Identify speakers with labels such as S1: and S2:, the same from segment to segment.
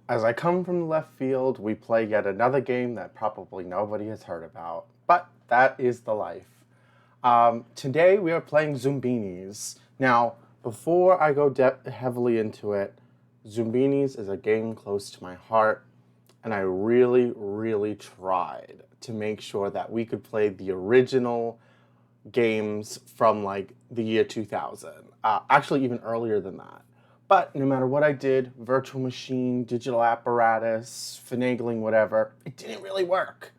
S1: As I come from the left field, we play yet another game that probably nobody has heard about, but that is the life. Today we are playing Zoombinis. Now, before I go heavily into it, Zoombinis is a game close to my heart, and I really, really tried to make sure that we could play the original games from like the year 2000. Actually, even earlier than that. But no matter what I did, virtual machine, digital apparatus, finagling, whatever, it didn't really work.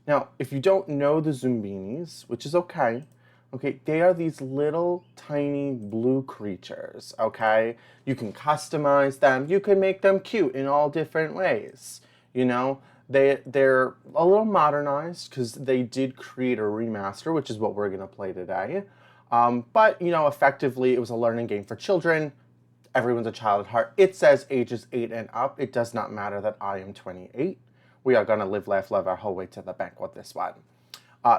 S1: Now, if you don't know the Zoombinis, which is okay, they are these little tiny blue creatures, okay? You can customize them, you can make them cute in all different ways, you know? They're a little modernized because they did create a remaster, which is what we're gonna play today. But, effectively, it was a learning game for children. Everyone's a child at heart. It says ages 8 and up. It does not matter that I am 28. We are going to live, laugh, love our whole way to the bank with this one.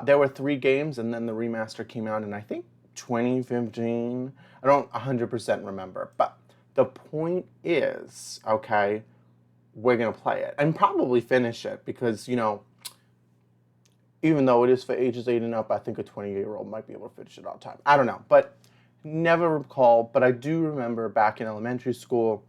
S1: There were 3 games, and then the remaster came out in, I think, 2015. I don't 100% remember. But the point is, okay, we're going to play it and probably finish it because, even though it is for ages 8 and up, I think a 28-year-old might be able to finish it on time. I don't know. But never recall, but I do remember back in elementary school,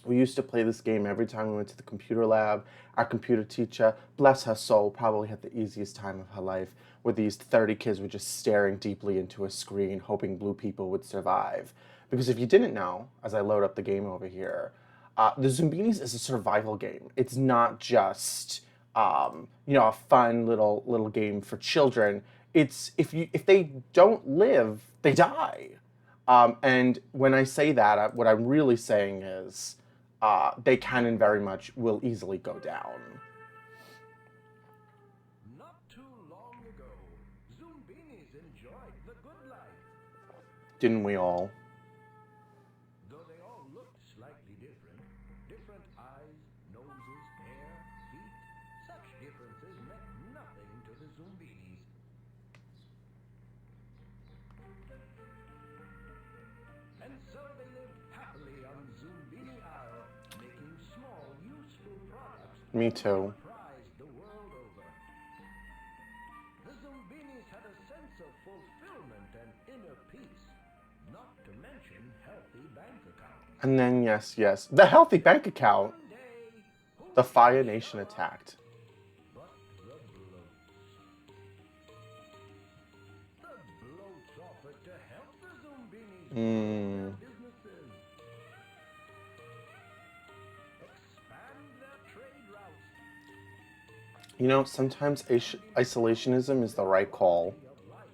S1: we used to play this game every time we went to the computer lab. Our computer teacher, bless her soul, probably had the easiest time of her life, where these 30 kids were just staring deeply into a screen, hoping blue people would survive. Because if you didn't know, as I load up the game over here, the Zoombinis is a survival game. It's not just a fun little game for children. It's if they don't live, they die. And when I say that, what I'm really saying is they can and very much will easily go down.
S2: Not too long ago, Zoombinis enjoyed the good life.
S1: Didn't we all?
S2: Though they all looked slightly different, different eyes, noses, hair, feet, such differences meant nothing to the Zoombinis. And so they lived happily on Zoombini Isle, making small, useful products
S1: Me too.
S2: prized the world over. The Zoombinis had a sense of fulfillment and inner peace, not to mention healthy bank accounts.
S1: And then yes, the healthy bank account.
S2: One day, who
S1: The
S2: could
S1: Fire
S2: be
S1: Nation
S2: sure
S1: attacked.
S2: but the bloats? The bloats offered to help the Zoombinis grow their businesses, expand their trade routes,
S1: Sometimes isolationism is the right call.
S2: of life.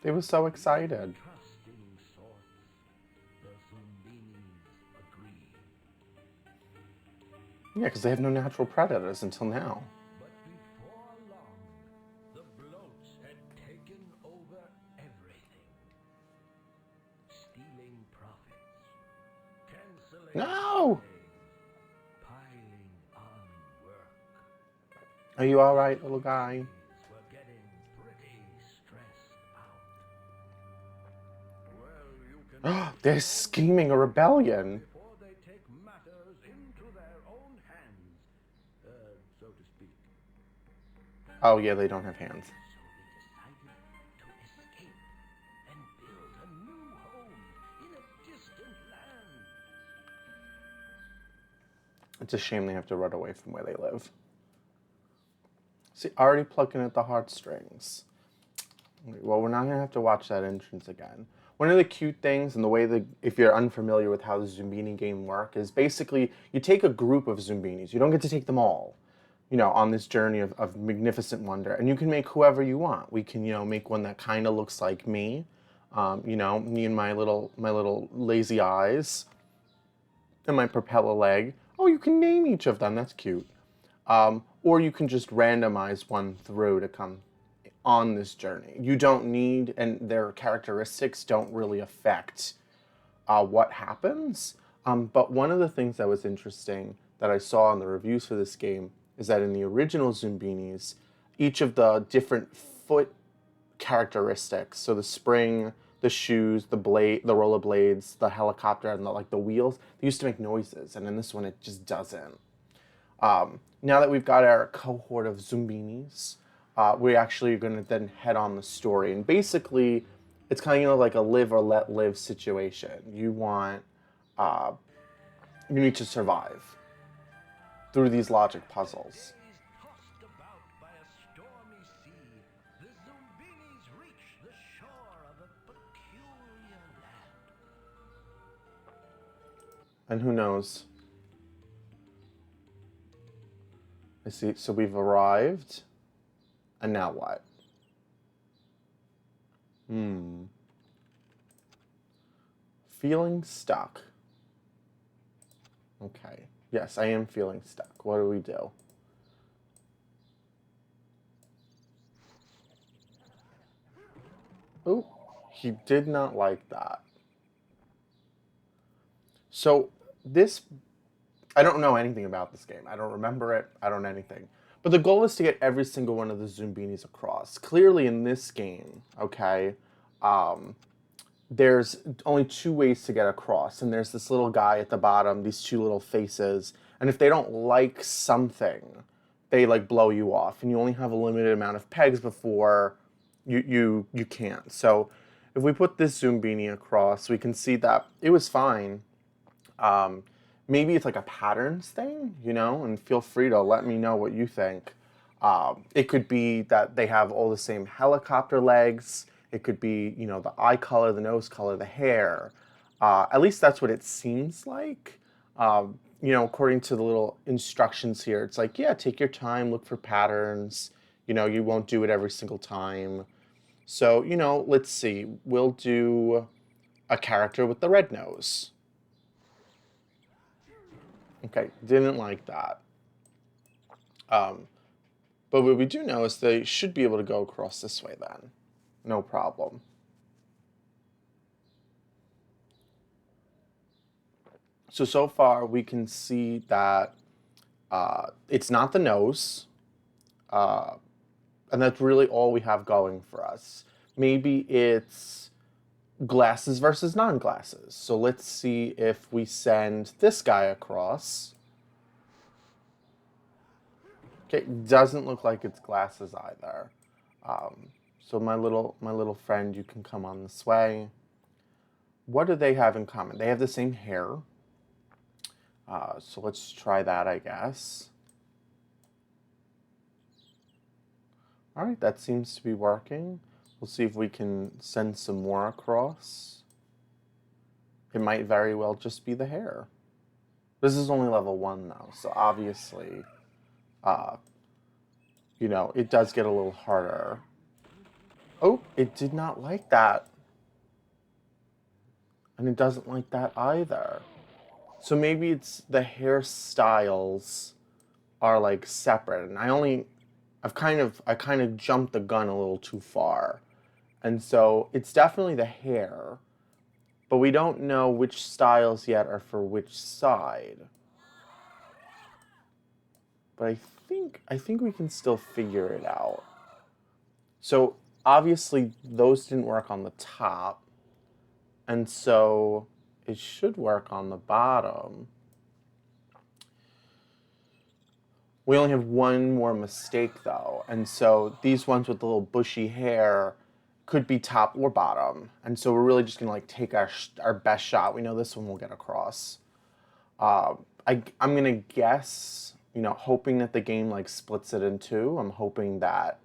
S1: They were so excited.
S2: Trusting sorts, the Zoombinis agreed.
S1: Yeah, because they have no natural predators until now.
S2: But before long, the bloats had taken over everything. Stealing profits, canceling
S1: No!
S2: holidays, piling on work.
S1: Are you all right, little guy?
S2: These were getting pretty stressed out. Well, you can
S1: They're scheming a rebellion.
S2: before they take matters into their own hands, so to speak.
S1: Oh yeah, they don't have hands.
S2: So they decided to escape and build a new home in a distant land.
S1: It's a shame they have to run away from where they live. See, already plucking at the heartstrings. Well, we're not going to have to watch that entrance again. One of the cute things, and the way that, if you're unfamiliar with how the Zoombini game works, is basically you take a group of Zoombinis. You don't get to take them all, on this journey of magnificent wonder. And you can make whoever you want. We can, make one that kind of looks like me. Me and my little lazy eyes and my propeller leg. Oh, you can name each of them. That's cute. Or you can just randomize one through to come on this journey. You don't need, and their characteristics don't really affect what happens. But one of the things that was interesting that I saw in the reviews for this game is that in the original Zoombinis, each of the different foot characteristics, so the spring, the shoes, the blade, the rollerblades, the helicopter, and the wheels, they used to make noises, and in this one it just doesn't. Now that we've got our cohort of Zoombinis, we're actually going to then head on the story. And basically, it's kind of like a live or let live situation. Uh, you need to survive through these logic puzzles.
S2: Days tossed about by a stormy sea, the Zoombinis reach the shore of a peculiar land.
S1: And who knows? I see. So we've arrived. And now what? Feeling stuck. Okay. Yes, I am feeling stuck. What do we do? Oh, he did not like that. So this, I don't know anything about this game. I don't remember it. I don't know anything. But the goal is to get every single one of the Zoombinis across. Clearly in this game, okay, there's only two ways to get across. And there's this little guy at the bottom, these two little faces. And if they don't like something, they like blow you off. And you only have a limited amount of pegs before you can't. So if we put this Zoombini across, we can see that it was fine. Um, Maybe it's like a patterns thing, and feel free to let me know what you think. It could be that they have all the same helicopter legs. It could be, the eye color, the nose color, the hair. At least that's what it seems like. According to the little instructions here, it's like, yeah, take your time, look for patterns. You won't do it every single time. So, let's see. We'll do a character with the red nose. Okay, didn't like that. But what we do know is they should be able to go across this way then. No problem. So far we can see that it's not the nose. And that's really all we have going for us. Maybe it's glasses versus non-glasses. So let's see if we send this guy across. Okay, doesn't look like it's glasses either. So my little friend, you can come on this way. What do they have in common? They have the same hair. So let's try that, I guess. All right, that seems to be working. We'll see if we can send some more across. It might very well just be the hair. This is only level 1 though, so obviously, it does get a little harder. Oh, it did not like that. And it doesn't like that either. So maybe it's the hairstyles are like separate, and I kind of jumped the gun a little too far. And so it's definitely the hair, but we don't know which styles yet are for which side. But I think we can still figure it out. So obviously those didn't work on the top, and so it should work on the bottom. We only have one more mistake though, and so these ones with the little bushy hair could be top or bottom, and so we're really just gonna like take our best shot. We know this one will get across. I'm gonna guess, hoping that the game like splits it in two. I'm hoping that,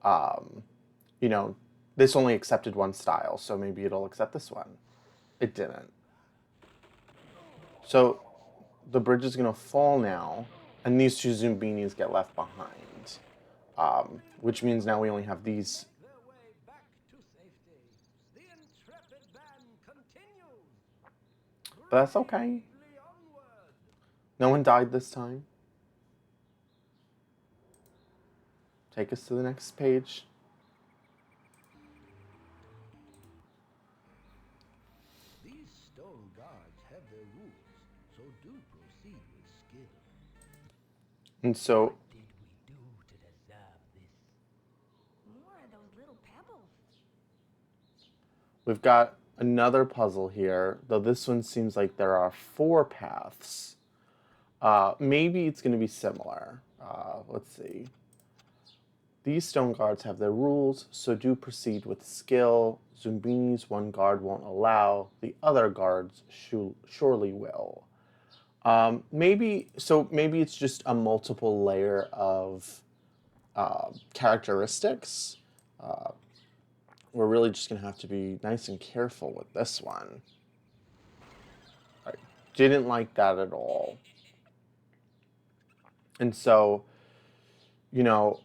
S1: you know, this only accepted one style, so maybe it'll accept this one. It didn't. So the bridge is gonna fall now, and these two Zoombinis get left behind, which means now we only have these.
S2: Their way back to safety. The intrepid band continues.
S1: But that's okay.
S2: Bravely onward.
S1: No one died this time. Take us to the next page.
S2: These stone guards have their rules, so do proceed with skill.
S1: And so
S2: What did we do to deserve this?
S3: More of those little pebbles.
S1: We've got another puzzle here, though this one seems like there are 4 paths. Maybe it's going to be similar. Let's see. These stone guards have their rules, so do proceed with skill. Zoombinis one guard won't allow, the other guards surely will. Maybe it's just a multiple layer of characteristics. We're really just gonna have to be nice and careful with this one. I didn't like that at all. And so, you know,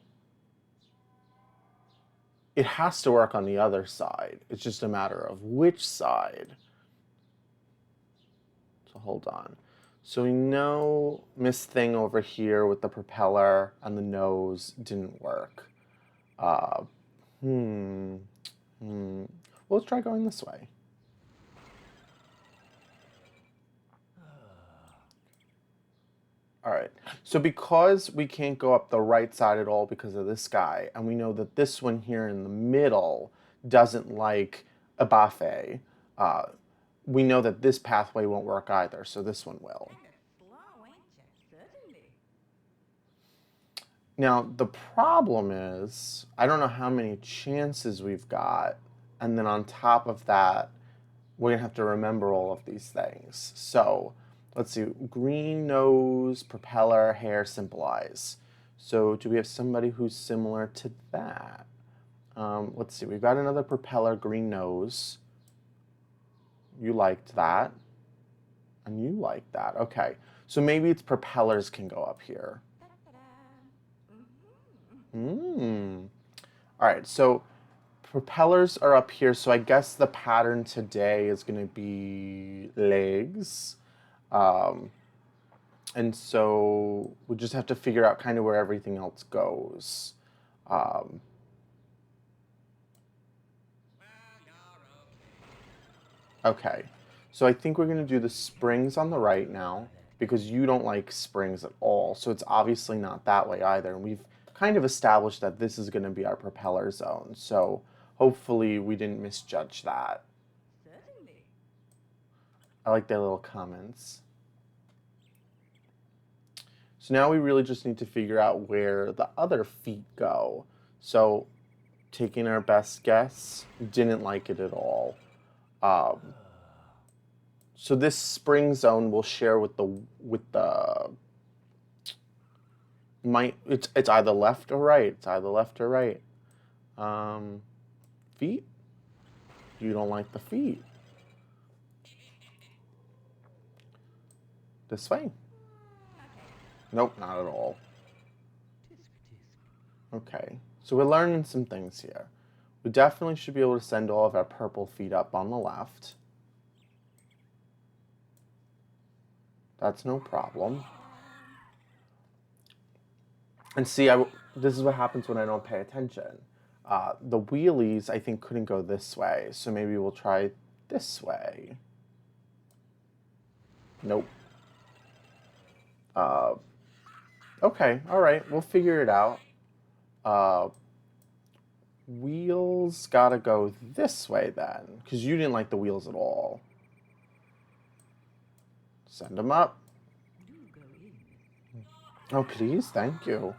S1: it has to work on the other side. It's just a matter of which side. So hold on. So we know Miss Thing over here with the propeller and the nose didn't work. Uh, hmm. Well, let's try going this way. All right. So because we can't go up the right side at all because of this guy, and we know that this one here in the middle doesn't like Abafe, we know that this pathway won't work either, so this one will. Now, the problem is, I don't know how many chances we've got, and then on top of that, we're going to have to remember all of these things. So, let's see, green nose, propeller, hair, simple eyes. So, do we have somebody who's similar to that? Let's see, we've got another propeller, green nose. You liked that. And you liked that. Okay, so maybe it's propellers can go up here. All right, so propellers are up here, so I guess the pattern today is going to be legs. And so we just have to figure out kind of where everything else goes. Okay, so I think we're going to do the springs on the right now because you don't like springs at all, so it's obviously not that way either. And we've kind of established that this is going to be our propeller zone, so hopefully we didn't misjudge that.
S3: Certainly.
S1: I like their little comments. So now we really just need to figure out where the other feet go. So taking our best guess, didn't like it at all. So this spring zone will share with the it's either left or right. It's either left or right. Feet? You don't like the feet. This way? Nope, not at all. Okay, so we're learning some things here. We definitely should be able to send all of our purple feet up on the left. That's no problem. And see, this is what happens when I don't pay attention. The wheelies, I think, couldn't go this way, so maybe we'll try this way. Nope. Okay, all right, we'll figure it out. Wheels gotta go this way then, because you didn't like the wheels at all. Send them up. Oh, please, thank you.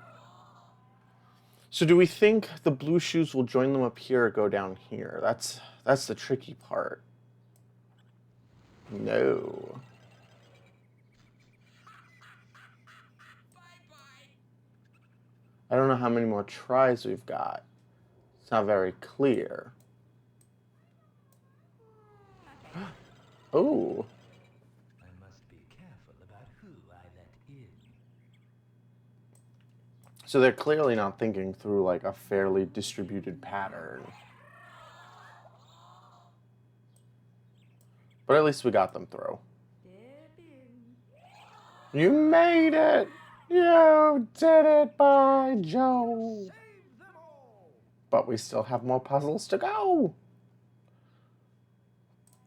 S1: So do we think the blue shoes will join them up here or go down here? That's the tricky part. No. I don't know how many more tries we've got. It's not very clear. Oh.
S2: I must be careful about who I let in.
S1: So they're clearly not thinking through like a fairly distributed pattern. But at least we got them through. You made it! You did it, by Joe! But we still have more puzzles to go.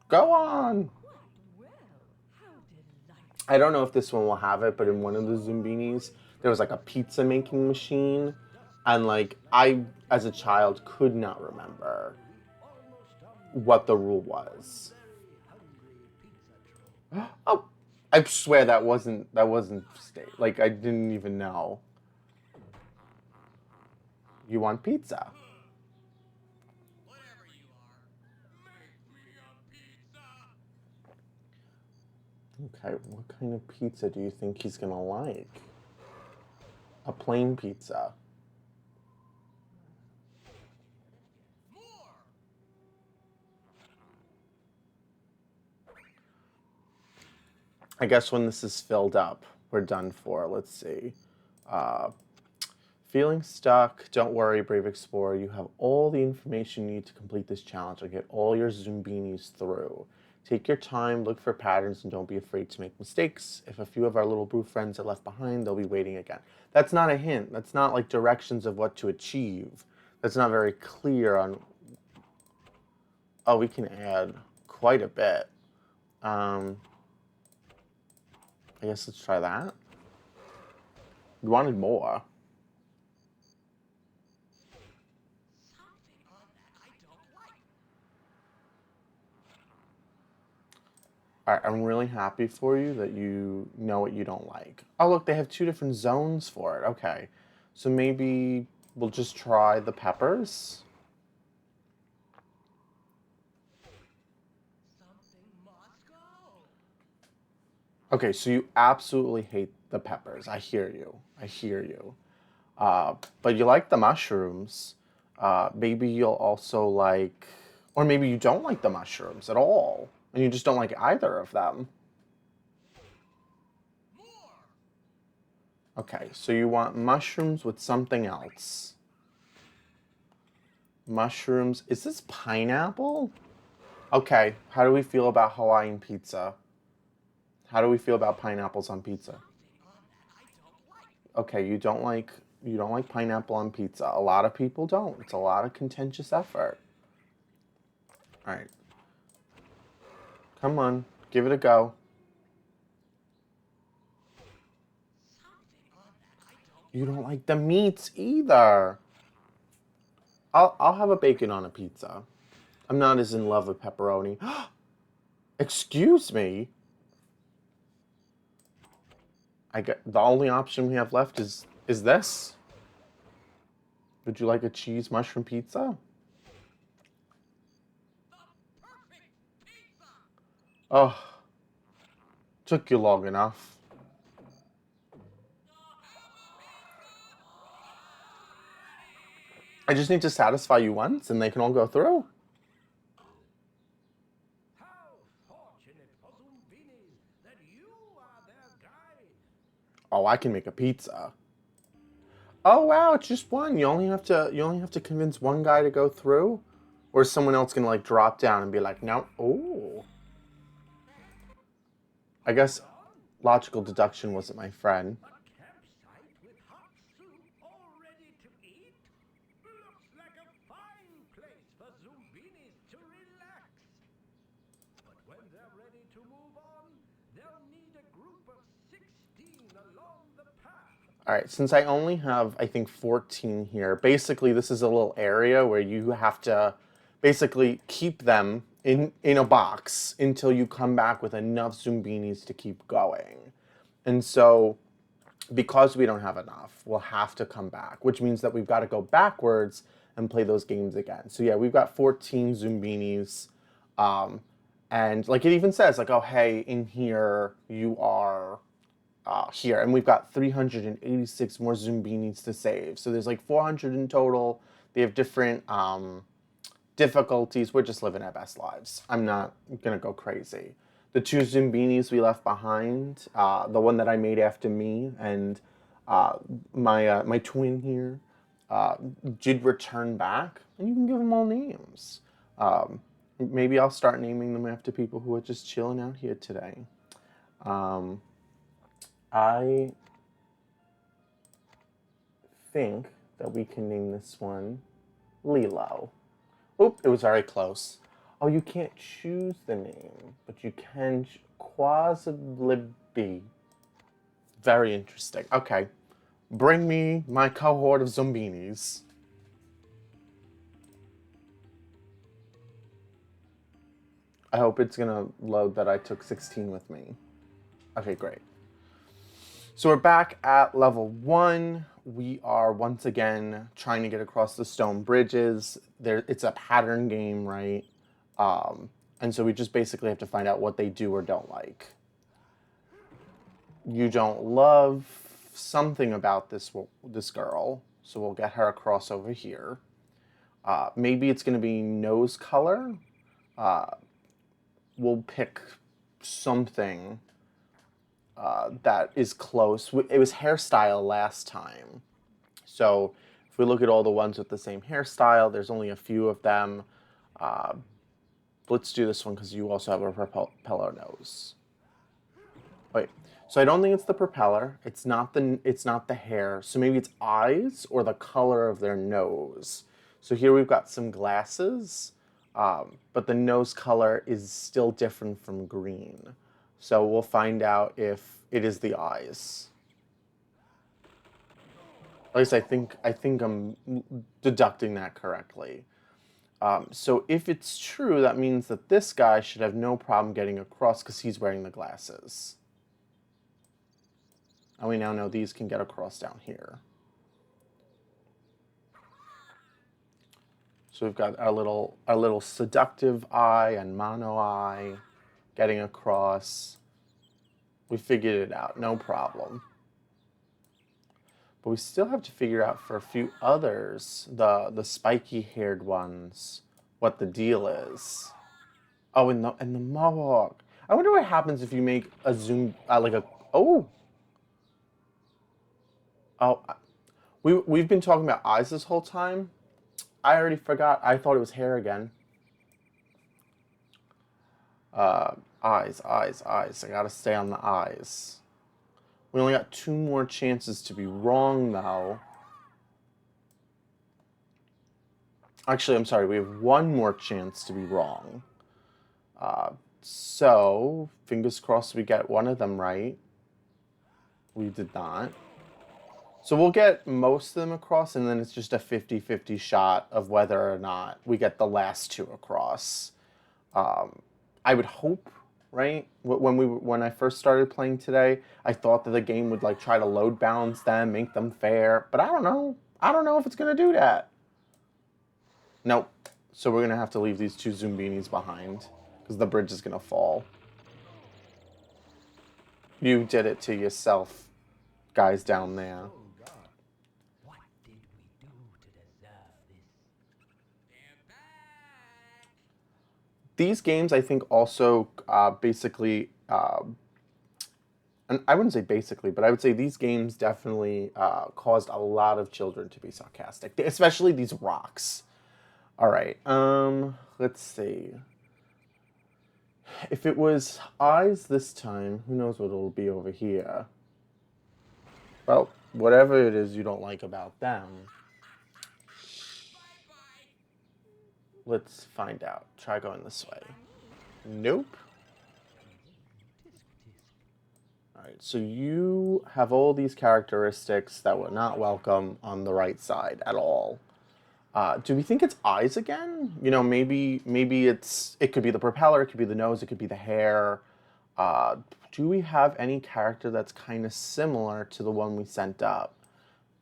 S1: Go on! I don't know if this one will have it, but in one of the Zoombinis, there was like a pizza making machine. And like, I, as a child, could not remember what the rule was. Oh, I swear that wasn't state. Like, I didn't even know. You want pizza?
S3: Whatever you are, make me a pizza.
S1: Okay, what kind of pizza do you think he's gonna like? A plain pizza.
S3: More.
S1: I guess when this is filled up, we're done for. Let's see. Uh, Feeling stuck? Don't worry, Brave Explorer. You have all the information you need to complete this challenge and get all your Zoombinis through. Take your time, look for patterns, and don't be afraid to make mistakes. If a few of our little brew friends are left behind, they'll be waiting again. That's not a hint. That's not like directions of what to achieve. That's not very clear on... Oh, we can add quite a bit. I guess let's try that. We wanted more.
S3: Something on that I don't like.
S1: All right, I'm really happy for you that you know what you don't like. Oh, look, they have 2 different zones for it. Okay, so maybe we'll just try the peppers.
S3: Something must go.
S1: Okay, so you absolutely hate the peppers. I hear you. I hear you. But you like the mushrooms. Maybe you'll also like, or maybe you don't like the mushrooms at all, and you just don't like either of them.
S3: More.
S1: Okay, so you want mushrooms with something else. Mushrooms. Is this pineapple? Okay, how do we feel about Hawaiian pizza? How do we feel about pineapples on pizza?
S3: Something on that I don't like.
S1: Okay, you don't like pineapple on pizza. A lot of people don't. It's a lot of contentious effort. All right. Come on, give it a go.
S3: Something on that I don't
S1: You don't like the meats either. I'll have a bacon on a pizza. I'm not as in love with pepperoni. Excuse me. I get the only option we have left is this. Would you like a cheese mushroom pizza?
S3: The perfect pizza.
S1: Oh, took you long enough. I just need to satisfy you once and they can all go through.
S2: How fortunate for Zoombinis that you are their guide.
S1: Oh, I can make a pizza. Oh wow, it's just one. You only have to convince one guy to go through, or is someone else gonna like drop down and be like, no, oh. I guess logical deduction wasn't my friend.
S2: A campsite with hot soup all ready to eat? Looks like a fine place for Zoombinis to relax. But when they're ready to move on, they'll need a group of 16 along the path.
S1: All right, since I only have, I think, 14 here, basically this is a little area where you have to basically keep them in a box until you come back with enough Zoombinis to keep going. And so, because we don't have enough, we'll have to come back, which means that we've got to go backwards and play those games again. So yeah, we've got 14 Zoombinis. And like it even says, like, oh, hey, in here, you are here, and we've got 386 more Zoombinis to save. So there's like 400 in total. They have different difficulties. We're just living our best lives. I'm not gonna go crazy. The 2 Zoombinis we left behind, the one that I made after me, and my twin here, did return back, and you can give them all names. Maybe I'll start naming them after people who are just chilling out here today. I think that we can name this one Lilo. Oop, it was very close. Oh, you can't choose the name, but you can Quasiblibi. Very interesting. Okay. Bring me my cohort of Zoombinis. I hope it's gonna load that I took 16 with me. Okay, great. So we're back at level 1. We are once again trying to get across the stone bridges. It's a pattern game, right? And so we just basically have to find out what they do or don't like. You don't love something about this girl, so we'll get her across over here. Maybe it's going to be nose color. We'll pick something that is close. It was hairstyle last time. So if we look at all the ones with the same hairstyle, there's only a few of them. Let's do this one because you also have a propeller nose. Wait, so I don't think it's the propeller. It's not the hair. So maybe it's eyes or the color of their nose. So here we've got some glasses, but the nose color is still different from green. So we'll find out if it is the eyes. At least I think I'm deducting that correctly. So if it's true, that means that this guy should have no problem getting across because he's wearing the glasses. And we now know these can get across down here. So we've got our little seductive eye and mono eye getting across. We figured it out, no problem. But we still have to figure out for a few others, the spiky haired ones, what the deal is. Oh, and the mohawk. I wonder what happens if you make a zoom we've been talking about eyes this whole time. I already forgot. I thought it was hair again. Eyes. I gotta stay on the eyes. We only got 2 more chances to be wrong, though. Actually, I'm sorry. We have 1 more chance to be wrong. So, fingers crossed we get one of them right. We did not. So we'll get most of them across, and then it's just a 50-50 shot of whether or not we get the last 2 across. I would hope, right? When I first started playing today, I thought that the game would like try to load balance them, make them fair, but I don't know. I don't know if it's gonna do that. Nope. So we're gonna have to leave these 2 Zoombinis behind because the bridge is gonna fall. You did it to yourself, guys down there.
S2: What did we do to deserve this?
S3: They're back.
S1: These games, I think, also basically, and I wouldn't say basically, but I would say these games definitely caused a lot of children to be sarcastic, especially these rocks. All right, let's see. If it was eyes this time, who knows what it'll be over here. Well, whatever it is you don't like about them, let's find out. Try going this way. Nope. Alright, so you have all these characteristics that were not welcome on the right side at all. Do we think it's eyes again? You know, maybe it could be the propeller, it could be the nose, it could be the hair. Do we have any character that's kind of similar to the one we sent up?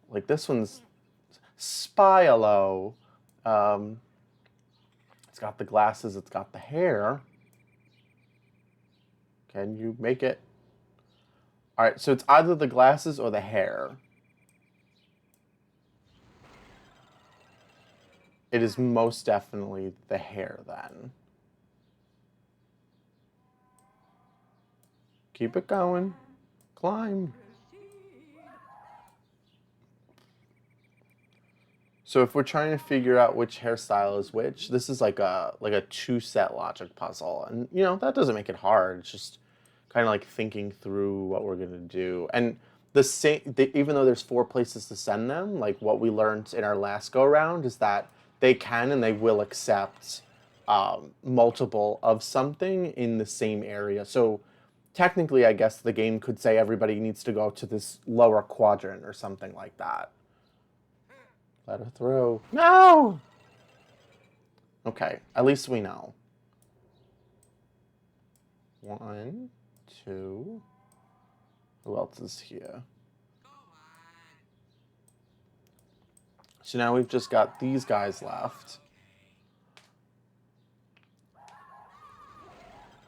S1: Like this one's Spyalo. It's got the glasses, it's got the hair. Can you make it? All right, so it's either the glasses or the hair. It is most definitely the hair then. Keep it going. Climb. So if we're trying to figure out which hairstyle is which, this is like a 2-set logic puzzle. And you know, that doesn't make it hard. It's just kind of like thinking through what we're going to do. And even though there's 4 places to send them, like what we learned in our last go around is that they can and they will accept multiple of something in the same area. So technically, I guess the game could say everybody needs to go to this lower quadrant or something like that. Let her through. No! Okay, at least we know. 1, 2. Who else is here? So now we've just got these guys left.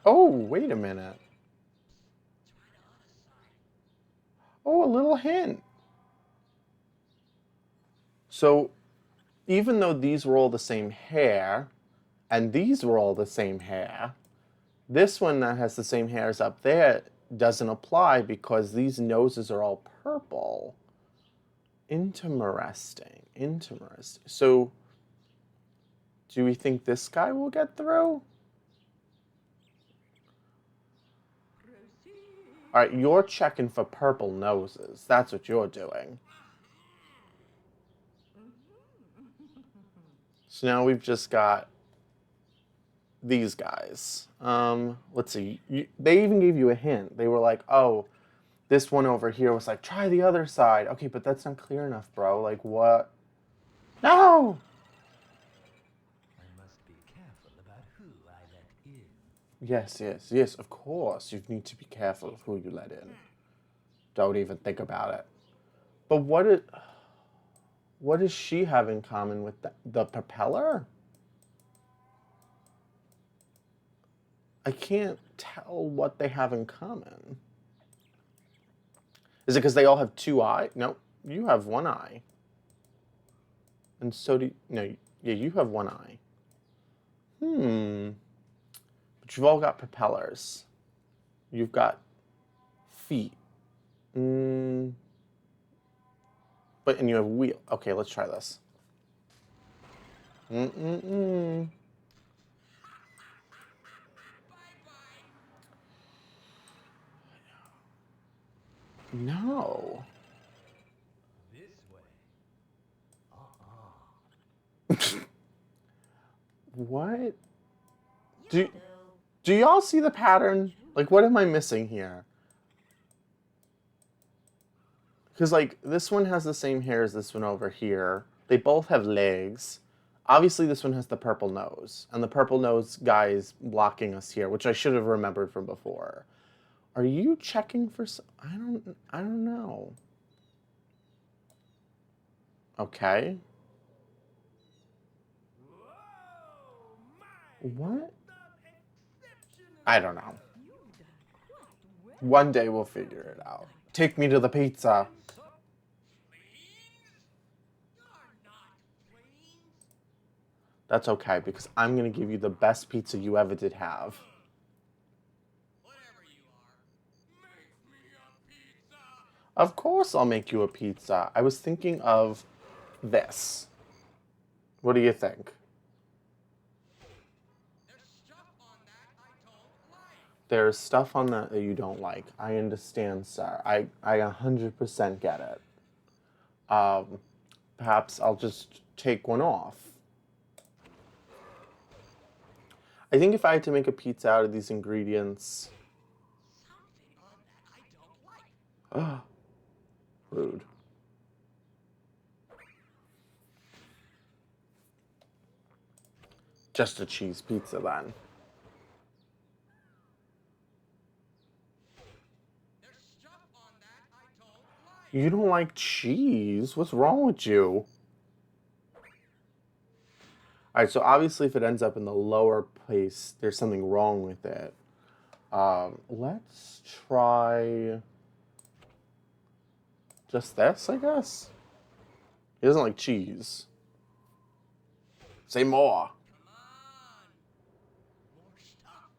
S1: Oh, wait a minute. Oh, a little hint. So even though these were all the same hair, and these were all the same hair, this one that has the same hairs up there doesn't apply because these noses are all purple. Interesting. Interesting. So, do we think this guy will get through? All right, you're checking for purple noses. That's what you're doing. So now we've just got these guys. Let's see. They even gave you a hint. They were like, oh, this one over here was like, try the other side. Okay, but that's not clear enough, bro. Like, what? No!
S2: I must be careful about who I let in.
S1: Yes, of course. You need to be careful of who you let in. Don't even think about it. But what does she have in common with the propeller? I can't tell what they have in common. Is it because they all have 2 eyes? No, you have 1 eye. And so do you. No, yeah, you have 1 eye. But you've all got propellers. You've got feet. And you have wheel. Okay, let's try this. No.
S2: This way.
S1: What? Do y'all see the pattern? Like, what am I missing here? Because, like, this one has the same hair as this one over here. They both have legs. Obviously, this one has the purple nose. And the purple nose guy is blocking us here, which I should have remembered from before. Are you checking for some... I don't know. Okay. What? I don't know. One day we'll figure it out. Take me to the pizza. That's okay, because I'm going to give you the best pizza you ever did have.
S3: Whatever you are, make me a pizza.
S1: Of course I'll make you a pizza. I was thinking of this. What do you think?
S3: There's stuff on that I don't like.
S1: There's stuff on that that you don't like. I understand, sir. I 100% get it. Perhaps I'll just take one off. I think if I had to make a pizza out of these ingredients...
S3: Something on that I don't like.
S1: Rude. Just a cheese pizza, then.
S3: There's stuff on that I don't like.
S1: You don't like cheese? What's wrong with you? All right, so obviously if it ends up in the lower place, there's something wrong with it. Let's try just this, I guess. He doesn't like cheese. Say more.
S3: Come on. More stuff.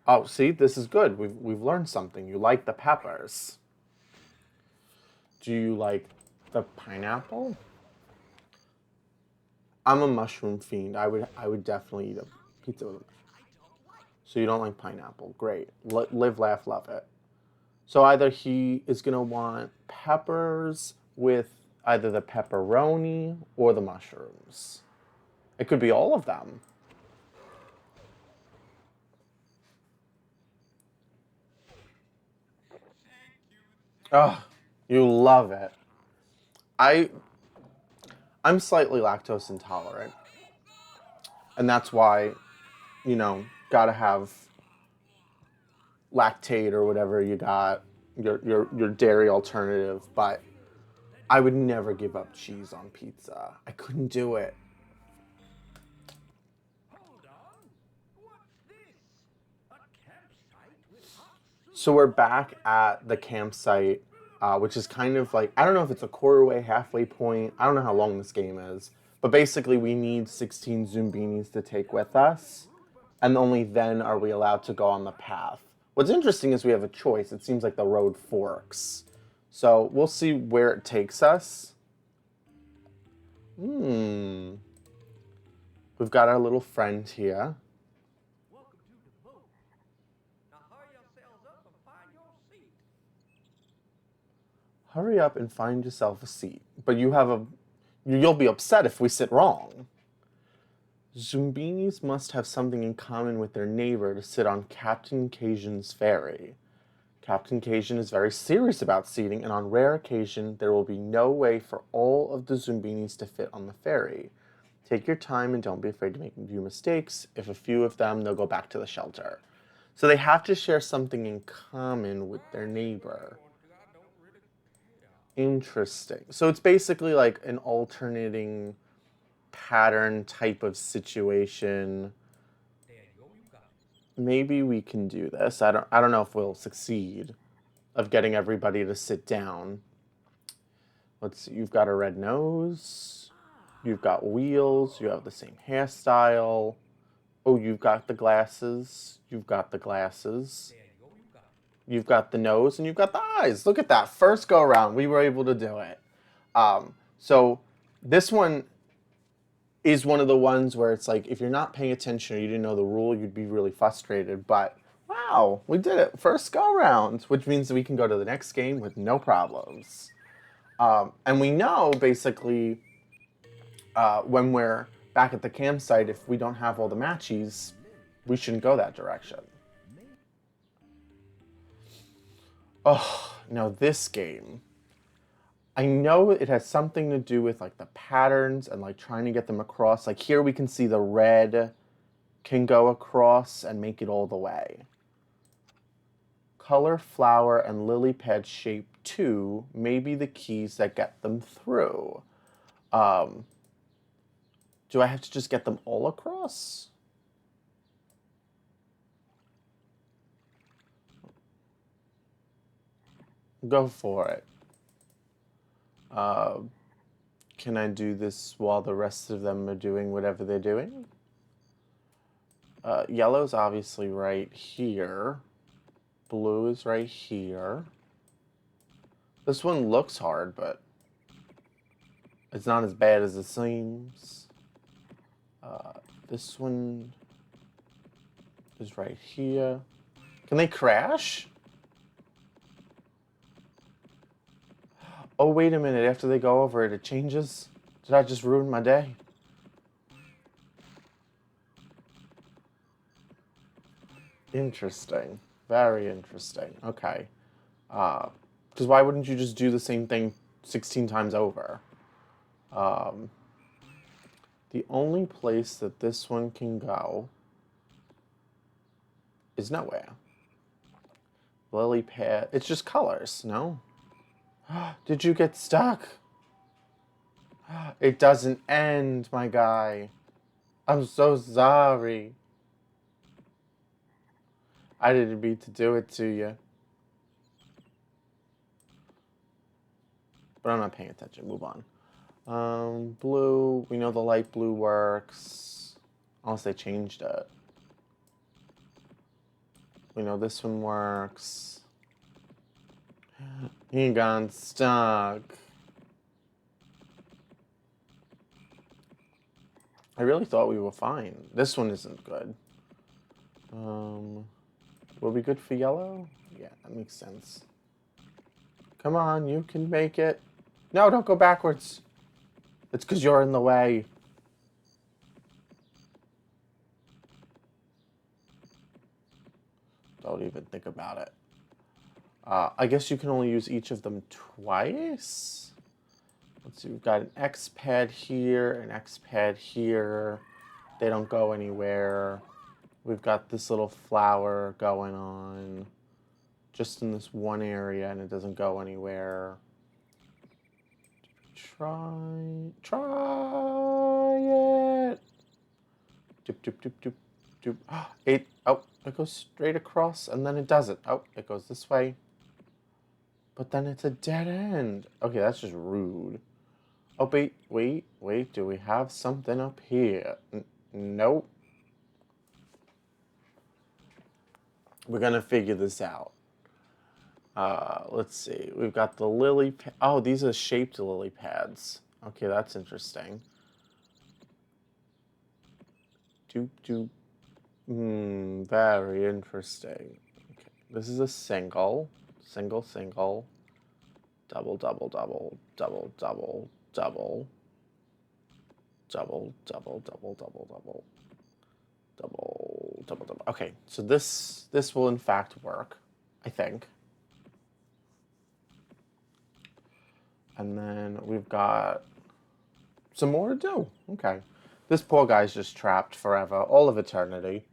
S1: Oh, see, this is good. We've learned something. You like the peppers. Do you like the pineapple? I'm a mushroom fiend. I would definitely eat a pizza with it. So you don't like pineapple. Great. Live, laugh, love it. So either he is going to want peppers with either the pepperoni or the mushrooms. It could be all of them. Oh, you love it. I'm slightly lactose intolerant. And that's why, gotta have lactate or whatever you got, your dairy alternative, but I would never give up cheese on pizza. I couldn't do it.
S2: Hold on. What's this? A campsite with hot soup.
S1: So we're back at the campsite, which is kind of like, I don't know if it's a quarter way, halfway point. I don't know how long this game is. But basically, we need 16 Zoombinis to take with us. And only then are we allowed to go on the path. What's interesting is we have a choice. It seems like the road forks. So we'll see where it takes us. We've got our little friend here.
S2: Welcome to the boat. Now hurry yourselves up and find your seat.
S1: Hurry up and find yourself a seat. But you'll be upset if we sit wrong. Zoombinis must have something in common with their neighbor to sit on Captain Cajun's ferry. Captain Cajun is very serious about seating, and on rare occasion, there will be no way for all of the Zoombinis to fit on the ferry. Take your time and don't be afraid to make a few mistakes. If a few of them, they'll go back to the shelter. So they have to share something in common with their neighbor. Interesting. So it's basically like an alternating pattern type of situation. Maybe we can do this. I don't know if we'll succeed of getting everybody to sit down. Let's see. You've got a red nose. You've got wheels. You have the same hairstyle. Oh, you've got the glasses. You've got the glasses. You've got the nose and you've got the eyes. Look at that. First go around, we were able to do it. So this one is one of the ones where it's like, if you're not paying attention or you didn't know the rule, you'd be really frustrated. But wow, we did it. First go around, which means that we can go to the next game with no problems. And we know basically when we're back at the campsite, if we don't have all the matchies, we shouldn't go that direction. Oh, now this game. I know it has something to do with like the patterns and like trying to get them across. Like here we can see the red can go across and make it all the way. Color, flower, and lily pad shape 2 may be the keys that get them through. Do I have to just get them all across? Go for it. Can I do this while the rest of them are doing whatever they're doing? Yellow's obviously right here. Blue is right here. This one looks hard, but it's not as bad as it seems. This one is right here. Can they crash? Oh, wait a minute. After they go over it, it changes? Did I just ruin my day? Interesting. Very interesting. Okay. Because why wouldn't you just do the same thing 16 times over? The only place that this one can go is nowhere. Lily pad. It's just colors, no? Did you get stuck? It doesn't end, my guy. I'm so sorry. I didn't mean to do it to you. But I'm not paying attention. Move on. Blue. We know the light blue works. Unless they changed it. We know this one works. He got stuck. I really thought we were fine. This one isn't good. Were we good for yellow? Yeah, that makes sense. Come on, you can make it. No, don't go backwards. It's because you're in the way. Don't even think about it. I guess you can only use each of them twice. Let's see, we've got an X pad here, an X pad here. They don't go anywhere. We've got this little flower going on. just in this one area and it doesn't go anywhere. Try it. Doop, doop, doop, doop, doop. It goes straight across and then it doesn't. Oh, it goes this way. But then it's a dead end. Okay, that's just rude. Oh, wait. Do we have something up here? Nope. We're gonna figure this out. Let's see. We've got the lily pad. Oh, these are shaped lily pads. Okay, that's interesting. Doop, doop. Very interesting. Okay, this is a single. Single. Double. Okay, so this will in fact work, I think. And then we've got some more to do. Okay. This poor guy's just trapped forever, all of eternity.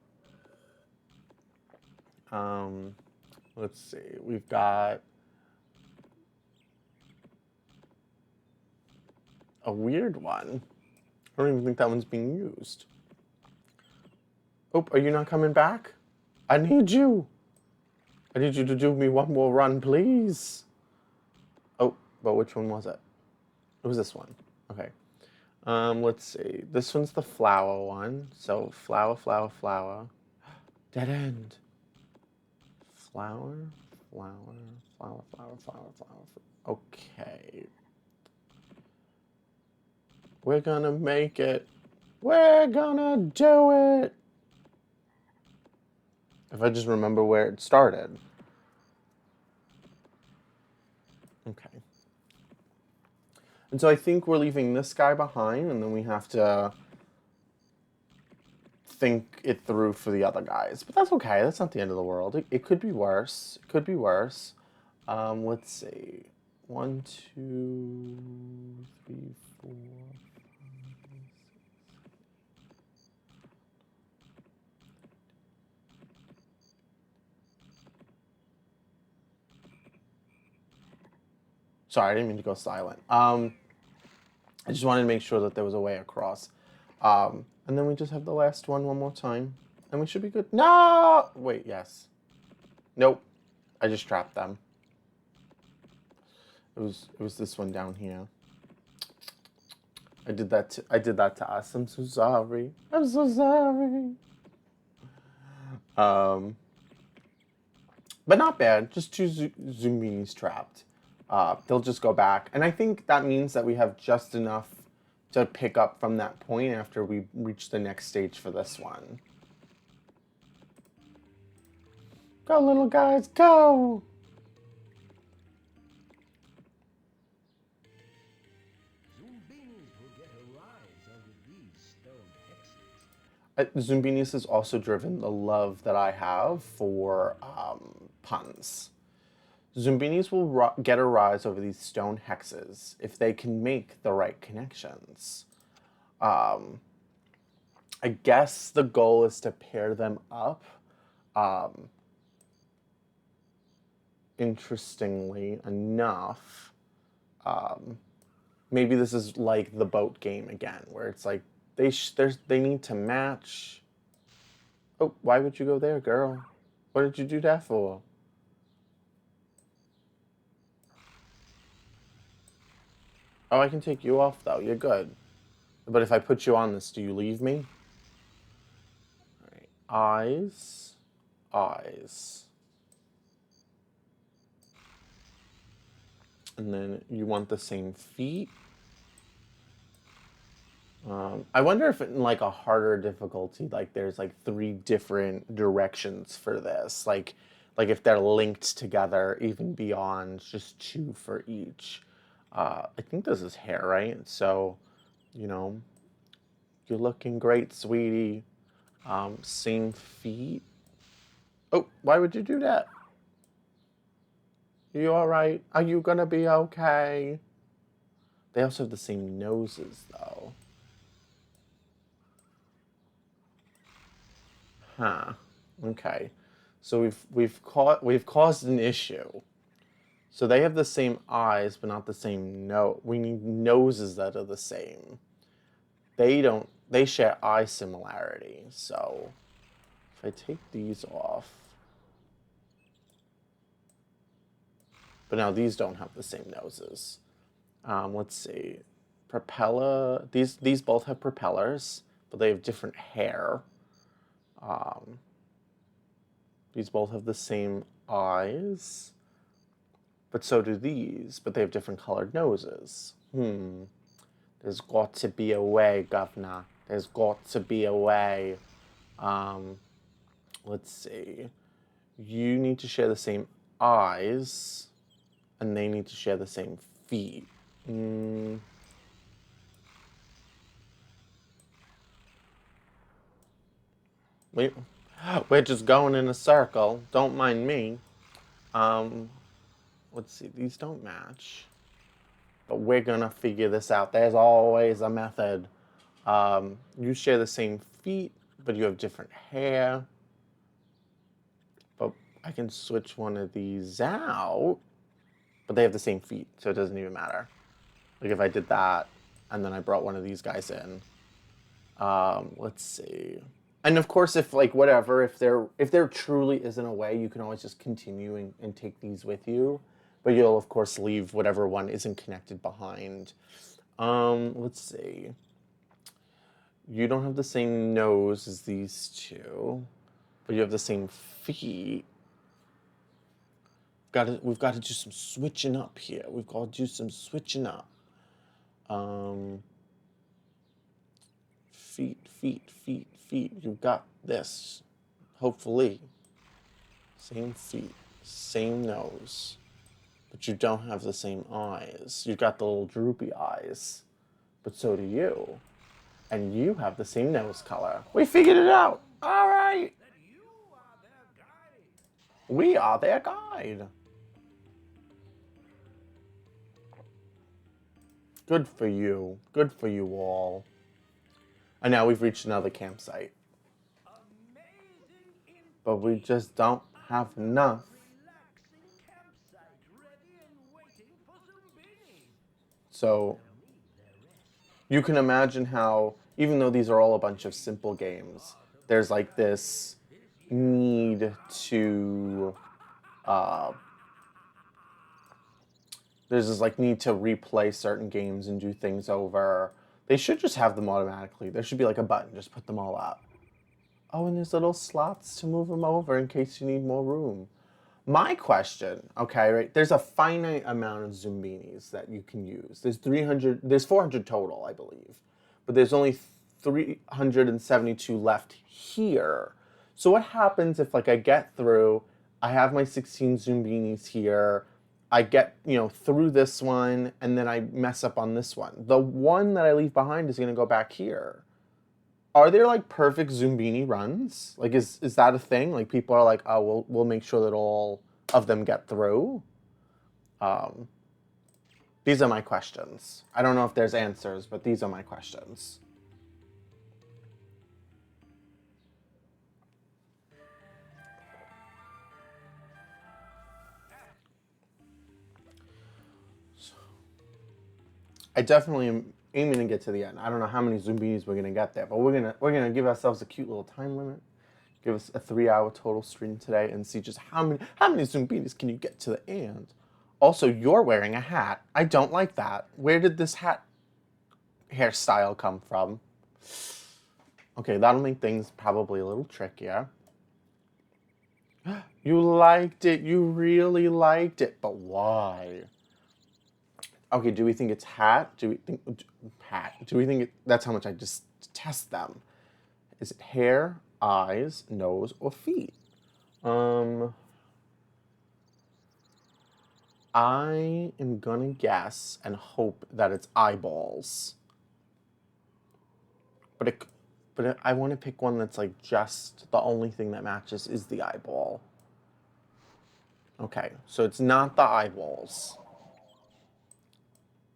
S1: Let's see. We've got a weird one. I don't even think that one's being used. Oh, are you not coming back? I need you. I need you to do me one more run, please. Oh, but which one was it? It was this one. Okay. Let's see. This one's the flower one. So flower. Dead end. Flower. Okay. We're gonna make it. We're gonna do it. If I just remember where it started. Okay. And so I think we're leaving this guy behind, and then we have to think it through for the other guys. But that's okay. That's not the end of the world. It could be worse. It could be worse. Let's see. 1, 2, 3, 4. Sorry, I didn't mean to go silent. I just wanted to make sure that there was a way across. And then we just have the last one more time. And we should be good. No! Wait, yes. Nope. I just trapped them. It was this one down here. I did that to us. I'm so sorry. I'm so sorry. But not bad. Just 2 Zoombinis trapped. They'll just go back. And I think that means that we have just enough to pick up from that point after we reach the next stage for this one. Go, little guys, go!
S2: Zoombinis will get a rise under these stone hexes.
S1: Zoombinis has also driven the love that I have for puns. Zoombinis will get a rise over these stone hexes if they can make the right connections. I guess the goal is to pair them up. Interestingly enough, maybe this is like the boat game again, where it's like they need to match. Oh, why would you go there, girl? What did you do that for? Oh, I can take you off, though. You're good. But if I put you on this, do you leave me? All right. Eyes. And then you want the same feet. I wonder if in like a harder difficulty, like there's like 3 different directions for this. Like if they're linked together, even beyond just 2 for each. I think this is hair, right? So, you're looking great, sweetie. Same feet. Oh, why would you do that? You all right? Are you gonna be okay? They also have the same noses, though. Huh. Okay. So we've caused an issue. So they have the same eyes, but not the same nose. We need noses that are the same. They don't. They share eye similarity. So if I take these off, but now these don't have the same noses. Let's see. Propeller. These both have propellers, but they have different hair. These both have the same eyes, but so do these. But they have different colored noses. There's got to be a way, Governor. There's got to be a way. Let's see. You need to share the same eyes, and they need to share the same feet. We're just going in a circle. Don't mind me. Let's see. These don't match, but we're gonna figure this out. There's always a method. You share the same feet, but you have different hair. But I can switch one of these out, but they have the same feet, so it doesn't even matter. Like if I did that, and then I brought one of these guys in. Let's see. And of course, if like whatever, if there truly isn't a way, you can always just continue and take these with you. But you'll of course leave whatever one isn't connected behind. Let's see. You don't have the same nose as these two, but you have the same feet. We've got to do some switching up here. We've got to do some switching up. Feet. You've got this. Hopefully. Same feet, same nose. But you don't have the same eyes. You've got the little droopy eyes. But so do you. And you have the same nose color. We figured it out. All right. We are their guide. Good for you. Good for you all. And now we've reached another campsite. But we just don't have enough. So you can imagine how, even though these are all a bunch of simple games, there's like this need to replay certain games and do things over. They should just have them automatically. There should be like a button, just put them all up. Oh, and there's little slots to move them over in case you need more room. My question, okay, right? There's a finite amount of Zoombinis that you can use. There's 400 total, I believe. But there's only 372 left here. So what happens if like I get through, I have my 16 Zoombinis here, I get, through this one, and then I mess up on this one. The one that I leave behind is going to go back here. Are there like perfect Zoombini runs? Like, is that a thing? Like, people are like, oh, we'll make sure that all of them get through. These are my questions. I don't know if there's answers, but these are my questions. I definitely am aiming to get to the end. I don't know how many Zoombinis we're gonna get there, but we're gonna give ourselves a cute little time limit. Give us a 3-hour total stream today and see just how many Zoombinis can you get to the end. Also, you're wearing a hat. I don't like that. Where did this hat hairstyle come from? Okay, that'll make things probably a little trickier. You liked it. You really liked it. But why? Okay, do we think it's hat? Do we think that's how much I just test them? Is it hair, eyes, nose, or feet? I am gonna guess and hope that it's eyeballs. But I want to pick one that's like just the only thing that matches is the eyeball. Okay, so it's not the eyeballs.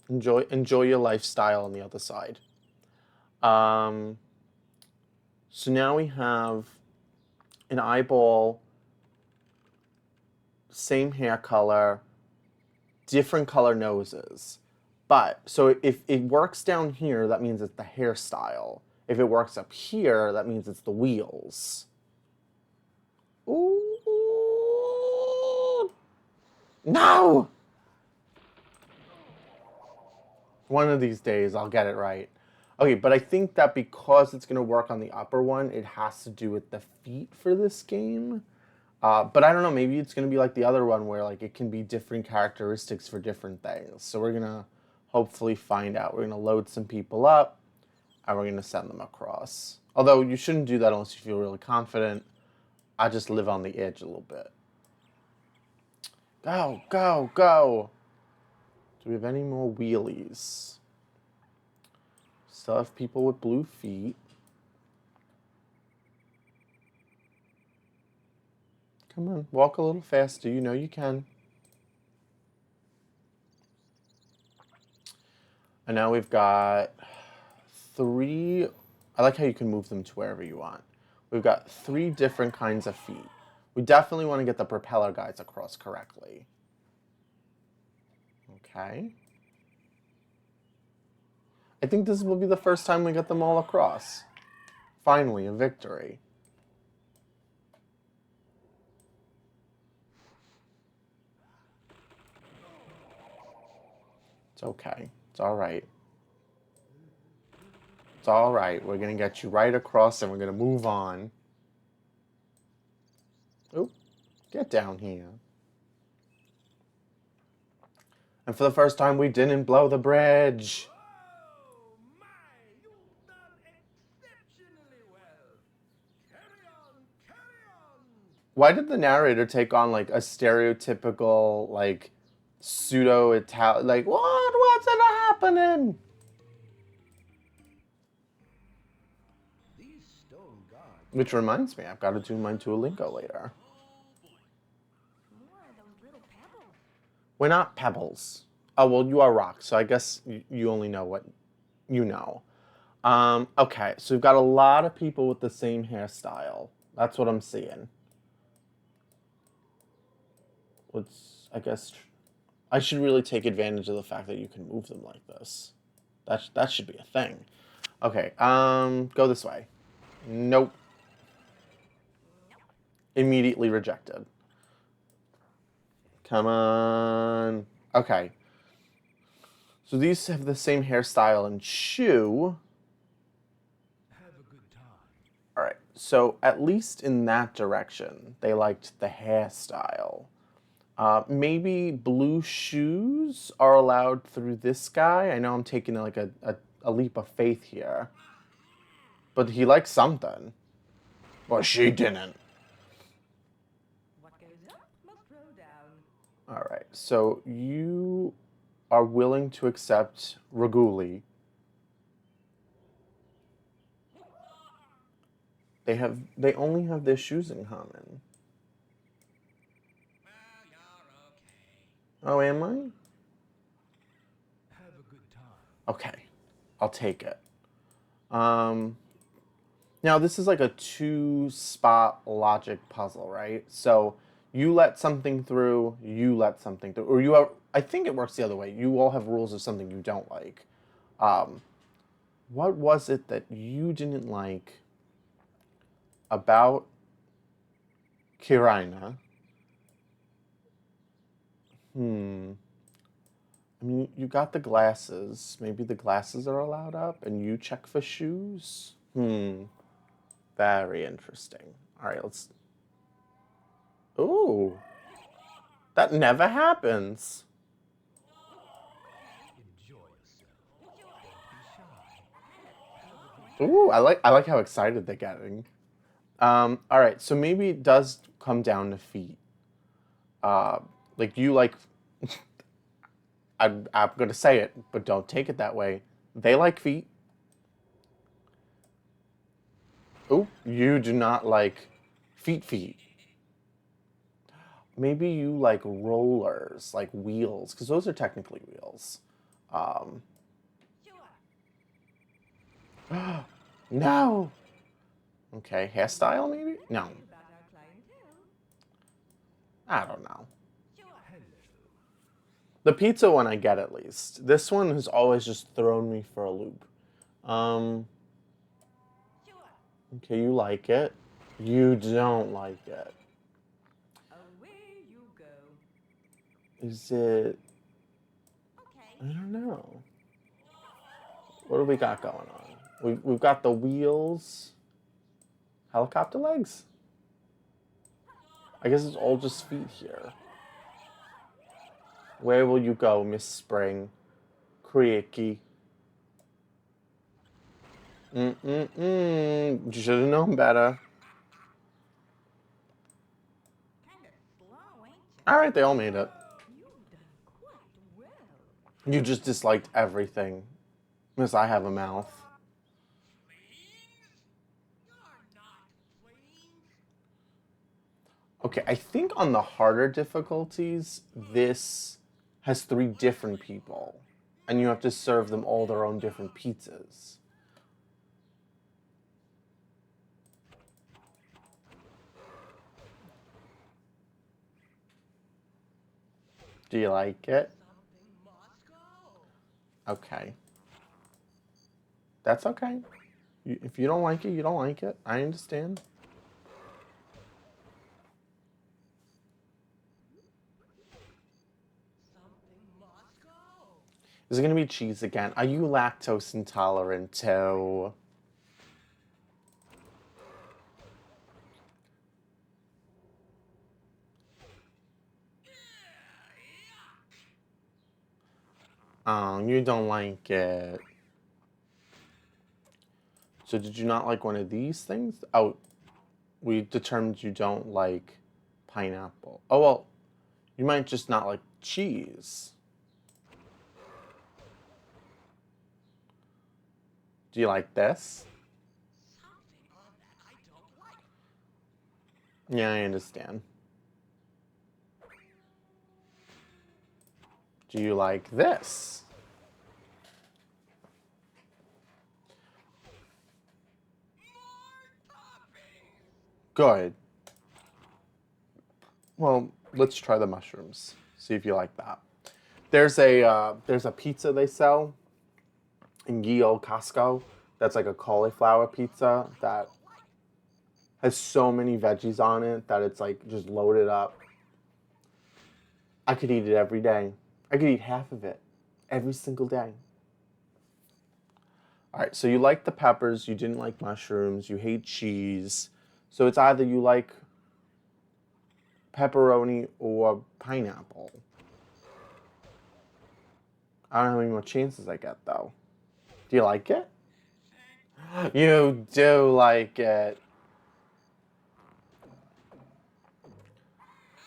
S1: Enjoy your lifestyle on the other side. So now we have an eyeball same hair color, different color noses. But, so if it works down here, that means it's the hairstyle. If it works up here, that means it's the wheels. Ooh. No! One of these days, I'll get it right. Okay, but I think that because it's going to work on the upper one, it has to do with the feet for this game. But I don't know, maybe it's going to be like the other one where like it can be different characteristics for different things. So we're going to hopefully find out. We're going to load some people up, and we're going to send them across. Although you shouldn't do that unless you feel really confident. I just live on the edge a little bit. Go, go, go! Do we have any more wheelies? Still have people with blue feet. Come on, walk a little faster. You know you can. And now we've got 3. I like how you can move them to wherever you want. We've got 3 different kinds of feet. We definitely want to get the propeller guys across correctly. Okay. I think this will be the first time we get them all across. Finally, a victory. It's okay. It's all right. It's all right. We're going to get you right across and we're going to move on. Oop. Get down here. And for the first time, we didn't blow the bridge.
S2: Oh my, you've done exceptionally well. Carry on, carry on.
S1: Why did the narrator take on like a stereotypical like pseudo-Italian, like what's happening?
S2: These stone guards.
S1: Which reminds me, I've got to do my Duolingo later.
S3: What are those little pebbles?
S1: We're not pebbles. Oh, well, you are rocks, so I guess you only know what you know. Okay, so we've got a lot of people with the same hairstyle. That's what I'm seeing. I guess I should really take advantage of the fact that you can move them like this. That should be a thing. Okay, go this way. Nope. Immediately rejected. Come on. Okay. So these have the same hairstyle and shoe.
S2: Have a good time.
S1: All right. So at least in that direction, they liked the hairstyle. Maybe blue shoes are allowed through this guy. I know I'm taking like a leap of faith here. But he likes something. Well, she didn't.
S3: What goes up must roll down.
S1: All right. So you are willing to accept Raguli. They only have their shoes in common.
S3: Well, you're okay.
S1: Oh, am I?
S2: Have a good time.
S1: Okay. I'll take it. Now this is like a 2-spot logic puzzle, right? So you let something through, you let something through, or you have, I think it works the other way. You all have rules of something you don't like. What was it that you didn't like about Kirina? I mean, you got the glasses. Maybe the glasses are allowed up, and you check for shoes? Very interesting. All right, let's... Ooh. That never happens.
S2: Enjoy yourself. Don't be shy.
S1: Ooh, I like how excited they're getting. All right, so maybe it does come down to feet. Like you like... I'm going to say it, but don't take it that way. They like feet. Oh, you do not like feet. Maybe you like rollers, like wheels, because those are technically wheels.
S3: Sure.
S1: No. Okay, hairstyle maybe? No,
S3: About our clientele.
S1: I don't know. The pizza one I get at least. This one has always just thrown me for a loop. Um,
S3: Sure.
S1: okay, you like it. You don't like it.
S3: Away you go.
S1: Is it... I
S3: Okay.
S1: don't know. What do we got going on? We've got the wheels. Helicopter legs? I guess it's all just feet here. Where will you go, Miss Spring? Creaky. You should have known better.
S3: Kinda slow, ain't you?
S1: Alright, they all made it.
S3: You've done quite well.
S1: You just disliked everything. Miss, I have a mouth. Okay, I think on the harder difficulties, this has 3 different people. And you have to serve them all their own different pizzas. Do you like it? Okay. That's okay. If you don't like it, you don't like it. I understand. Is it going to be cheese again? Are you lactose intolerant too? Oh, you don't like it. So did you not like one of these things? Oh, we determined you don't like pineapple. Oh, well, you might just not like cheese. Do you like this?
S3: Something on that I don't like.
S1: Yeah, I understand. Do you like this? Good. Well, let's try the mushrooms. See if you like that. There's a pizza they sell in ye old Costco. That's like a cauliflower pizza that has so many veggies on it that it's like just loaded up. I could eat it every day. I could eat half of it every single day. All right, so you like the peppers, you didn't like mushrooms, you hate cheese. So it's either you like pepperoni or pineapple. I don't know how many more chances I get though. Do you like it? You do like it.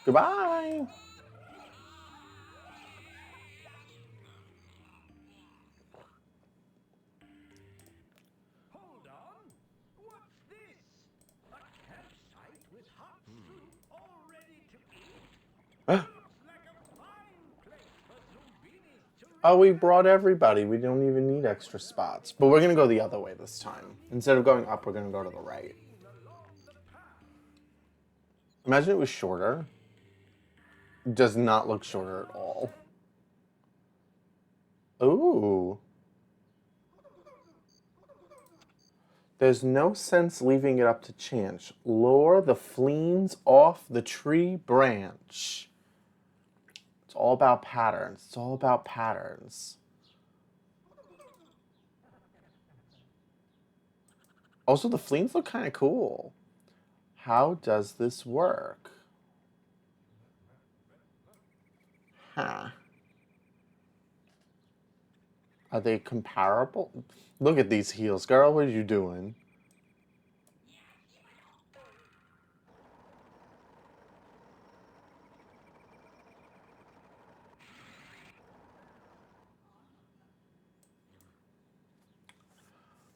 S1: Goodbye.
S2: Hold on. What's this? A campsite with hot soup all ready to eat? Looks like a fine place for Zoombinis to
S1: Oh, we
S2: relax.
S1: brought everybody. We don't even need extra spots. But we're going to go the other way this time. Instead of going up, we're going to go to the right.
S2: Along the path.
S1: Imagine it was shorter. It does not look shorter at all. Ooh. There's no sense leaving it up to chance. Lure the fleas off the tree branch. It's all about patterns. It's all about patterns. Also, the fleas look kind of cool. How does this work? Huh. Are they comparable? Look at these heels, girl. What are you doing?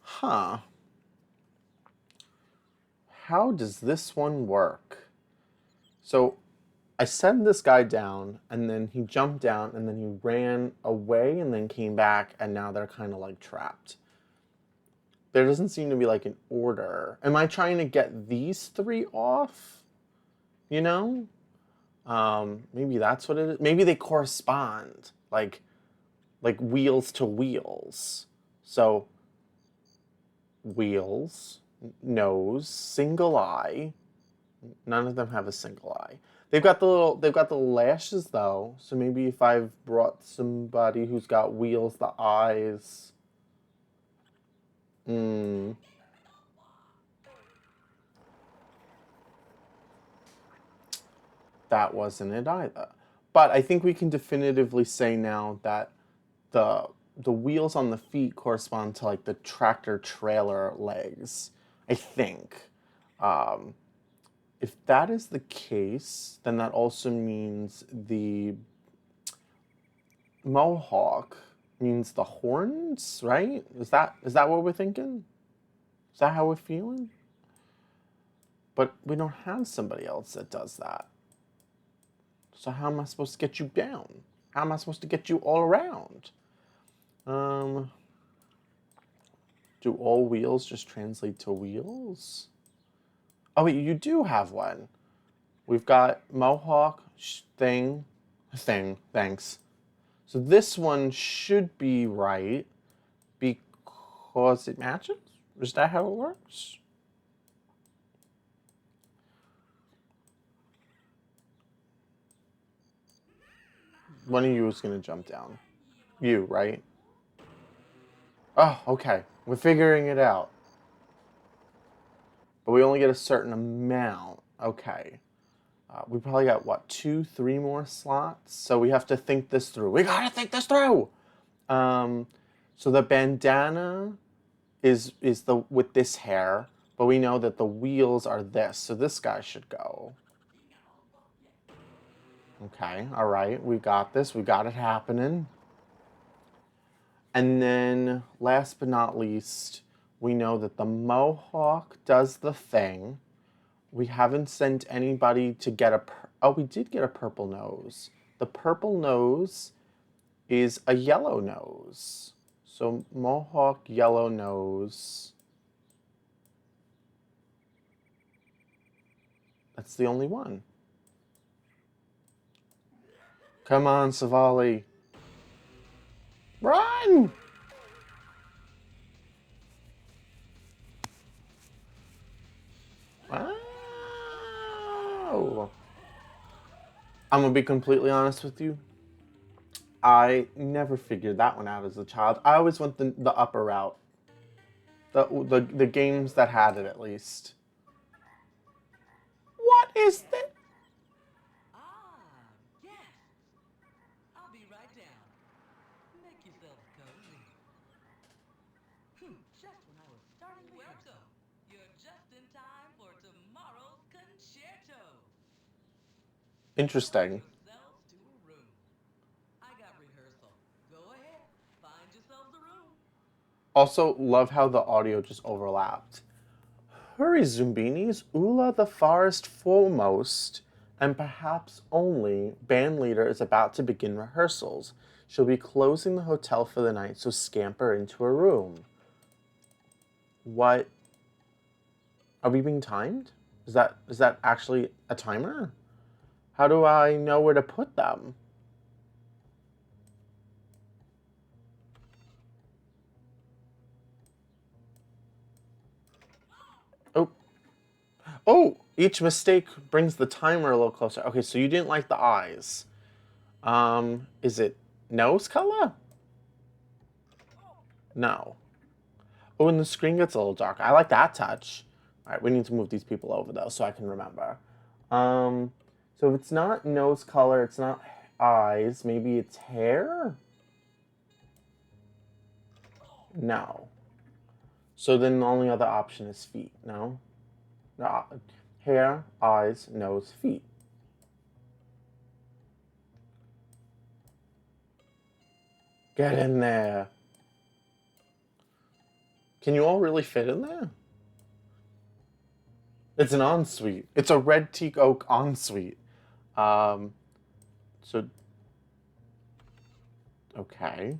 S1: Huh. How does this one work? So I set this guy down, and then he jumped down, and then he ran away, and then came back, and now they're kind of like trapped. There doesn't seem to be like an order. Am I trying to get these 3 off? You know? Maybe that's what it is. Maybe they correspond, like wheels to wheels. So wheels, nose, single eye. None of them have a single eye. They've got the lashes though. So maybe if I've brought somebody who's got wheels, the eyes. Hmm. That wasn't it either. But I think we can definitively say now that the the wheels on the feet correspond to like the tractor trailer legs. I think. Um, if that is the case, then that also means the mohawk means the horns, right? Is that what we're thinking? Is that how we're feeling? But we don't have somebody else that does that. So how am I supposed to get you down? How am I supposed to get you all around? Um, do all wheels just translate to wheels? Oh wait, you do have one. We've got mohawk thanks. So this one should be right because it matches? Is that how it works? One of you is going to jump down. You, right? Oh, okay. We're figuring it out. But we only get a certain amount. Okay. We probably got, what, 2, 3 more slots? So we have to think this through. We gotta think this through! So the bandana is the with this hair, but we know that the wheels are this, so this guy should go. Okay, all right, we got this. We got it happening. And then, last but not least, we know that the mohawk does the thing. We haven't sent anybody to get a... Oh, we did get a purple nose. The purple nose is a yellow nose. So, mohawk, yellow nose. That's the only one. Come on, Savali. Run! Wow. I'm gonna be completely honest with you. I never figured that one out as a child. I always went the upper route. The games that had it, at least. What is this?
S3: Ah, yes. I'll be right down. Make yourselves cozy. Just when I was starting rehearsal. Welcome. You're just in time for tomorrow's concerto.
S1: Interesting.
S3: Help yourselves to a room. I got rehearsal. Go ahead. Find yourselves a room.
S1: Also, love how the audio just overlapped. Hurry, Zoombinis, Ula the forest foremost, and perhaps only, band leader is about to begin rehearsals. She'll be closing the hotel for the night, so scamper into a room. What? Are we being timed? Is that actually a timer? How do I know where to put them? Oh. Oh, each mistake brings the timer a little closer. Okay, so you didn't like the eyes. Is it nose color? No. Oh, and the screen gets a little dark. I like that touch. All right, we need to move these people over though, so I can remember. So if it's not nose color, it's not eyes. Maybe it's hair. No. So then the only other option is feet. No. No. Hair, eyes, nose, feet. Get in there. Can you all really fit in there? It's an ensuite. It's a red teak oak ensuite. Um, so, okay.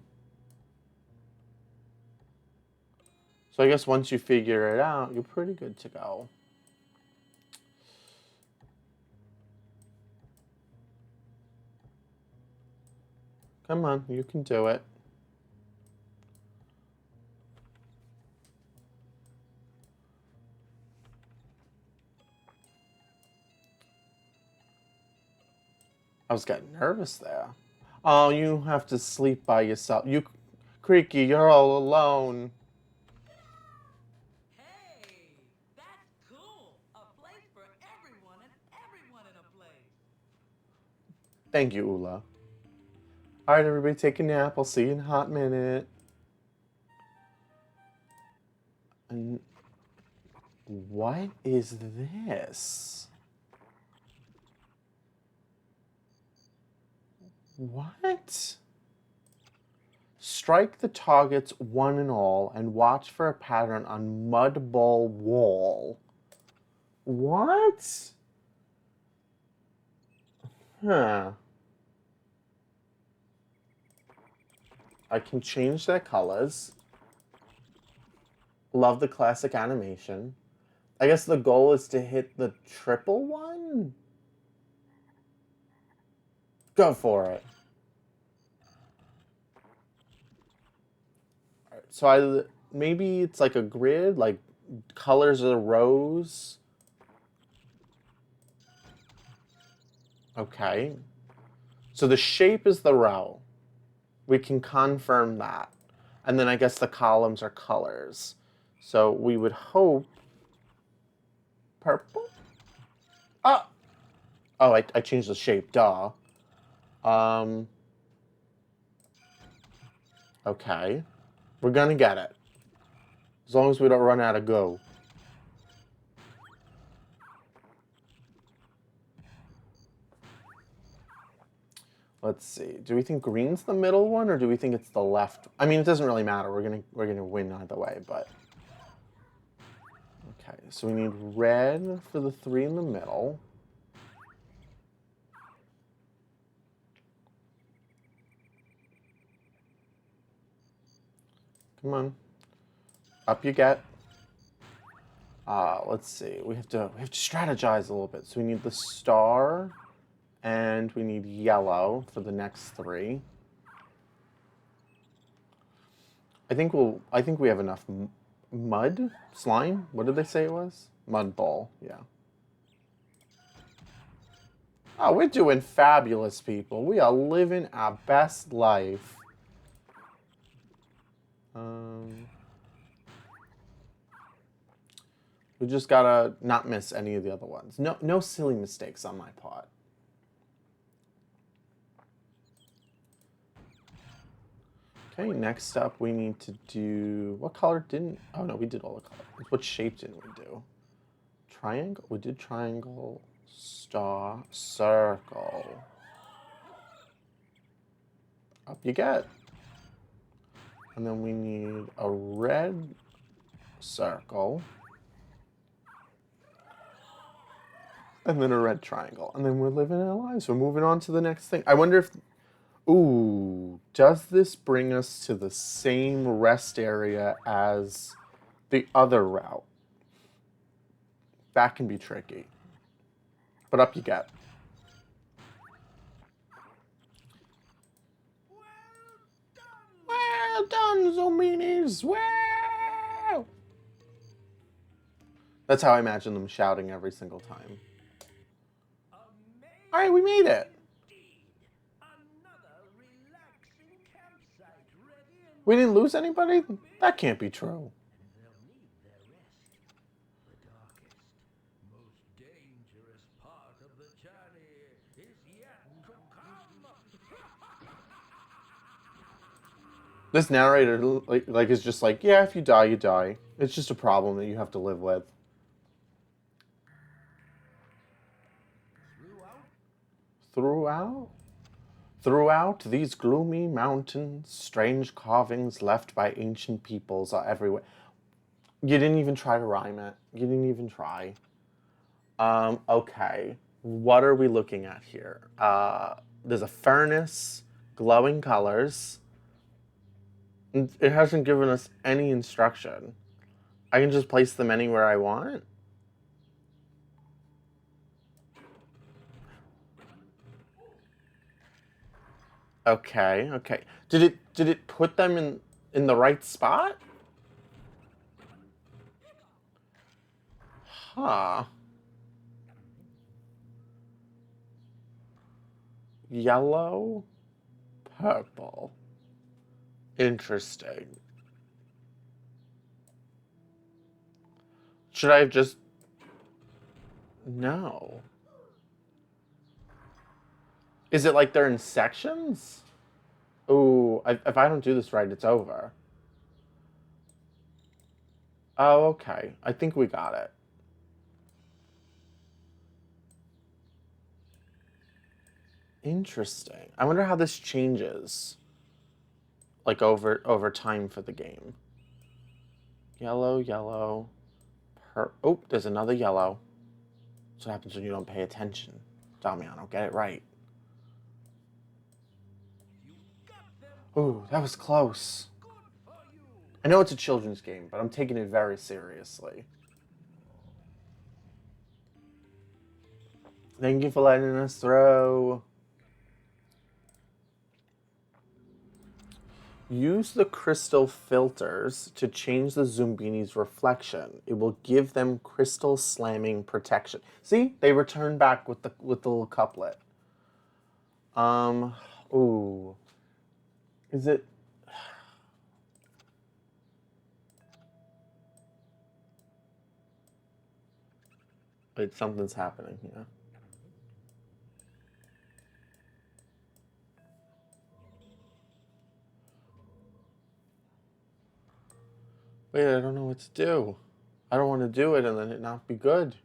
S1: So I guess once you figure it out, you're pretty good to go. Come on, you can do it. I was getting nervous there. Oh, you have to sleep by yourself. Creaky, you're all alone.
S3: Hey, that's cool. A place for everyone and everyone in a place.
S1: Thank you, Ula. All right, everybody, take a nap. I'll see you in a hot minute. And what is this? What? Strike the targets one and all and watch for a pattern on mud ball wall. What? Huh. I can change their colors. Love the classic animation. I guess the goal is to hit the triple one? Go for it. So maybe it's like a grid, like colors of the rows. Okay. So the shape is the row. We can confirm that. And then I guess the columns are colors. So we would hope purple? Oh! Oh, I changed the shape, duh. Okay. We're gonna get it. As long as we don't run out of go. Let's see. Do we think green's the middle one, or do we think it's the left? I mean, it doesn't really matter. We're gonna win either way, but okay. So we need red for the 3 in the middle. Come on, up you get. Let's see. We have to strategize a little bit. So we need the star, and we need yellow for the next 3. I think we have enough mud slime. What did they say it was? Mud ball. Yeah. Oh, we're doing fabulous, people. We are living our best life. We just gotta not miss any of the other ones. No silly mistakes on my part. Okay, next up we need to do... What color didn't... Oh, no, we did all the colors. What shape didn't we do? Triangle? We did triangle, star, circle. Up you get. And then we need a red circle. And then a red triangle. And then we're living our lives. We're moving on to the next thing. I wonder if... Ooh, does this bring us to the same rest area as the other route? That can be tricky. But up you get. Well done, Zoombinis! Wow! That's how I imagine them shouting every single time. All right, we made it. We didn't lose anybody? That can't be true.
S2: They'll need their rest. The darkest, most dangerous part of the journey is yet to come.
S1: This narrator like is just like, yeah, if you die, you die. It's just a problem that you have to live with. Throughout these gloomy mountains, strange carvings left by ancient peoples are everywhere. You didn't even try to rhyme it. You didn't even try. Okay. What are we looking at here? There's a furnace, glowing colors. It hasn't given us any instruction. I can just place them anywhere I want. Okay, okay. Did it put them in the right spot? Huh. Yellow, purple. Interesting. Should I have just... No. Is it like they're in sections? Ooh, if I don't do this right, it's over. Oh, okay. I think we got it. Interesting. I wonder how this changes, like over time for the game. Yellow, yellow, oh, there's another yellow. That's what happens when you don't pay attention. Damiano, get it right. Ooh, that was close. I know it's a children's game, but I'm taking it very seriously. Thank you for letting us throw. Use the crystal filters to change the Zoombinis' reflection. It will give them crystal slamming protection. See, they return back with the little couplet. Ooh, is it? Wait, something's happening here. Wait, I don't know what to do. I don't want to do it and then it not be good.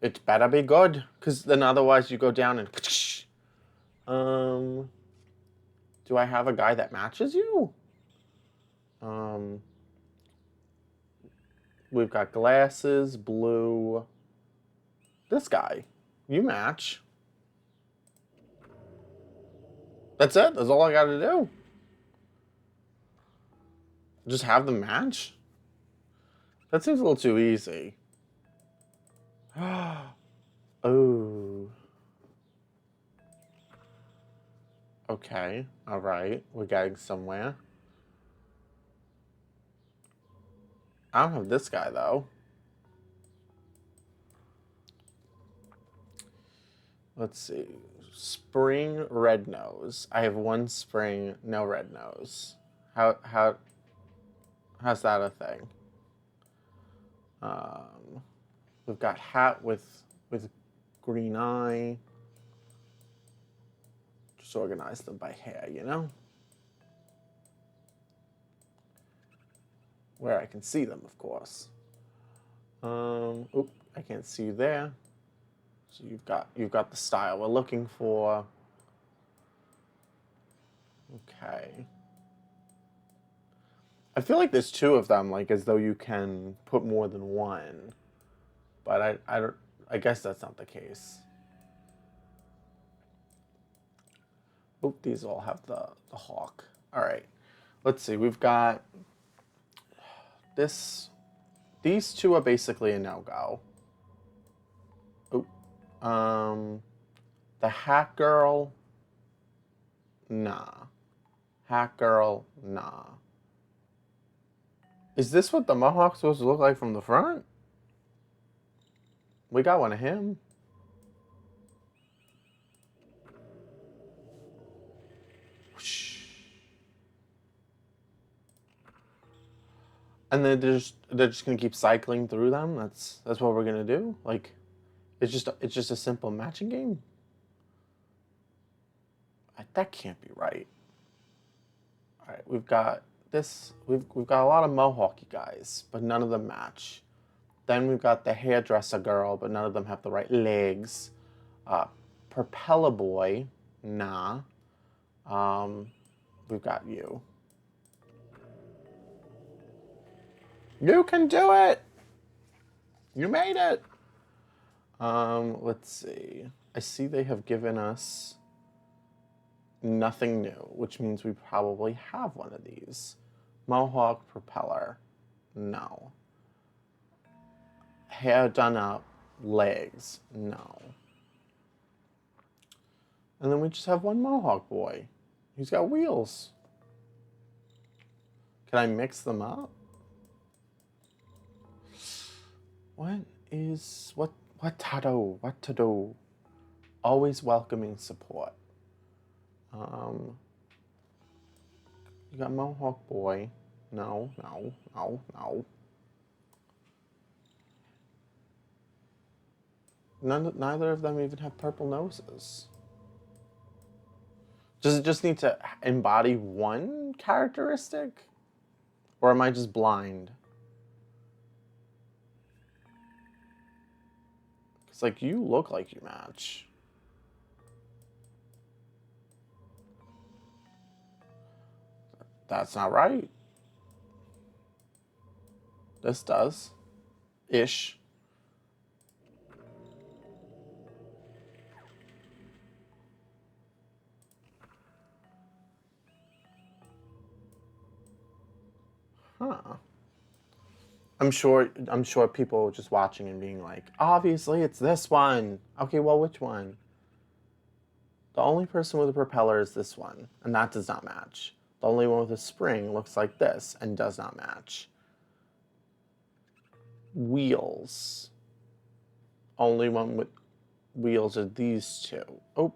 S1: It better be good, because then otherwise you go down and... Do I have a guy that matches you? We've got glasses, blue. This guy. You match. That's it. That's all I got to do. Just have them match? That seems a little too easy. Oh. Okay. All right. We're getting somewhere. I don't have this guy, though. Let's see. Spring red nose. I have one spring, no red nose. How's that a thing? We've got hat with green eye. Just organize them by hair, you know? Where I can see them, of course. Oop, I can't see you there. So you've got the style we're looking for. Okay. I feel like there's two of them, like as though you can put more than one. But I guess that's not the case. Oop, these all have the hawk. All right. Let's see. We've got this. These two are basically a no-go. Oop. The hat girl. Nah. Hat girl. Nah. Is this what the mohawk's supposed to look like from the front? We got one of him. And then they're just gonna keep cycling through them. That's what we're gonna do. Like, it's just a simple matching game. That can't be right. All right, we've got this. We've got a lot of mohawky guys, but none of them match. Then we've got the hairdresser girl, but none of them have the right legs. Propeller boy, nah. We've got you. You can do it! You made it! Let's see. I see they have given us nothing new, which means we probably have one of these. Mohawk propeller, no. Hair done up, legs, no. And then we just have one mohawk boy. He's got wheels. Can I mix them up? What to do? Always welcoming support. You got Mohawk Boy. No. Neither of them even have purple noses. Does it just need to embody one characteristic? Or am I just blind? It's like, you look like you match. That's not right. This does. Ish. Huh. I'm sure people just watching and being like, obviously it's this one. Okay, well, which one? The only person with a propeller is this one, and that does not match. The only one with a spring looks like this and does not match. Wheels. Only one with wheels are these two. Oh,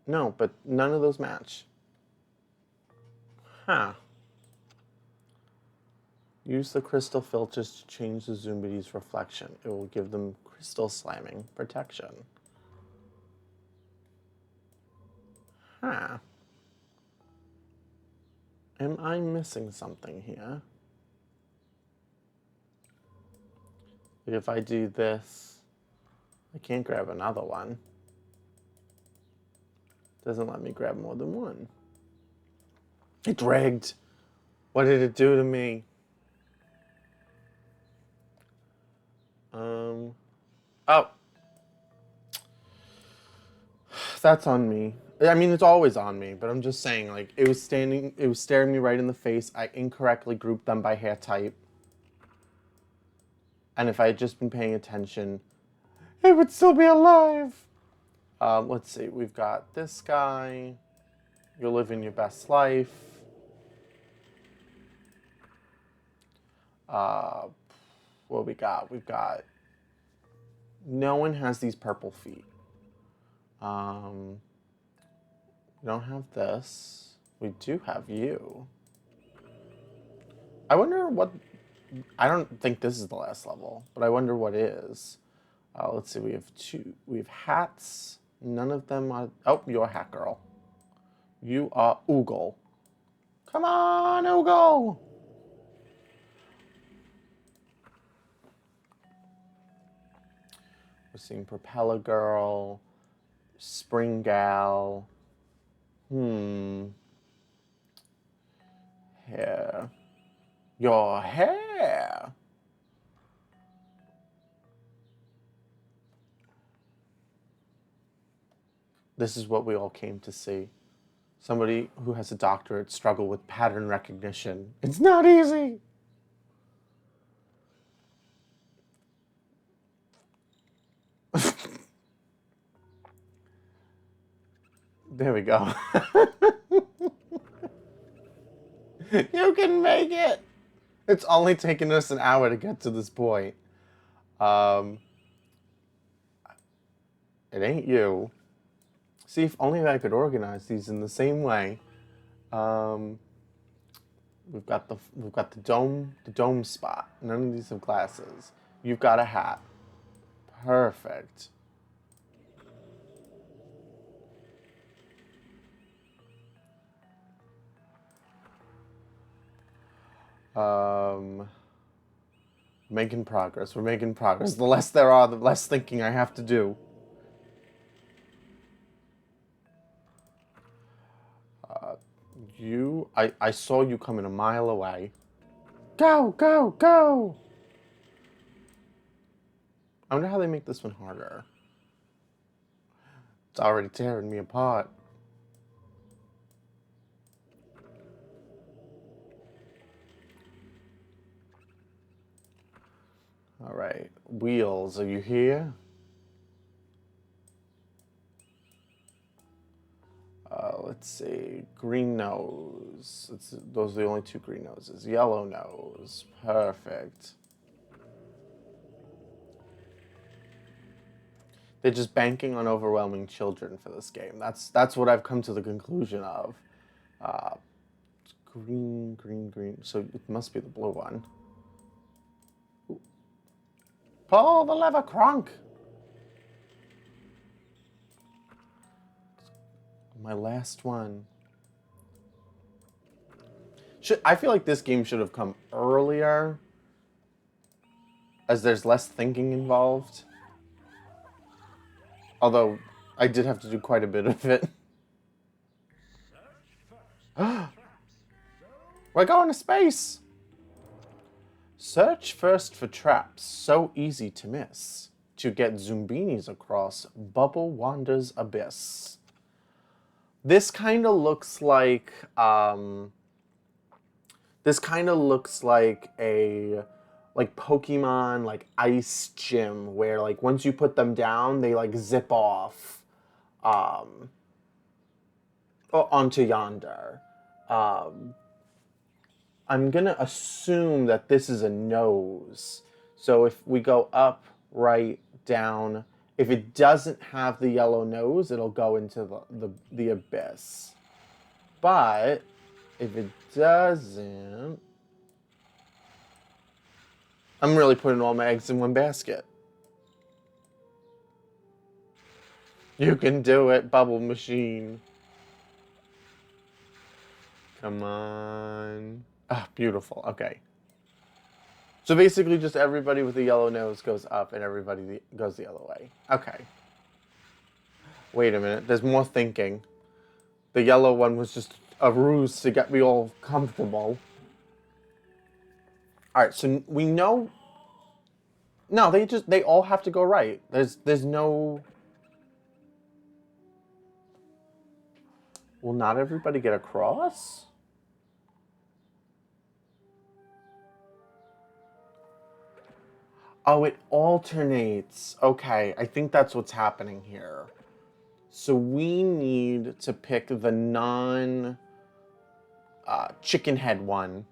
S1: no, but none of those match. Huh. Use the crystal filters to change the Zoombinis' reflection. It will give them crystal slamming protection. Huh. Am I missing something here? If I do this, I can't grab another one. Doesn't let me grab more than one. It's rigged. What did it do to me? Oh. That's on me. I mean, it's always on me, but I'm just saying, like, it was staring me right in the face. I incorrectly grouped them by hair type. And if I had just been paying attention, it would still be alive. Let's see. We've got this guy. You're living your best life. What we got? We've got... No one has these purple feet. We don't have this. We do have you. I wonder what... I don't think this is the last level, but I wonder what is. Let's see, we have two. We have hats. None of them are... Oh, you're a hat girl. You are Oogle. Come on, Oogle! We're seeing Propeller Girl, Spring Gal. Hair. Your hair! This is what we all came to see. Somebody who has a doctorate struggle with pattern recognition. It's not easy! There we go. You can make it! It's only taken us an hour to get to this point. It ain't you. See, if only I could organize these in the same way. We've got the dome spot. None of these have glasses. You've got a hat. Perfect. Making progress. We're making progress. The less there are, the less thinking I have to do. I saw you coming a mile away. Go, go, go! I wonder how they make this one harder. It's already tearing me apart. All right, Wheels, are you here? let's see. Green nose. Those are the only two green noses. Yellow nose. Perfect. They're just banking on overwhelming children for this game. That's what I've come to the conclusion of. Uh, green, green, green. So it must be the blue one. Ooh. Pull the lever, Kronk. My last one. I feel like this game should have come earlier, as there's less thinking involved. Although, I did have to do quite a bit of it. We're going to space! Search first for traps so easy to miss. To get Zoombinis across Bubble Wander's abyss. This kind of looks like a Pokemon like ice gym where like once you put them down they like zip off onto yonder. I'm gonna assume that this is a nose. So if we go up, right, down, if it doesn't have the yellow nose, it'll go into the abyss. But if it doesn't, I'm really putting all my eggs in one basket. You can do it, Bubble Machine. Come on. Ah, beautiful. Okay. So basically just everybody with a yellow nose goes up and everybody goes the other way. Okay. Wait a minute. There's more thinking. The yellow one was just a ruse to get me all comfortable. Alright, so we know... No, they all have to go right. There's no... Will not everybody get across? Oh, it alternates. Okay, I think that's what's happening here. So we need to pick the chicken head one.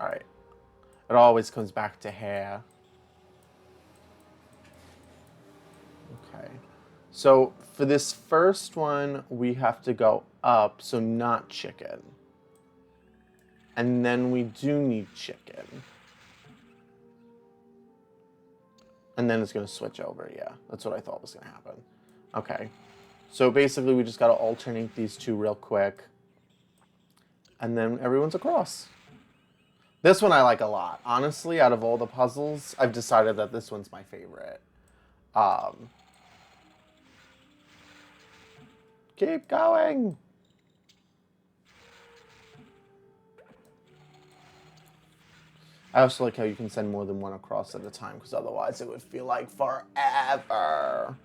S1: All right. It always comes back to hair. Okay. So for this first one, we have to go up, so not chicken. And then we do need chicken. And then it's going to switch over, yeah. That's what I thought was going to happen. Okay. So basically, we just got to alternate these two real quick. And then everyone's across. This one I like a lot. Honestly, out of all the puzzles, I've decided that this one's my favorite. Keep going! I also like how you can send more than one across at a time, because otherwise it would feel like forever.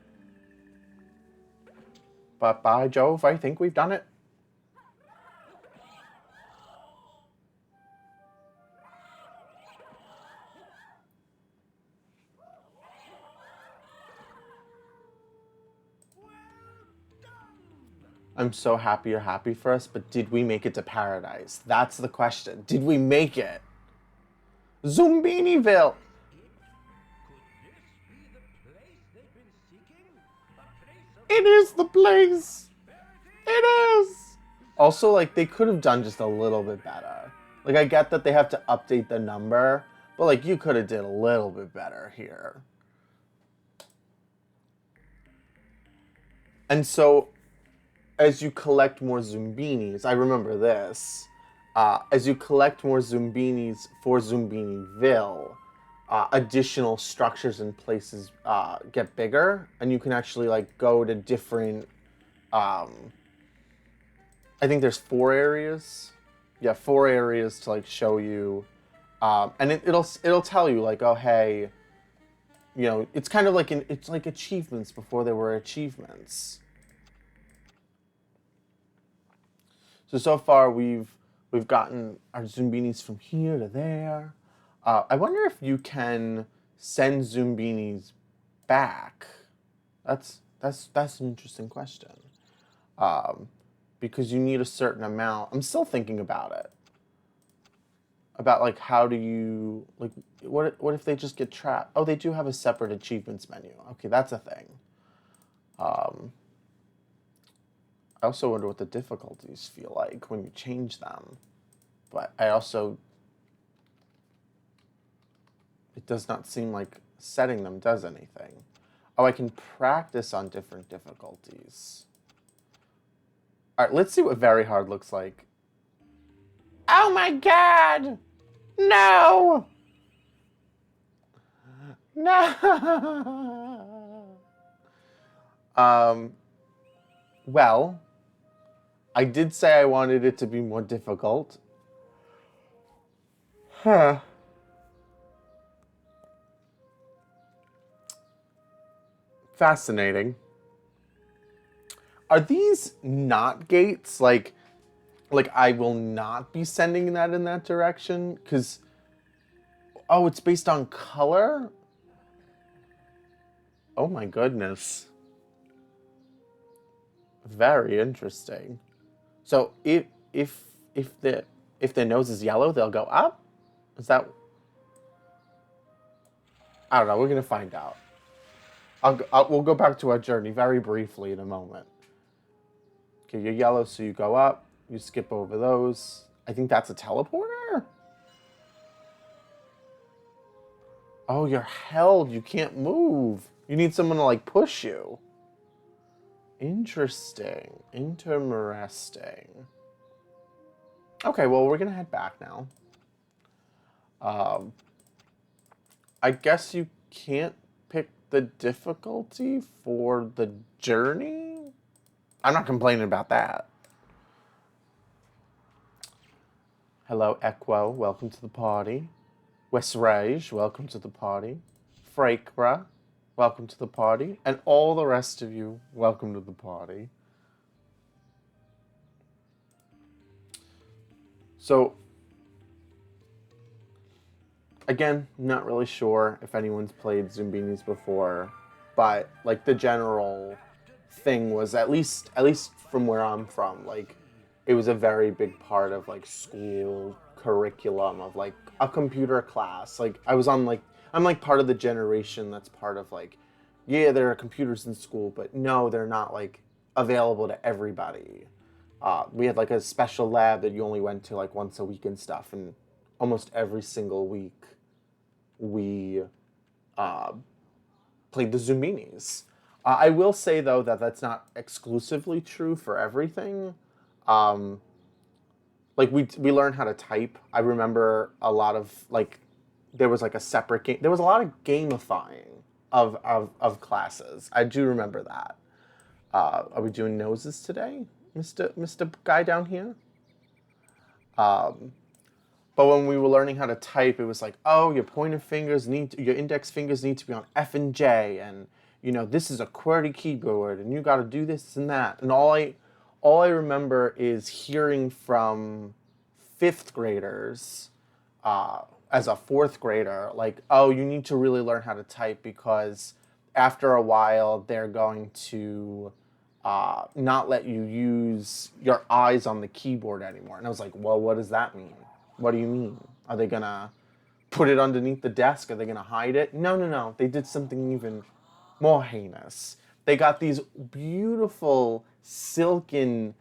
S1: But by Jove, I think we've done it. I'm so happy you're happy for us, but did we make it to paradise? That's the question. Did we make it? Zombiniville! It is the place! It is! Also, like, they could have done just a little bit better. Like, I get that they have to update the number, but, like, you could have did a little bit better here. And so, as you collect more Zoombinis, I remember this, as you collect more Zoombinis for Zombiniville, additional structures and places get bigger, and you can actually like go to different. I think there's 4 areas. Yeah, 4 areas to like show you, and it'll tell you like, oh hey, you know, it's kind of like it's like achievements before there were achievements. So far we've gotten our Zoombinis from here to there. I wonder if you can send Zoombinis back. That's an interesting question. because you need a certain amount. I'm still thinking about it. About like how do you like what if they just get trapped? Oh, they do have a separate achievements menu. Okay, that's a thing. I also wonder what the difficulties feel like when you change them. But I also it does not seem like setting them does anything. Oh, I can practice on different difficulties. All right, let's see what very hard looks like. Oh my god! No! No! Well, I did say I wanted it to be more difficult. Huh. Fascinating. Are these not gates? Like I will not be sending that in that direction? Because, oh, it's based on color? Oh my goodness. Very interesting. So if the if their nose is yellow, they'll go up? Is that... I don't know. We're going to find out. We'll go back to our journey very briefly in a moment. Okay, you're yellow, so you go up. You skip over those. I think that's a teleporter? Oh, you're held. You can't move. You need someone to, like, push you. Interesting. Interesting. Okay, well, we're going to head back now. I guess you can't pick the difficulty for the journey? I'm not complaining about that. Hello, Equo. Welcome to the party. Wesrage, welcome to the party. Frakra, welcome to the party. And all the rest of you, welcome to the party. So, again, not really sure if anyone's played Zoombinis before, but like the general thing was at least from where I'm from, like it was a very big part of like school curriculum of like a computer class. Like I'm like part of the generation that's part of like, yeah, there are computers in school, but no, they're not like available to everybody. We had like a special lab that you only went to like once a week and stuff, and almost every single week we played the Zoombinis. I will say though that that's not exclusively true for everything. Um, like we learned how to type. I remember a lot of like there was like a separate game. There was a lot of gamifying of classes. I do remember that. Are we doing noses today, Mr. Guy down here? But when we were learning how to type, it was like, oh, your your index fingers need to be on F and J, and you know this is a QWERTY keyboard, and you got to do this and that. And all I remember is hearing from fifth graders, as a fourth grader, like, oh, you need to really learn how to type because after a while they're going to not let you use your eyes on the keyboard anymore. And I was like, well, what does that mean? What do you mean? Are they gonna put it underneath the desk? Are they gonna hide it? No, no, no. They did something even more heinous. They got these beautiful silken,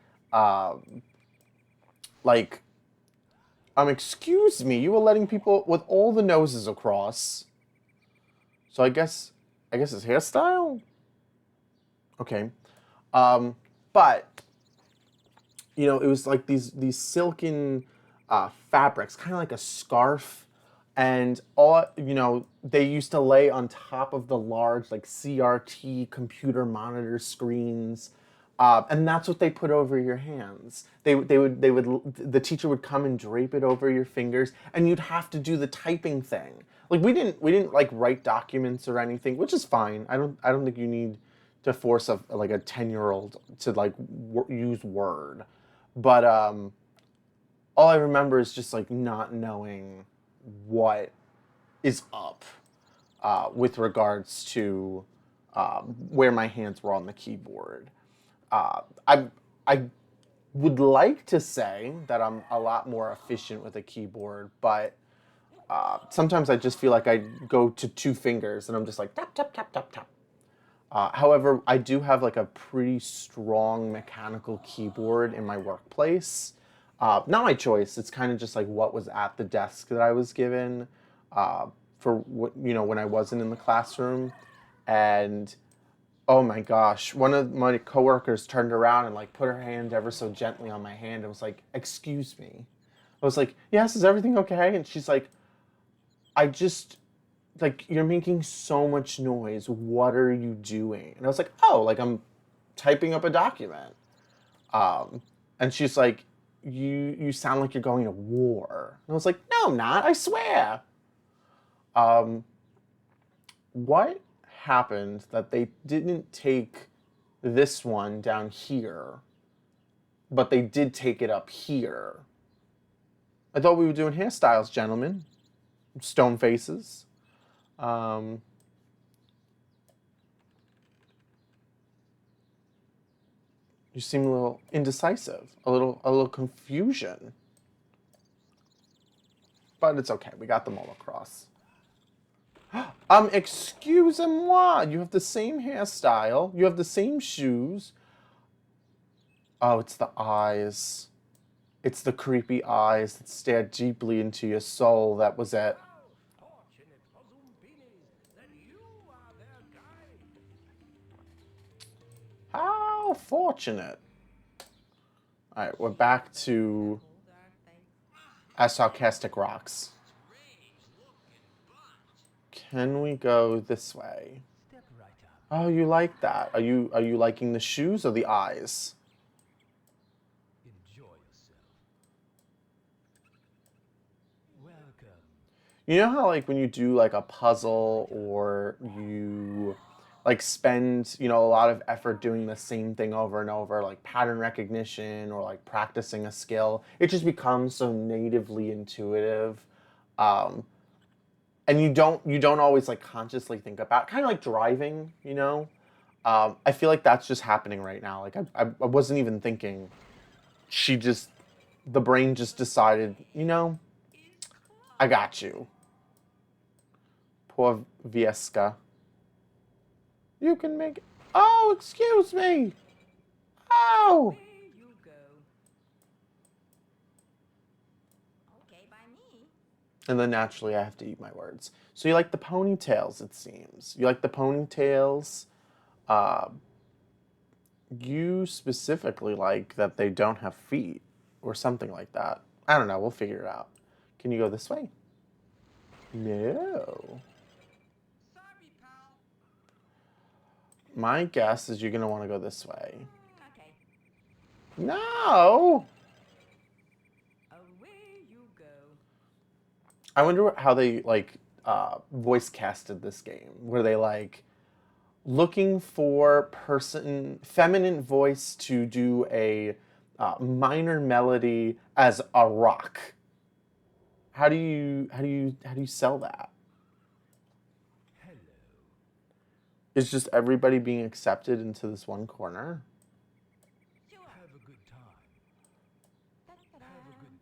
S1: like, excuse me, you were letting people with all the noses across. So I guess it's hairstyle? Okay. But you know, it was like these silken fabrics, kind of like a scarf, and all you know, they used to lay on top of the large like CRT computer monitor screens, and that's what they put over your hands. The teacher would come and drape it over your fingers, and you'd have to do the typing thing. Like we didn't like write documents or anything, which is fine. I don't think you need to force like a 10-year-old to like use Word. But all I remember is just like not knowing what is up with regards to where my hands were on the keyboard. I I would like to say that I'm a lot more efficient with a keyboard, but sometimes I just feel like I go to two fingers and I'm just like tap, tap, tap, tap, tap. However, I do have like a pretty strong mechanical keyboard in my workplace. Not my choice. It's kind of just like what was at the desk that I was given for what, when I wasn't in the classroom. And oh my gosh, one of my coworkers turned around and like put her hand ever so gently on my hand and was like, "Excuse me." I was like, "Yes, is everything okay?" And she's like, "I just like you're making so much noise. What are you doing?" And I was like, "Oh, like I'm typing up a document." Um, and she's like, "You sound like you're going to war." And I was like, "No, I'm not. I swear." Um, what happened that they didn't take this one down here, but they did take it up here? I thought we were doing hairstyles, gentlemen. Stone faces. Um, you seem a little indecisive, a little confusion. But it's okay. We got them all across. Excusez-moi. You have the same hairstyle. You have the same shoes. Oh, it's the eyes. It's the creepy eyes that stare deeply into your soul. That was it.
S2: How fortunate for Zoombinis that you are their guide.
S1: How fortunate. All right, we're back to
S3: Hold our faith.
S1: as sarcastic rocks. Can we go this way?
S2: Step right up.
S1: Oh, you like that? Are you liking the shoes or the eyes?
S2: Enjoy yourself. Welcome.
S1: You know how like when you do like a puzzle or you like spend, a lot of effort doing the same thing over and over, like pattern recognition or like practicing a skill, it just becomes so natively intuitive. Um, and you don't always like consciously think about kind of like driving. I feel like that's just happening right now. Like I wasn't even thinking. The brain just decided, I got you. Poor Viesca. You can make it. Oh, excuse me. Oh.
S3: There you go. Okay, by me.
S1: And then naturally I have to eat my words. So you like the ponytails, it seems. You like the ponytails. Uh, you specifically like that they don't have feet or something like that. I don't know. We'll figure it out. Can you go this way? No.
S3: Sorry, pal.
S1: My guess is you're going to want to go this way.
S3: Okay.
S1: No.
S3: Away you go.
S1: I wonder how they like voice casted this game. Were they like looking for feminine voice to do a minor melody as a rock? How do you sell that?
S2: Hello.
S1: Is just everybody being accepted into this one corner?
S3: Sure.
S2: Have a good time. Have a good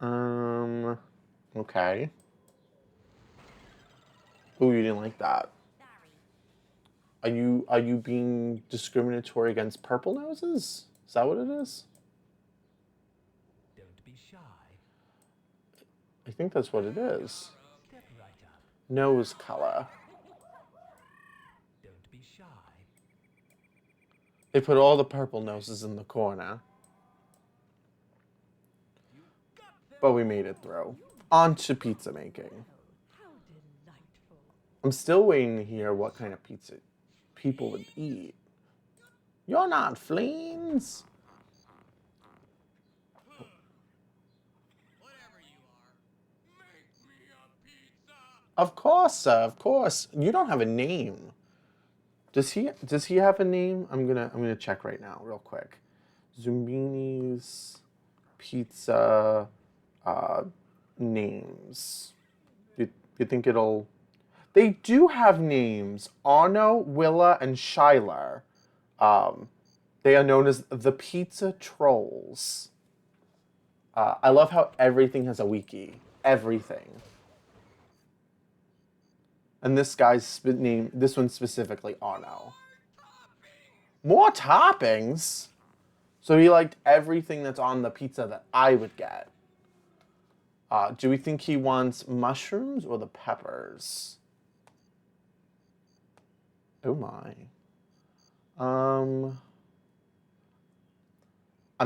S2: time.
S1: Okay. Oh, you didn't like that.
S3: Sorry.
S1: Are you being discriminatory against purple noses? Is that what it is?
S2: Don't be shy.
S1: I think that's what it is.
S2: Step right up.
S1: Nose color.
S2: Don't be shy.
S1: They put all the purple noses in the corner. But we made it through. On to pizza making.
S3: How delightful.
S1: I'm still waiting to hear what kind of pizza people would eat. You're not fleens.
S4: Whatever you are, make me a pizza.
S1: Of course, sir. Of course. You don't have a name. Does he have a name? I'm gonna check right now, real quick. Zoombinis pizza names. You think it'll? They do have names. Arno, Willa, and Shylar. They are known as the Pizza Trolls. I love how everything has a wiki. Everything. And this guy's name, this one specifically, oh no. More toppings? So he liked everything that's on the pizza that I would get. Do we think he wants mushrooms or the peppers? Oh my. I'm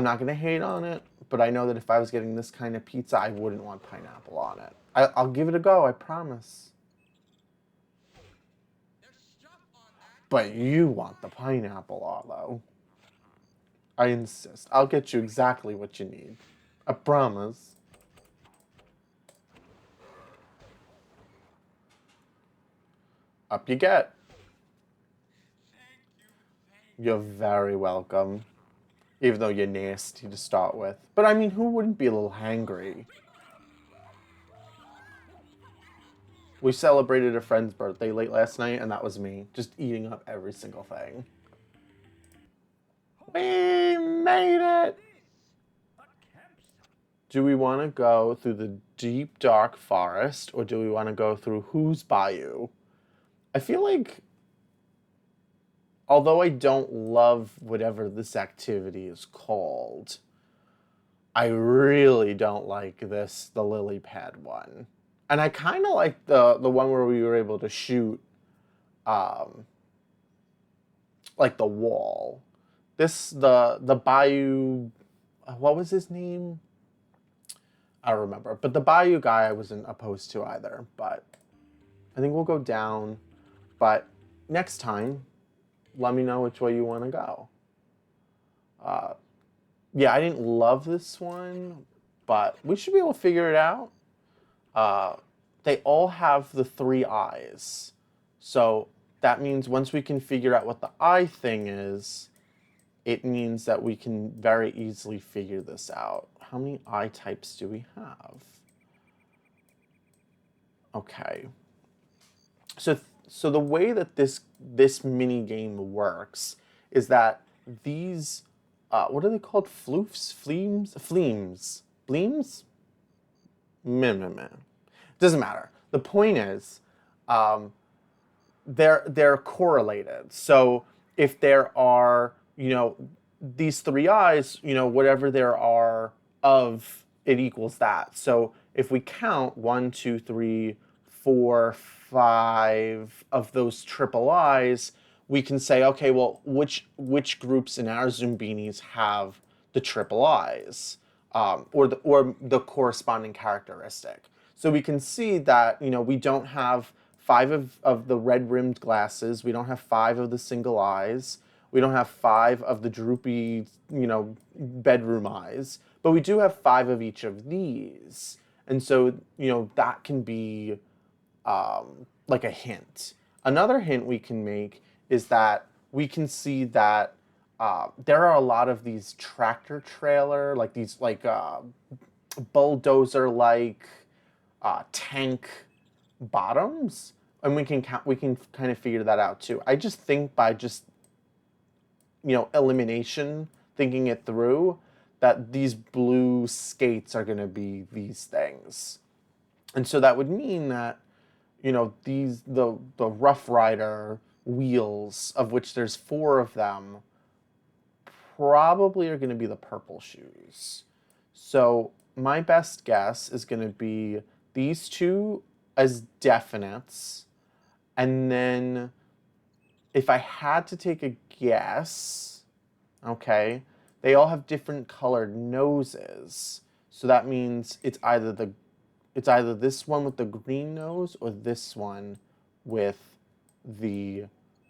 S1: not gonna hate on it, but I know that if I was getting this kind of pizza, I wouldn't want pineapple on it. I'll give it a go, I promise. But you want the pineapple, Arlo. I insist. I'll get you exactly what you need. I promise. Up you get. You're very welcome. Even though you're nasty to start with. But I mean, who wouldn't be a little hangry? We celebrated a friend's birthday late last night, and that was me. Just eating up every single thing. We made it! Do we want to go through the deep, dark forest, or do we want to go through Whose Bayou? I feel like, although I don't love whatever this activity is called, I really don't like the lily pad one. And I kind of like the one where we were able to shoot, like the wall. The Bayou, what was his name? I don't remember. But the Bayou guy I wasn't opposed to either. But I think we'll go down. But next time, let me know which way you want to go. Yeah, I didn't love this one, but we should be able to figure it out. They all have the 3 eyes. So that means once we can figure out what the eye thing is, it means that we can very easily figure this out. How many eye types do we have? Okay. So the way that this mini game works is that these what are they called? Floofs? Fleems? Bleems? Meh. Doesn't matter. The point is, they're correlated. So if there are, these 3 eyes, whatever there are of, it equals that. So if we count 1, 2, 3, 4, 5 of those triple eyes, we can say, okay, well, which groups in our Zoombinis have the triple eyes, or the corresponding characteristic. So we can see that we don't have 5 of the red-rimmed glasses. We don't have 5 of the single eyes. We don't have 5 of the droopy, bedroom eyes. But we do have 5 of each of these. And so, that can be like a hint. Another hint we can make is that we can see that there are a lot of these tractor trailer, like these bulldozer-like tank bottoms, and we can kind of figure that out too. I just think by just elimination, thinking it through, that these blue skates are going to be these things, and so that would mean that the Rough Rider wheels, of which there's 4 of them, probably are going to be the purple shoes. So my best guess is going to be these 2 as definites, and then if I had to take a guess, okay, they all have different colored noses. So that means it's either this one with the green nose or this one with the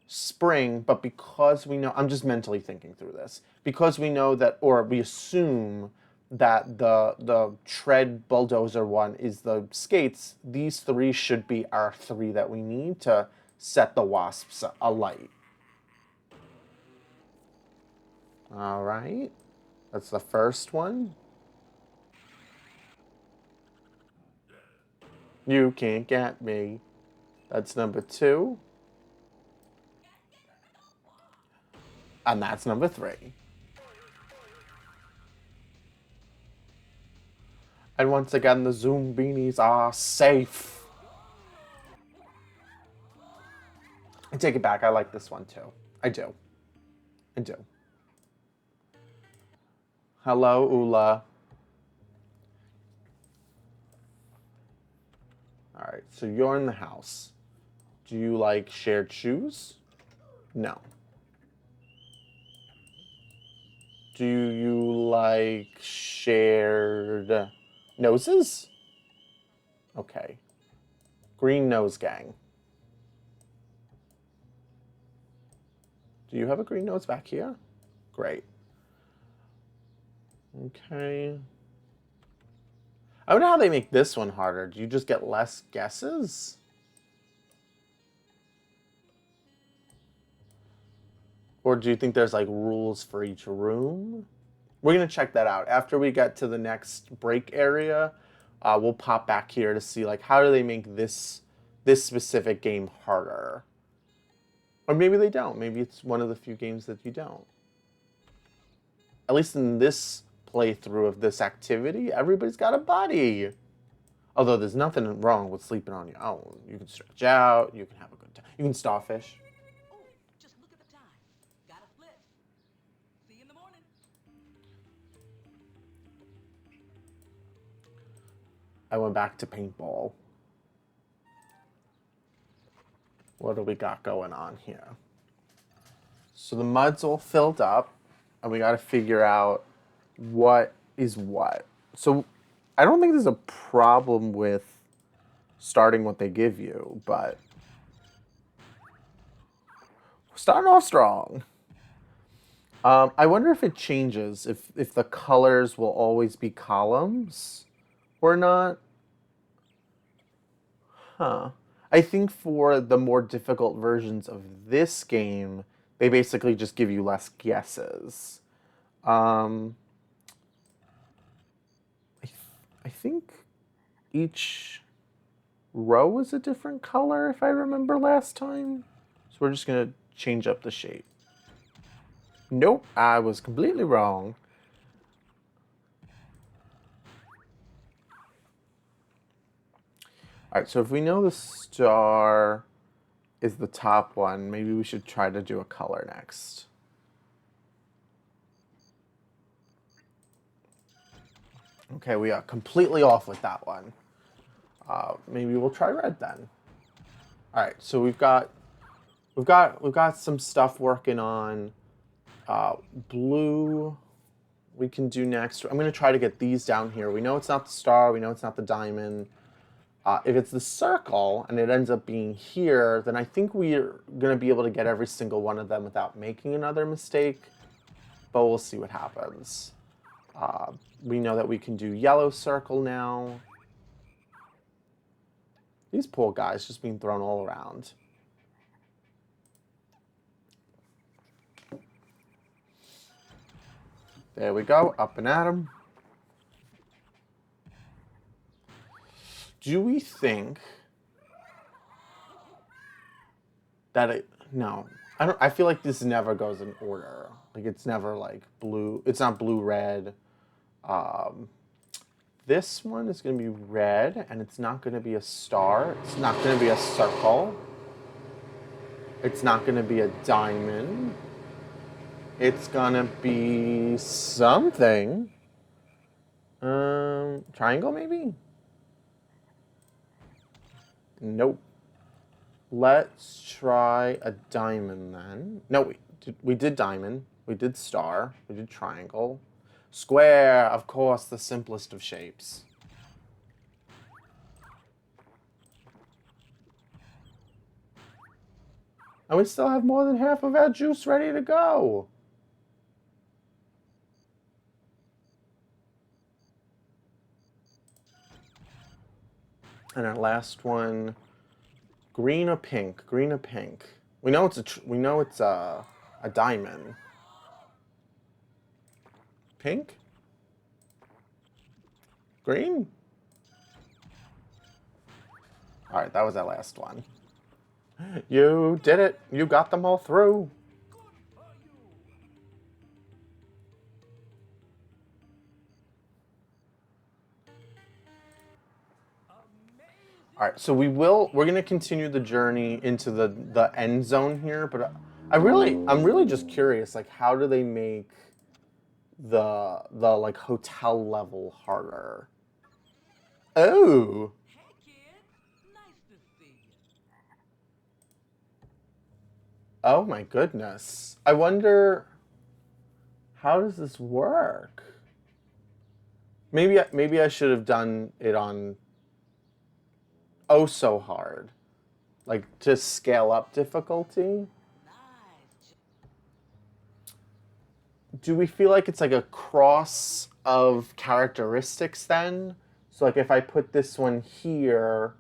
S1: spring. But because we know, I'm just mentally thinking through this, because we know that, or we assume that the tread bulldozer one is the skates, these 3 should be our 3 that we need to set the wasps alight. All right, that's the first one. You can't get me. That's number 2. And that's number 3. And once again, the Zoombinis are safe. I take it back. I like this one too. I do. I do. Hello, Ula. Alright, so you're in the house. Do you like shared shoes? No. Do you like shared noses? Okay. Green nose gang. Do you have a green nose back here? Great. Okay. I wonder how they make this one harder. Do you just get less guesses? Or do you think there's like rules for each room? We're going to check that out. After we get to the next break area, we'll pop back here to see like how do they make this specific game harder. Or maybe they don't. Maybe it's one of the few games that you don't. At least in this playthrough of this activity, everybody's got a buddy. Although there's nothing wrong with sleeping on your own. You can stretch out, you can have a good time. You can starfish.
S3: Oh, just look at the time. Gotta split. See you in the morning.
S1: I went back to paintball. What do we got going on here? So the mud's all filled up, and we got to figure out what is what. So I don't think there's a problem with starting what they give you, but we're starting off strong. I wonder if it changes, if the colors will always be columns or not. Huh. I think for the more difficult versions of this game, they basically just give you less guesses. I think each row is a different color, if I remember last time. So we're just going to change up the shape. Nope, I was completely wrong. All right, so if we know the star is the top one, maybe we should try to do a color next. Okay, we are completely off with that one. Maybe we'll try red then. All right, so we've got some stuff working on. Blue we can do next. I'm going to try to get these down here. We know it's not the star. We know it's not the diamond. If it's the circle and it ends up being here, then I think we're going to be able to get every single one of them without making another mistake. But we'll see what happens. We know that we can do yellow circle now. These poor guys just being thrown all around. There we go, up and at 'em. Do we think that it? No, I don't. I feel like this never goes in order. Like it's never like blue. It's not blue red. This one is going to be red, and it's not going to be a star. It's not going to be a circle. It's not going to be a diamond. It's gonna be something. Triangle maybe? Nope. Let's try a diamond then. No, we did diamond. We did star. We did triangle. Square, of course, the simplest of shapes. And we still have more than half of our juice ready to go. And our last one, green or pink? Green or pink? We know it's a diamond. Pink? Green? All right, that was our last one. You did it. You got them all through.
S2: Good for you.
S1: All right, so we're gonna continue the journey into the end zone here, but I'm really just curious, like how do they make the like hotel level harder? Oh,
S3: Hey, kids. Nice to see you.
S1: oh my goodness. I wonder how does this work? Maybe I should have done it on oh so hard, like to scale up difficulty.
S3: Nice.
S1: Do we feel like it's like a cross of characteristics then? So like if I put this one here,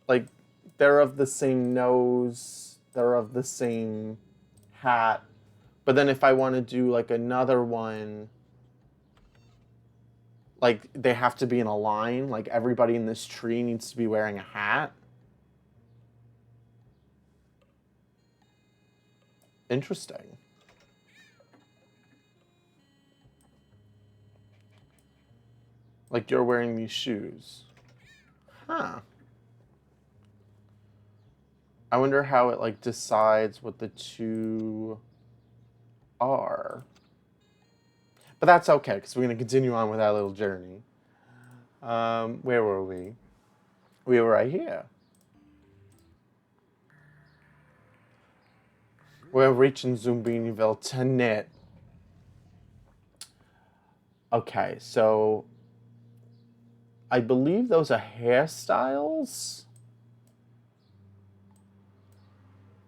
S1: like they're of the same nose, they're of the same hat. But then if I want to do like another one, like they have to be in a line, like everybody in this tree needs to be wearing a hat. Interesting. Like you're wearing these shoes. Huh. I wonder how it like decides what the two are. But that's okay, because we're going to continue on with our little journey. Where were we? We were right here. We're reaching Zombiniville tonight. Okay, so I believe those are hairstyles.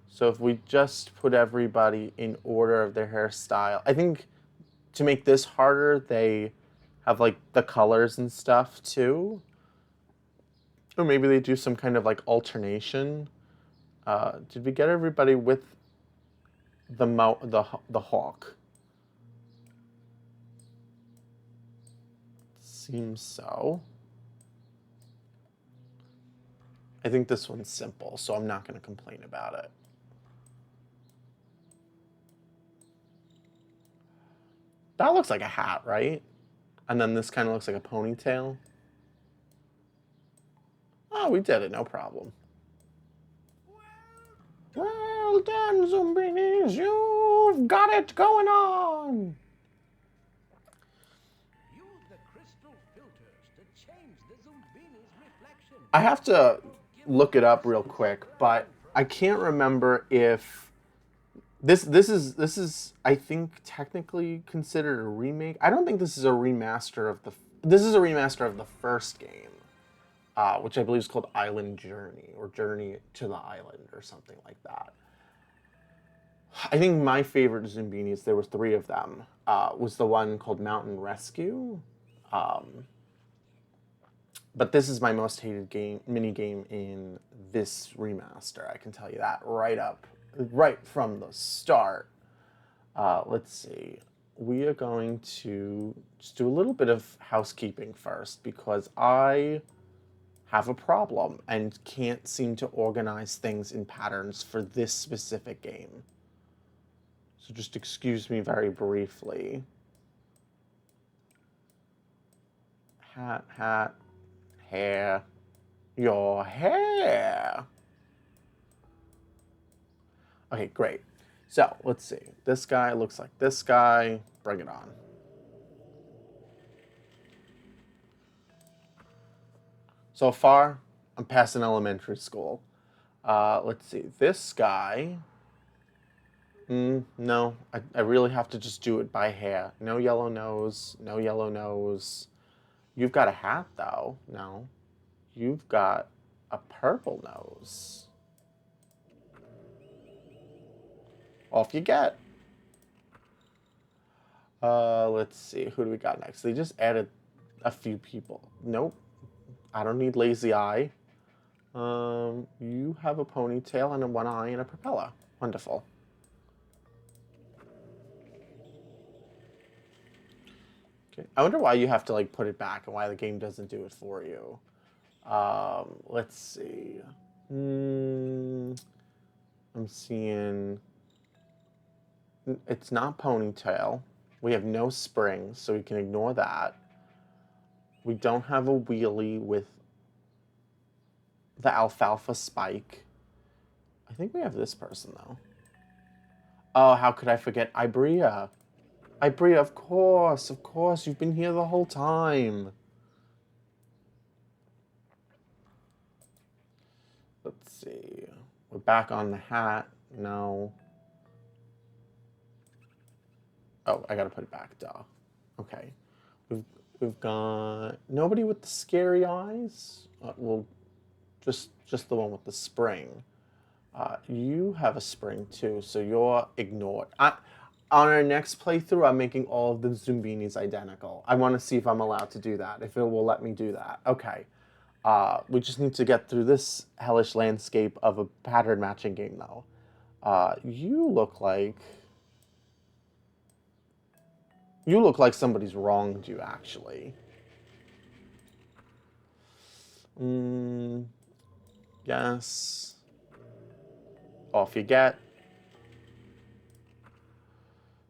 S1: So if we just put everybody in order of their hairstyle, I think to make this harder, they have like the colors and stuff too. Or maybe they do some kind of like alternation. Did we get everybody with the hawk? Seems so. I think this one's simple, so I'm not going to complain about it. That looks like a hat, right? And then this kind of looks like a ponytail. Oh, we did it, no problem. Well done, Zoombinis. You've got it going on.
S2: Use the crystal filters to change the Zoombinis' reflection.
S1: I have to look it up real quick, but I can't remember if this is I think technically considered a remake. I don't think this is a remaster of the. This is a remaster of the first game, which I believe is called Island Journey or Journey to the Island or something like that. I think my favorite Zoombinis, there was three of them, was the one called Mountain Rescue. But this is my most hated mini game in this remaster. I can tell you that right from the start. Let's see. We are going to just do a little bit of housekeeping first because I have a problem and can't seem to organize things in patterns for this specific game. So just excuse me very briefly. Hat, hair, your hair. Okay, great. So let's see. This guy looks like this guy. Bring it on. So far, I'm passing elementary school. Let's see. This guy. No, I really have to just do it by hair. No yellow nose. No yellow nose. You've got a hat, though. No. You've got a purple nose. Off you get. Let's see. Who do we got next? They just added a few people. Nope. I don't need lazy eye. You have a ponytail and a one eye and a propeller. Wonderful. Okay. I wonder why you have to like put it back and why the game doesn't do it for you. Let's see. I'm seeing. It's not ponytail. We have no springs, so we can ignore that. We don't have a wheelie with the alfalfa spike. I think we have this person, though. Oh, how could I forget Ibria? Ibria, of course. You've been here the whole time. Let's see. We're back on the hat. No. Oh, I gotta put it back, duh. Okay. We've got nobody with the scary eyes. Well, just the one with the spring. You have a spring too, so you're ignored. On our next playthrough, I'm making all of the Zoombinis identical. I want to see if I'm allowed to do that, if it will let me do that. Okay. We just need to get through this hellish landscape of a pattern matching game, though. You look like somebody's wronged you, actually. Yes. Off you get.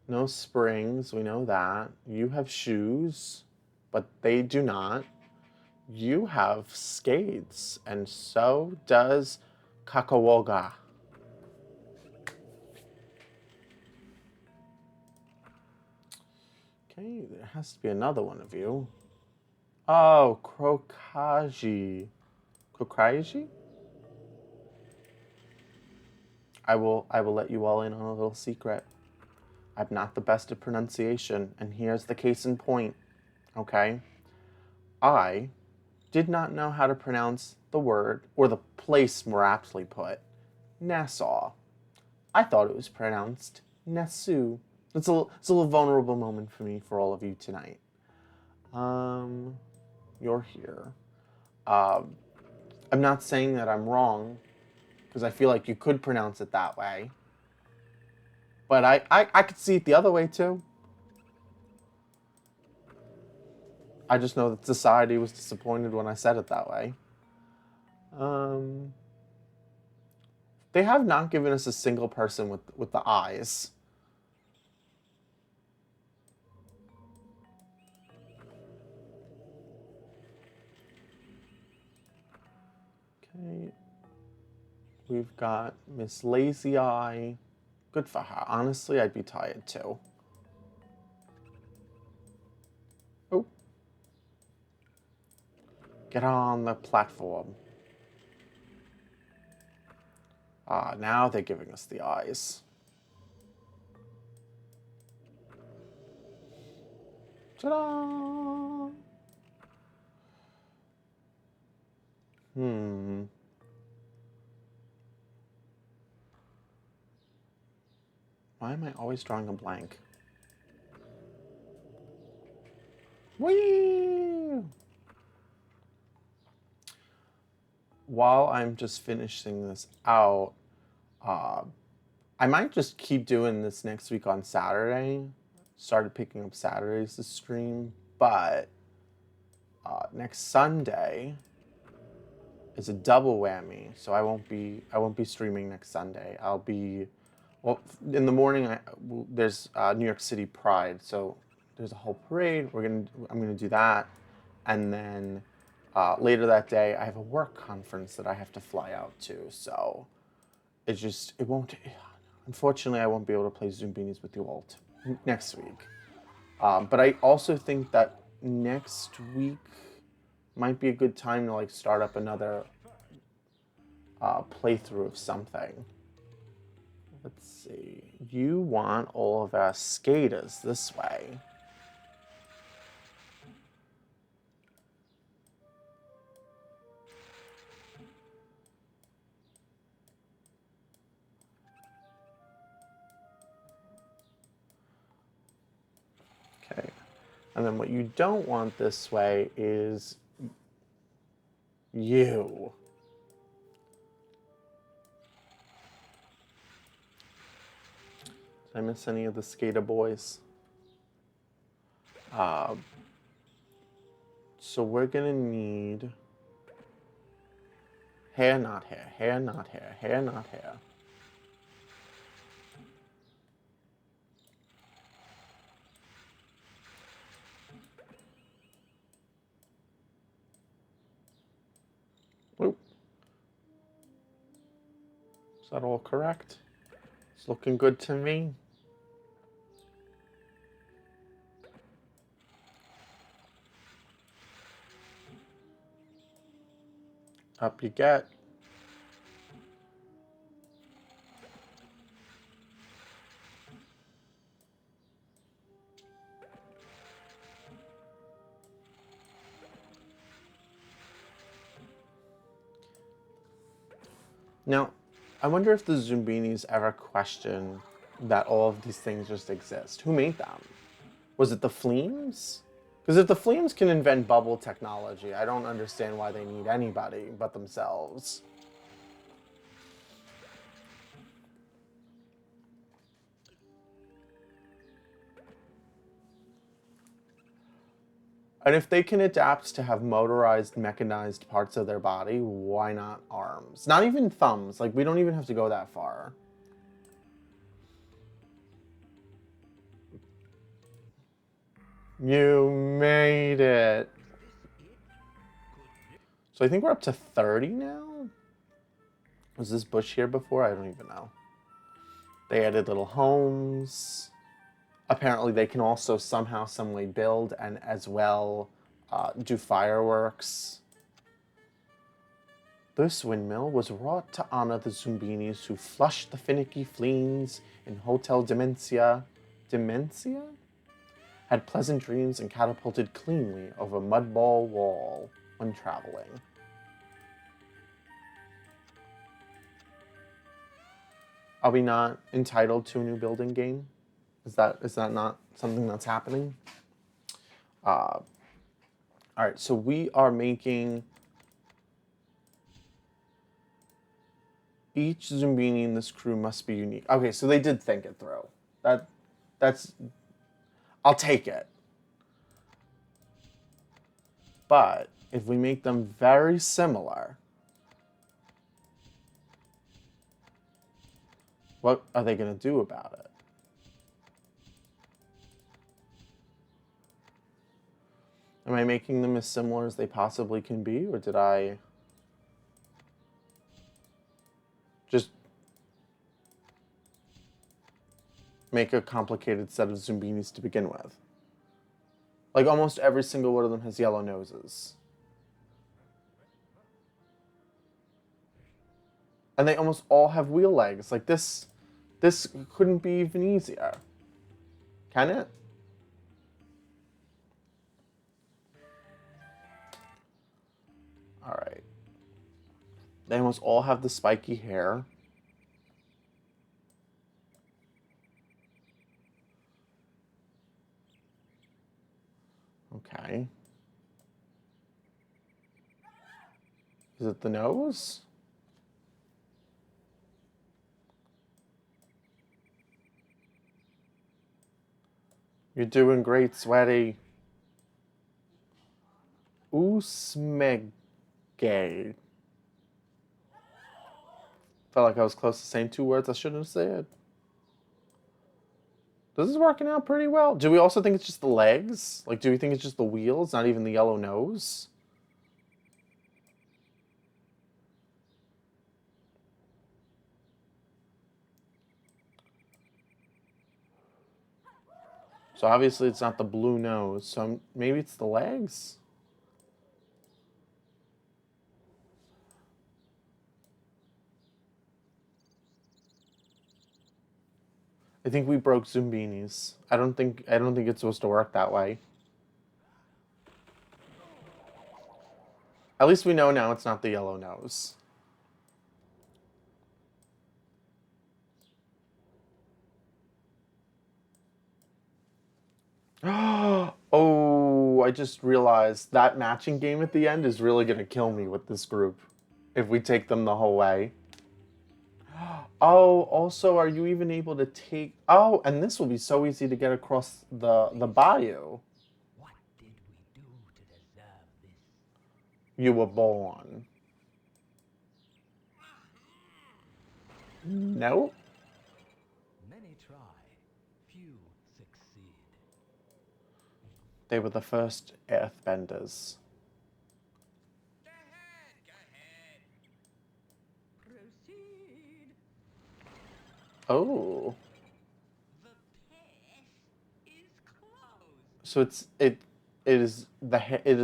S1: No springs, we know that. You have shoes, but they do not. You have skates, and so does Kakawoga. Okay, there has to be another one of you. Oh, Krokaji. Krokaji? I will let you all in on a little secret. I'm not the best at pronunciation, and here's the case in point. Okay? I did not know how to pronounce the word, or the place more aptly put, Nassau. I thought it was pronounced Nassau. It's a little vulnerable moment for me, for all of you tonight. You're here. I'm not saying that I'm wrong, because I feel like you could pronounce it that way. But I could see it the other way too. I just know that society was disappointed when I said it that way. They have not given us a single person with the eyes. Okay. We've got Miss Lazy Eye. Good for her. Honestly, I'd be tired too. Oh. Get on the platform. Now they're giving us the eyes. Ta-da! Why am I always drawing a blank? Whee! While I'm just finishing this out, I might just keep doing this next week on Saturday. Started picking up Saturdays to stream, but next Sunday is a double whammy. So I won't be streaming next Sunday. I'll be, well, in the morning. There's New York City Pride, so there's a whole parade. I'm gonna do that, and then later that day I have a work conference that I have to fly out to. So it won't. Unfortunately, I won't be able to play Zoombinis with you all next week. But I also think that next week might be a good time to like start up another playthrough of something. Let's see. You want all of our skaters this way. Okay. And then what you don't want this way is you. Did I miss any of the skater boys? So we're gonna need hair, not hair, hair, not hair, hair, not hair. Is that all correct? It's looking good to me. Up you get. Now, I wonder if the Zoombinis ever question that all of these things just exist. Who made them? Was it the Fleems? Because if the Fleems can invent bubble technology, I don't understand why they need anybody but themselves. And if they can adapt to have motorized, mechanized parts of their body, why not arms? Not even thumbs. Like, we don't even have to go that far. You made it. So I think we're up to 30 now? Was this bush here before? I don't even know. They added little homes. Apparently they can also somehow, some way build and as well do fireworks. This windmill was wrought to honor the Zoombinis who flushed the finicky fleens in Hotel Dementia. Dementia? Had pleasant dreams and catapulted cleanly over Mudball Wall when traveling. Are we not entitled to a new building game? Is that not something that's happening? All right, so we are making each Zoombini in this crew must be unique. Okay, so they did think it through. That's I'll take it. But if we make them very similar, what are they going to do about it? Am I making them as similar as they possibly can be, or did I just make a complicated set of Zoombinis to begin with? Like, almost every single one of them has yellow noses. And they almost all have wheel legs. Like, this couldn't be even easier. Can it? All right. They almost all have the spiky hair. Okay. Is it the nose? You're doing great, Sweaty. Usmege. Felt like I was close to saying two words I shouldn't have said. This is working out pretty well. Do we also think it's just the legs? Like, do we think it's just the wheels, not even the yellow nose? So obviously it's not the blue nose. So maybe it's the legs? I think we broke Zoombinis. I don't think it's supposed to work that way. At least we know now it's not the yellow nose. Oh, I just realized that matching game at the end is really going to kill me with this group if we take them the whole way. Oh, also, are you even able to take... Oh, and this will be so easy to get across the bayou.
S2: What did we do to deserve this?
S1: You were born. Nope.
S2: Many try, few succeed.
S1: They were the first earthbenders.
S4: Go ahead.
S3: Proceed.
S1: Oh.
S3: The pass is closed.
S1: So it is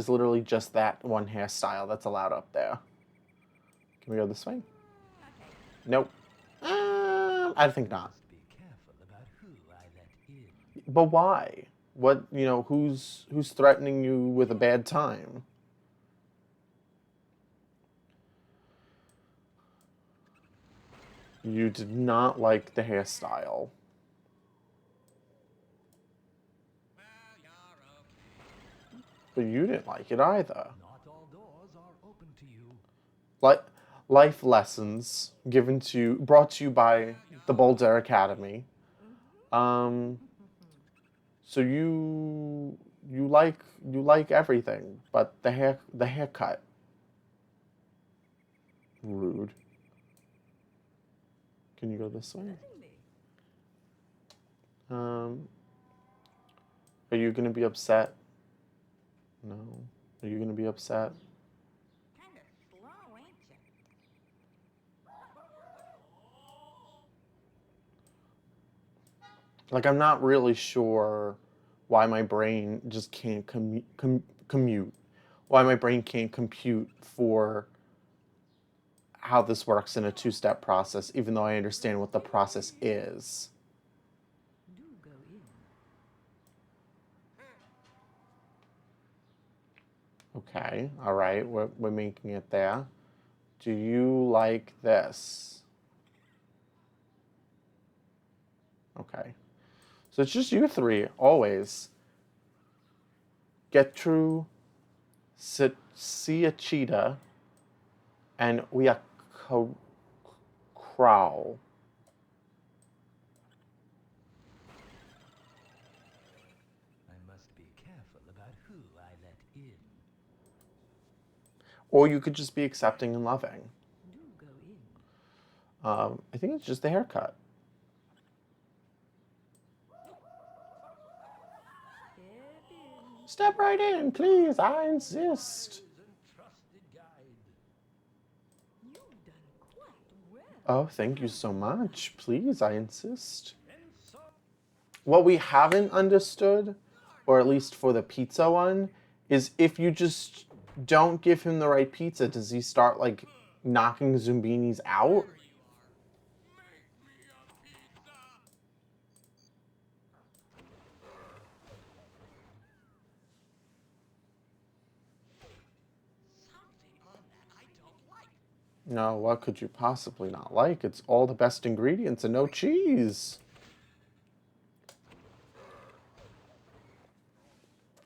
S1: literally just that one hairstyle that's allowed up there. Can we go this way?
S3: Okay.
S1: Nope. I think not.
S2: Must be careful about who I let in.
S1: But why? What, who's threatening you with a bad time? You did not like the hairstyle.
S4: Well, you're okay.
S1: But you didn't like it either.
S2: Not all doors are open to you.
S1: Like life lessons brought to you by the Boulder Academy. So you like everything, but the haircut. Rude. Can you go this way?
S3: Certainly.
S1: Are you gonna be upset? No. Are you gonna be upset?
S3: Kind of slow, ain't you?
S1: Like, I'm not really sure why my brain just can't commute. Why my brain can't compute for how this works in a two-step process, even though I understand what the process is.
S3: Do go in.
S1: Okay, all right, we're making it there. Do you like this? Okay. So it's just you three, always. Get through, see a cheetah, and we are crow.
S2: I must be careful about who I let in.
S1: Or you could just be accepting and loving.
S3: Do go in.
S1: I think it's just the haircut.
S3: Step in.
S1: Step right in, please. I insist.
S2: And trusted guide.
S3: You've done quite well.
S1: Oh, thank you so much. Please, I insist.
S2: And so
S1: What we haven't understood, or at least for the pizza one, is if you just don't give him the right pizza, does he start like knocking Zoombinis out?
S4: There you are. Make me a pizza.
S3: Something
S4: On that I don't like.
S1: No, what could you possibly not like? It's all the best ingredients and no cheese.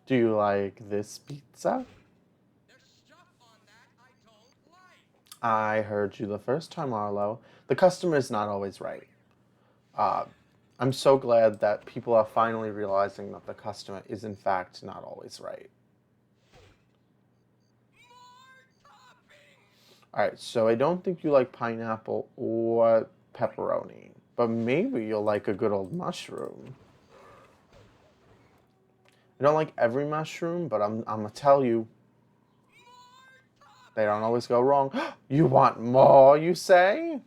S1: Do you like this pizza?
S4: There's stuff on that I don't like.
S1: I heard you the first time, Arlo. The customer is not always right. I'm so glad that people are finally realizing that the customer is, in fact, not always right.
S4: More toppings.
S1: All right, so I don't think you like pineapple or pepperoni, but maybe you'll like a good old mushroom. I don't like every mushroom, but I'm gonna tell you, they don't always go wrong. You want more, you say?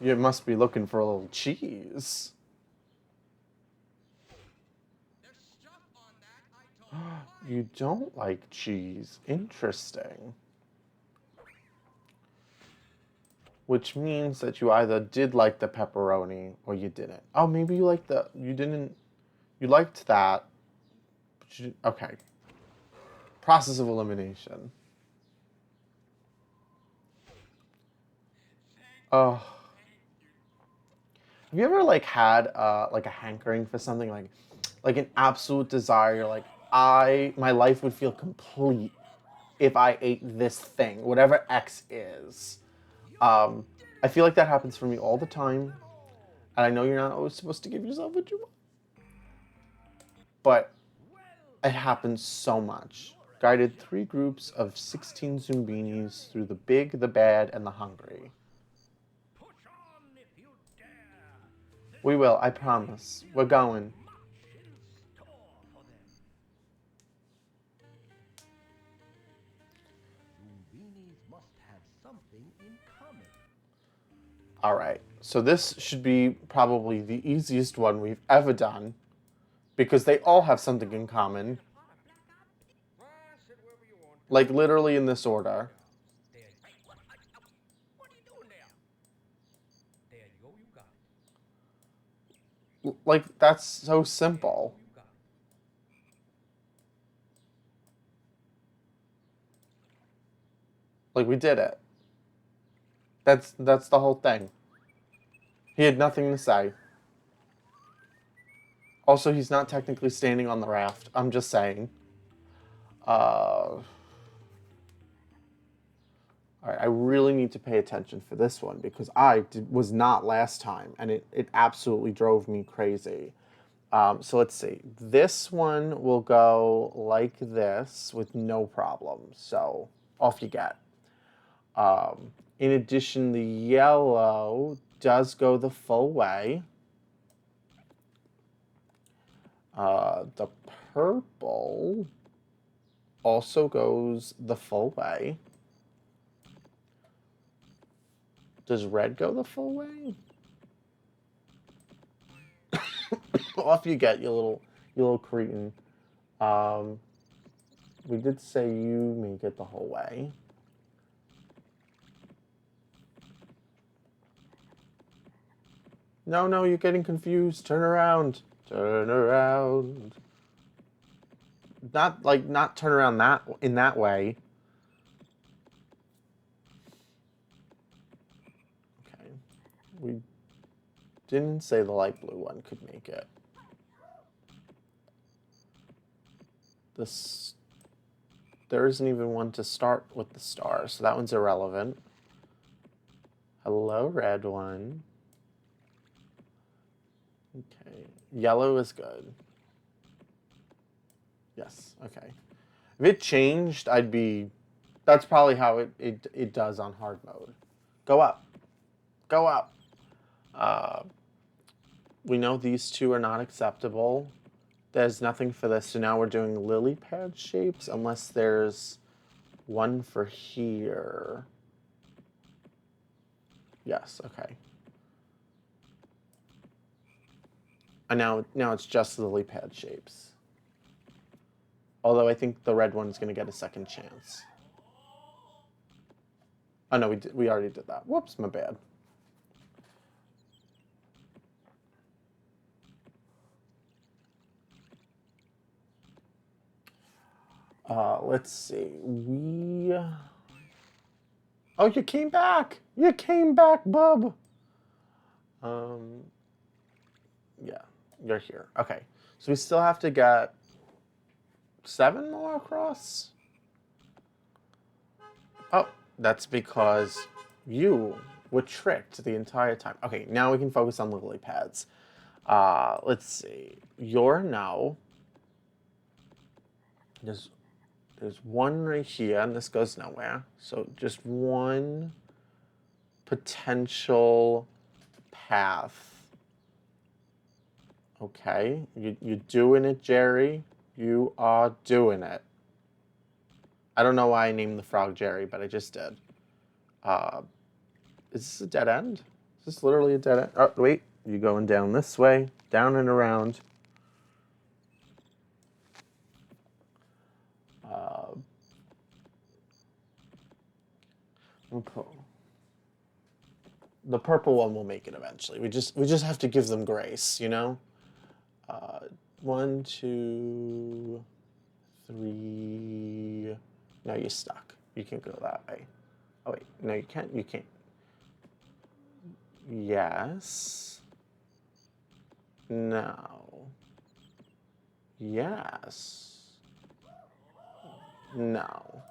S1: You must be looking for a little cheese.
S4: There's stuff on that I don't like.
S1: You don't like cheese. Interesting. Which means that you either did like the pepperoni or you didn't. Oh, maybe you liked you liked that. But okay. Process of elimination. Oh. Have you ever like had like a hankering for something like an absolute desire? Like my life would feel complete if I ate this thing, whatever X is. I feel like that happens for me all the time, and I know you're not always supposed to give yourself what you want, but it happens so much. Guided 3 groups of 16 Zoombinis through the big, the bad, and the hungry.
S2: push on if you dare.
S1: We will, I promise. We're going.
S2: Much in store for them. Zoombinis must have something in common?
S1: All right, so this should be probably the easiest one we've ever done because they all have something in common,
S2: Sit wherever you want.
S1: like literally in this order.
S2: There. Hey, what are you doing there? There you go. You got it.
S1: Like, that's so simple.
S2: You got it.
S1: Like, we did it. That's the whole thing. He had nothing to say. Also, he's not technically standing on the raft. I'm just saying. All right, I really need to pay attention for this one because was not last time, and it absolutely drove me crazy. So let's see. This one will go like this with no problem. So off you get. In addition, the yellow does go the full way. The purple also goes the full way. Does red go the full way? Off you get, you little cretin. We did say you make it the whole way. No, you're getting confused. Turn around. Turn around. Not turn around in that way. Okay. We didn't say the light blue one could make it. There isn't even one to start with the star, so that one's irrelevant. Hello, red one. Okay. Yellow is good. Yes, okay. If it changed, that's probably how it does on hard mode. Go up. Go up. We know these two are not acceptable. There's nothing for this, so now we're doing lily pad shapes unless there's one for here. Yes, okay. And now it's just lily pad shapes. Although I think the red one's going to get a second chance. Oh no, we already did that. Whoops, my bad. Let's see. Oh, you came back! You came back, bub! Yeah, you're here. Okay, so we still have to get 7 more across? Oh, that's because you were tricked the entire time. Okay, now we can focus on lily pads. Let's see. You're no. There's one right here, and this goes nowhere. So just one potential path. Okay, you're doing it, Jerry. You are doing it. I don't know why I named the frog Jerry, but I just did. Is this a dead end? Is this literally a dead end? Oh, wait. You're going down this way, down and around. The purple one will make it eventually. We just have to give them grace, you know? 1, 2, 3. No, you're stuck. You can go that way. Oh wait, no, you can't. You can't. Yes. No. Yes. No.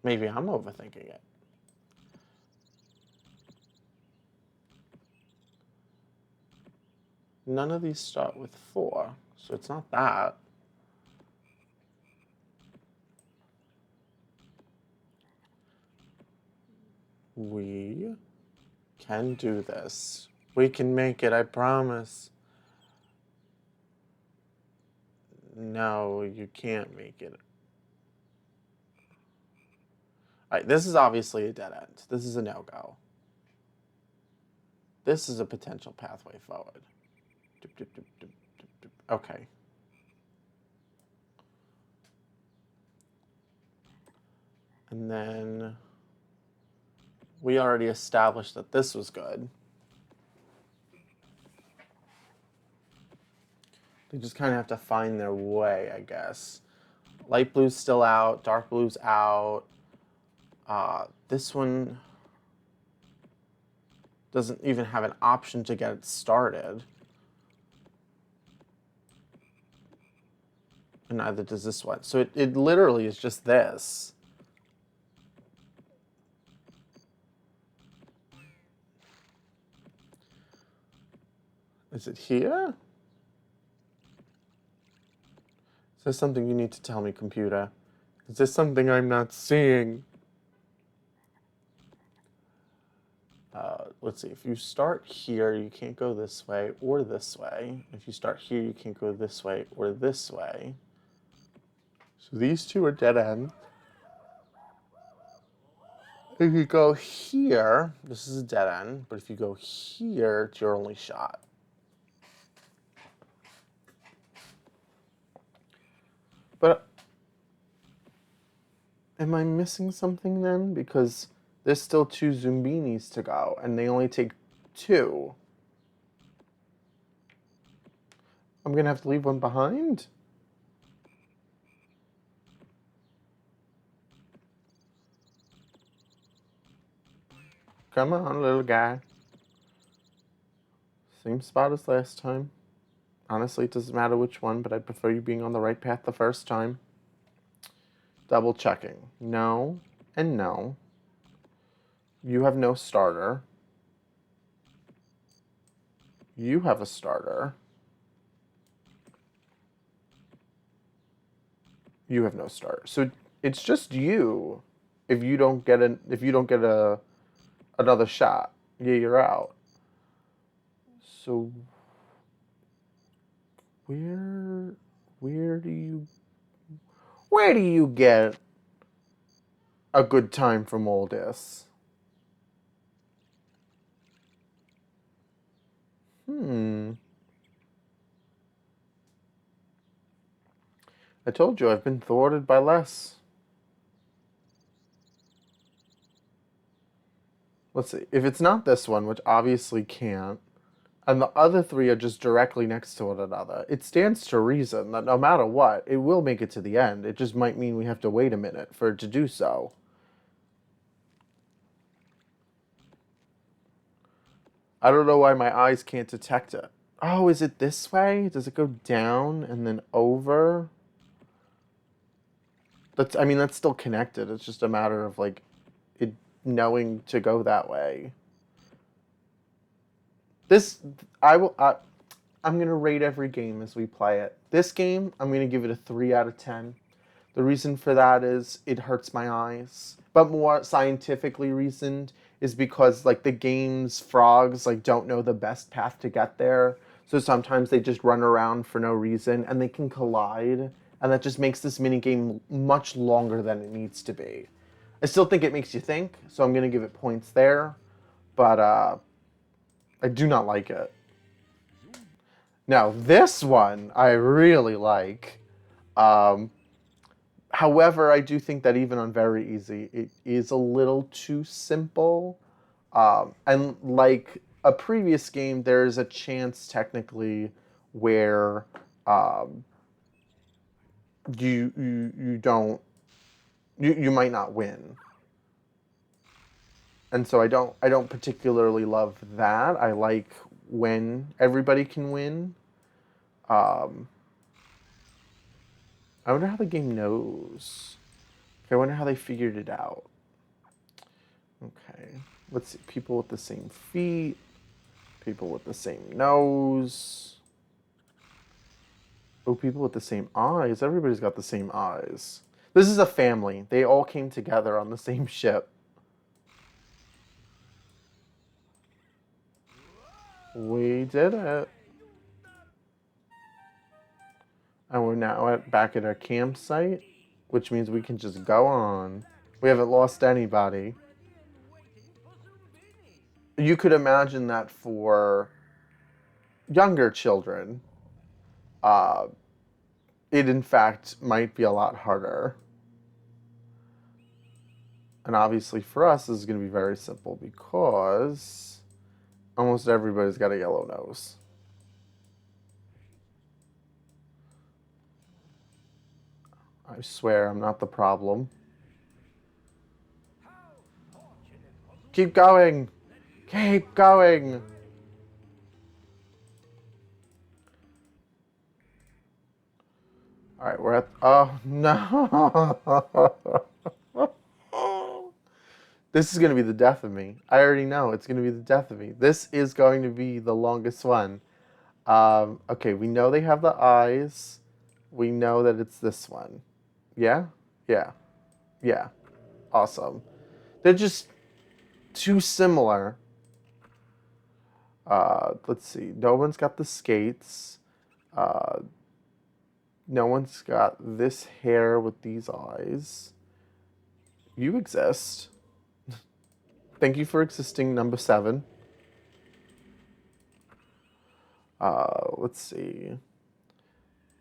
S1: Maybe I'm overthinking it. None of these start with 4, so it's not that. We can do this. We can make it, I promise. No, you can't make it. Alright, this is obviously a dead end. This is a no-go. This is a potential pathway forward. Okay. And then we already established that this was good. They just kind of have to find their way, I guess. Light blue's still out. Dark blue's out. This one doesn't even have an option to get it started. And neither does this one. So it literally is just this. Is it here? Is there something you need to tell me, computer? Is there something I'm not seeing? Let's see. If you start here, you can't go this way or this way. If you start here, you can't go this way or this way. So these two are dead ends. If you go here, this is a dead end. But if you go here, it's your only shot. But am I missing something then? Because there's still 2 Zoombinis to go, and they only take 2. I'm going to have to leave one behind? Come on, little guy. Same spot as last time. Honestly, it doesn't matter which one, but I prefer you being on the right path the first time. Double checking. No and no. You have no starter. You have a starter. You have no starter. So it's just you. If you don't get another shot, yeah, you're out. So where do you get a good time from all this? I told you I've been thwarted by less. Let's see. If it's not this one, which obviously can't, and the other 3 are just directly next to one another, it stands to reason that no matter what, it will make it to the end. It just might mean we have to wait a minute for it to do so. I don't know why my eyes can't detect it. Oh, is it this way? Does it go down and then over? I mean, that's still connected. It's just a matter of, like, it knowing to go that way. I'm going to rate every game as we play it. This game, I'm going to give it a 3 out of 10. The reason for that is it hurts my eyes. But more scientifically reasoned is because, like, the game's frogs, like, don't know the best path to get there. So sometimes they just run around for no reason and they can collide. And that just makes this minigame much longer than it needs to be. I still think it makes you think, so I'm going to give it points there. But I do not like it. Now, this one I really like. However, I do think that even on very easy, it is a little too simple. And like a previous game, there is a chance technically where you might not win. And so I don't particularly love that. I like when everybody can win. I wonder how the game knows. Okay, I wonder how they figured it out. Okay, let's see. People with the same feet. People with the same nose. Oh, people with the same eyes. Everybody's got the same eyes. This is a family. They all came together on the same ship. We did it. And we're now back at our campsite, which means we can just go on. We haven't lost anybody.
S2: Ready and waiting for Zoombinis.
S1: You could imagine that for younger children, uh, it in fact might be a lot harder. And obviously for us, this is going to be very simple because almost everybody's got a yellow nose. I swear I'm not the problem.
S2: How fortunate for
S1: Keep going! Keep going! Alright, we're at... Oh, no! This is going to be the death of me. I already know it's going to be the death of me. This is going to be the longest one. Okay, we know they have the eyes. We know that it's this one. Yeah? Yeah. Yeah. Awesome. They're just too similar. Let's see. No one's got the skates. No one's got this hair with these eyes. You exist. Thank you for existing, number 7. Let's see.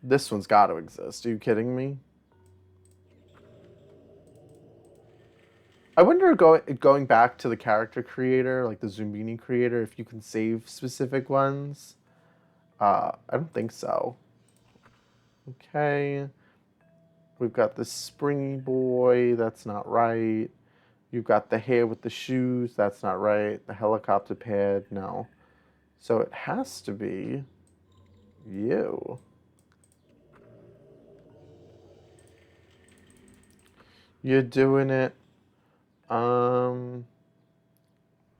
S1: This one's got to exist. Are you kidding me? I wonder, going back to the character creator, like the Zombini creator, if you can save specific ones. I don't think so. Okay. We've got the springy boy. That's not right. You've got the hair with the shoes. That's not right. The helicopter pad. No. So it has to be you. You're doing it.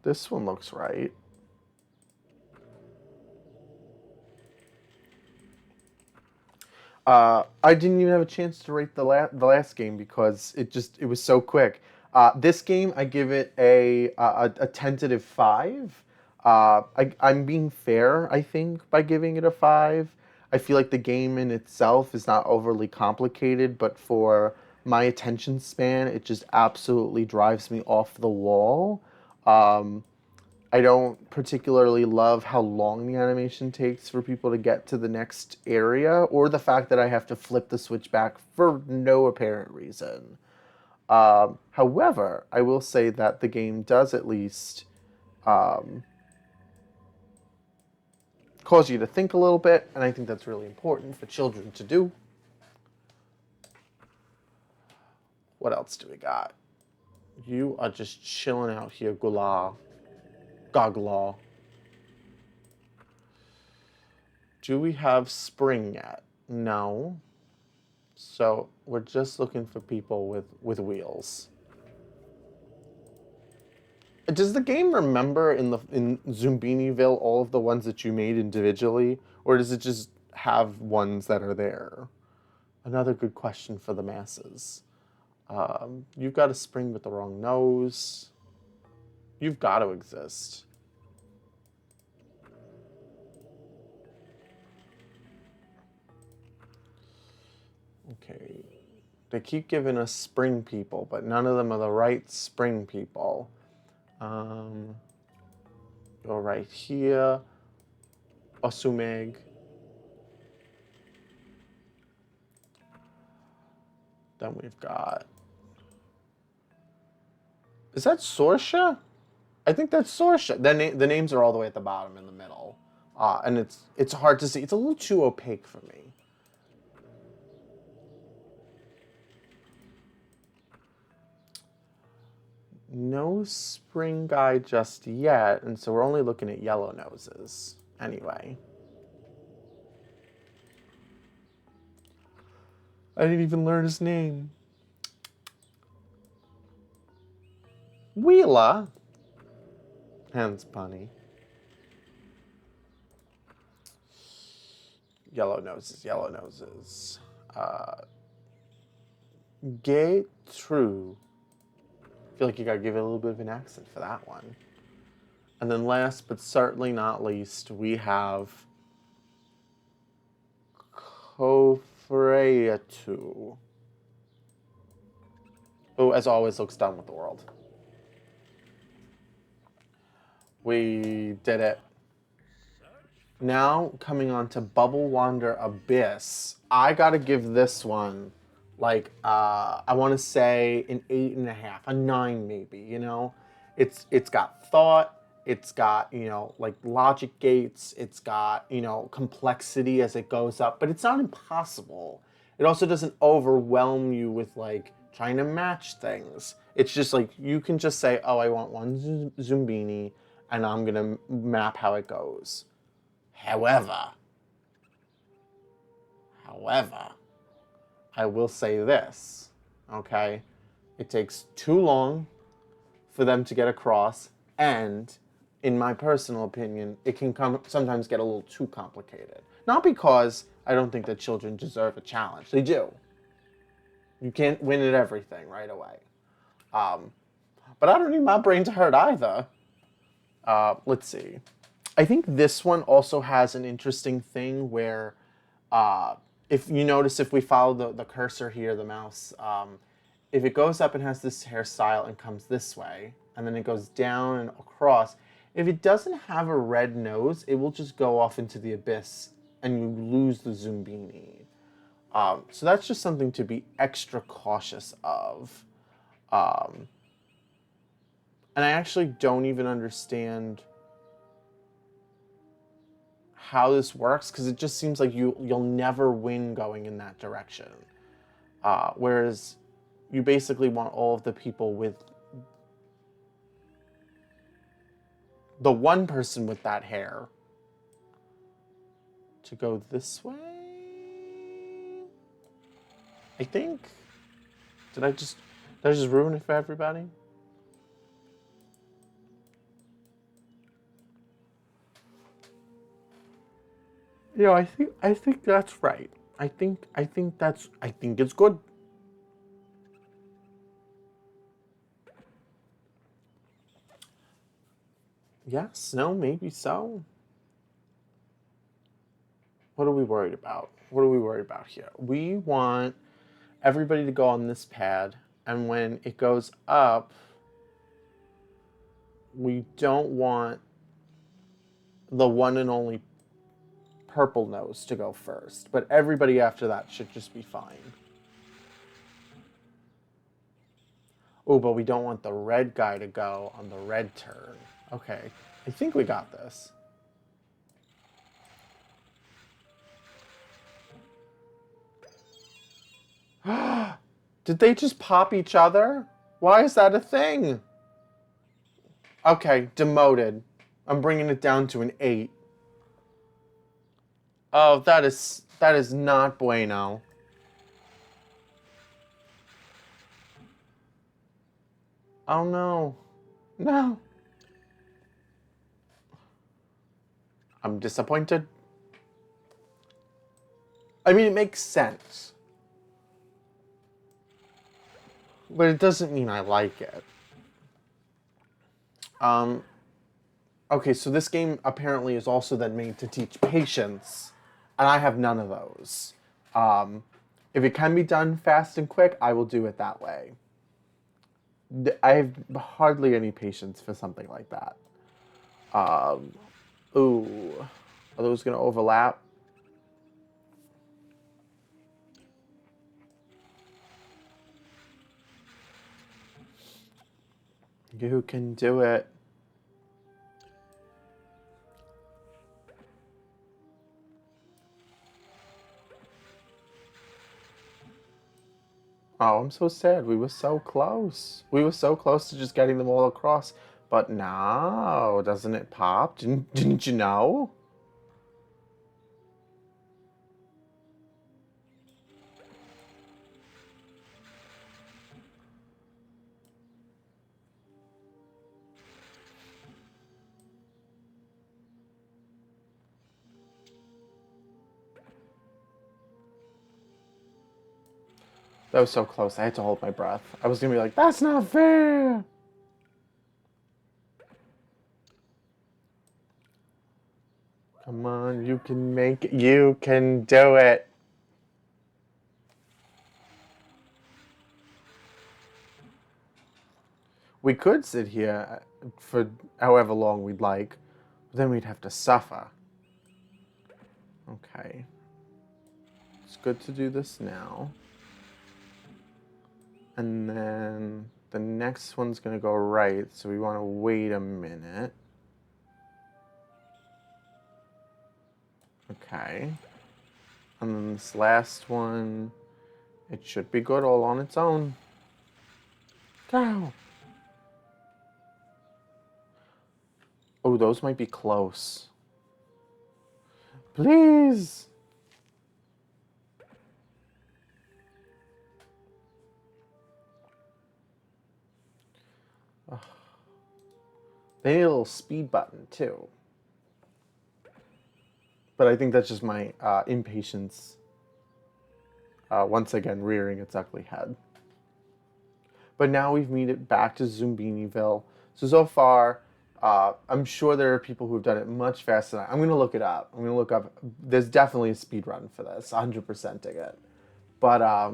S1: This one looks right. I didn't even have a chance to rate the last game because it was so quick. This game, I give it a tentative 5. I'm being fair, I think, by giving it a 5. I feel like the game in itself is not overly complicated, but for my attention span, it just absolutely drives me off the wall. I don't particularly love how long the animation takes for people to get to the next area, or the fact that I have to flip the switch back for no apparent reason. However, I will say that the game does at least cause you to think a little bit, and I think that's really important for children to do. What else do we got? You are just chilling out here, Gula. Goglaw. Do we have spring yet? No. So we're just looking for people with wheels. Does the game remember in Zombiniville all of the ones that you made individually, or does it just have ones that are there? Another good question for the masses. You've got a spring with the wrong nose. You've got to exist. Okay. They keep giving us spring people, but none of them are the right spring people. Go right here. Osumeg. Then we've got... Is that Sorsha? I think that's Sorsha. The names are all the way at the bottom in the middle. And it's hard to see. It's a little too opaque for me. No spring guy just yet, and so we're only looking at yellow noses. Anyway. I didn't even learn his name. Wheela. Hands bunny. Yellow noses, yellow noses. Gay true. I feel like you gotta give it a little bit of an accent for that one. And then last but certainly not least, we have Kofreatu. who, as always, looks done with the world. We did it. Now, coming on to Bubble Wander Abyss. I gotta give this one, like, I want to say an 8.5, a 9 maybe, you know? It's got thought, it's got, you know, like, logic gates, it's got, you know, complexity as it goes up, but it's not impossible. It also doesn't overwhelm you with, like, trying to match things. It's just like, you can just say, oh, I want one Zoombini, and I'm gonna map how it goes. However, I will say this, okay? It takes too long for them to get across, and in my personal opinion, it can sometimes get a little too complicated. Not because I don't think that children deserve a challenge. They do. You can't win at everything right away. But I don't need my brain to hurt either. Let's see. I think this one also has an interesting thing where, if you notice, if we follow the cursor here, the mouse, if it goes up and has this hairstyle and comes this way, and then it goes down and across, if it doesn't have a red nose, it will just go off into the abyss and you lose the Zoombini. So that's just something to be extra cautious of. And I actually don't even understand how this works, because it just seems like you'll never win going in that direction. Whereas you basically want all of the people with the one person with that hair to go this way. I think. Did I just ruin it for everybody? Yeah, I think that's right. I think it's good. Yes, no, maybe so. What are we worried about? What are we worried about here? We want everybody to go on this pad, and when it goes up, we don't want the one and only purple nose to go first, but everybody after that should just be fine. Oh, but we don't want the red guy to go on the red turn. Okay, I think we got this. Did they just pop each other? Why is that a thing? Okay, demoted. I'm bringing it down to an 8. Oh, that is not bueno. Oh no. No. I'm disappointed. I mean, it makes sense. But it doesn't mean I like it. Okay, so this game apparently is also then made to teach patience, and I have none of those. If it can be done fast and quick, I will do it that way. I have hardly any patience for something like that. Ooh, are those going to overlap? You can do it. Oh, I'm so sad. We were so close. We were so close to just getting them all across. But now, doesn't it pop? Didn't you know? That was so close. I had to hold my breath. I was going to be like, that's not fair. Come on, you can make it. You can do it. We could sit here for however long we'd like, but then we'd have to suffer. Okay. It's good to do this now. And then the next one's going to go right, so we want to wait a minute. Okay. And then this last one, it should be good all on its own. Go! Oh, those might be close. Please! Ugh. They need a little speed button, too. But I think that's just my impatience once again rearing its ugly head. But now we've made it back to Zombiniville. So far, I'm sure there are people who've done it much faster than I'm going to look it up. I'm going to look up. There's definitely a speed run for this, 100%ing it. But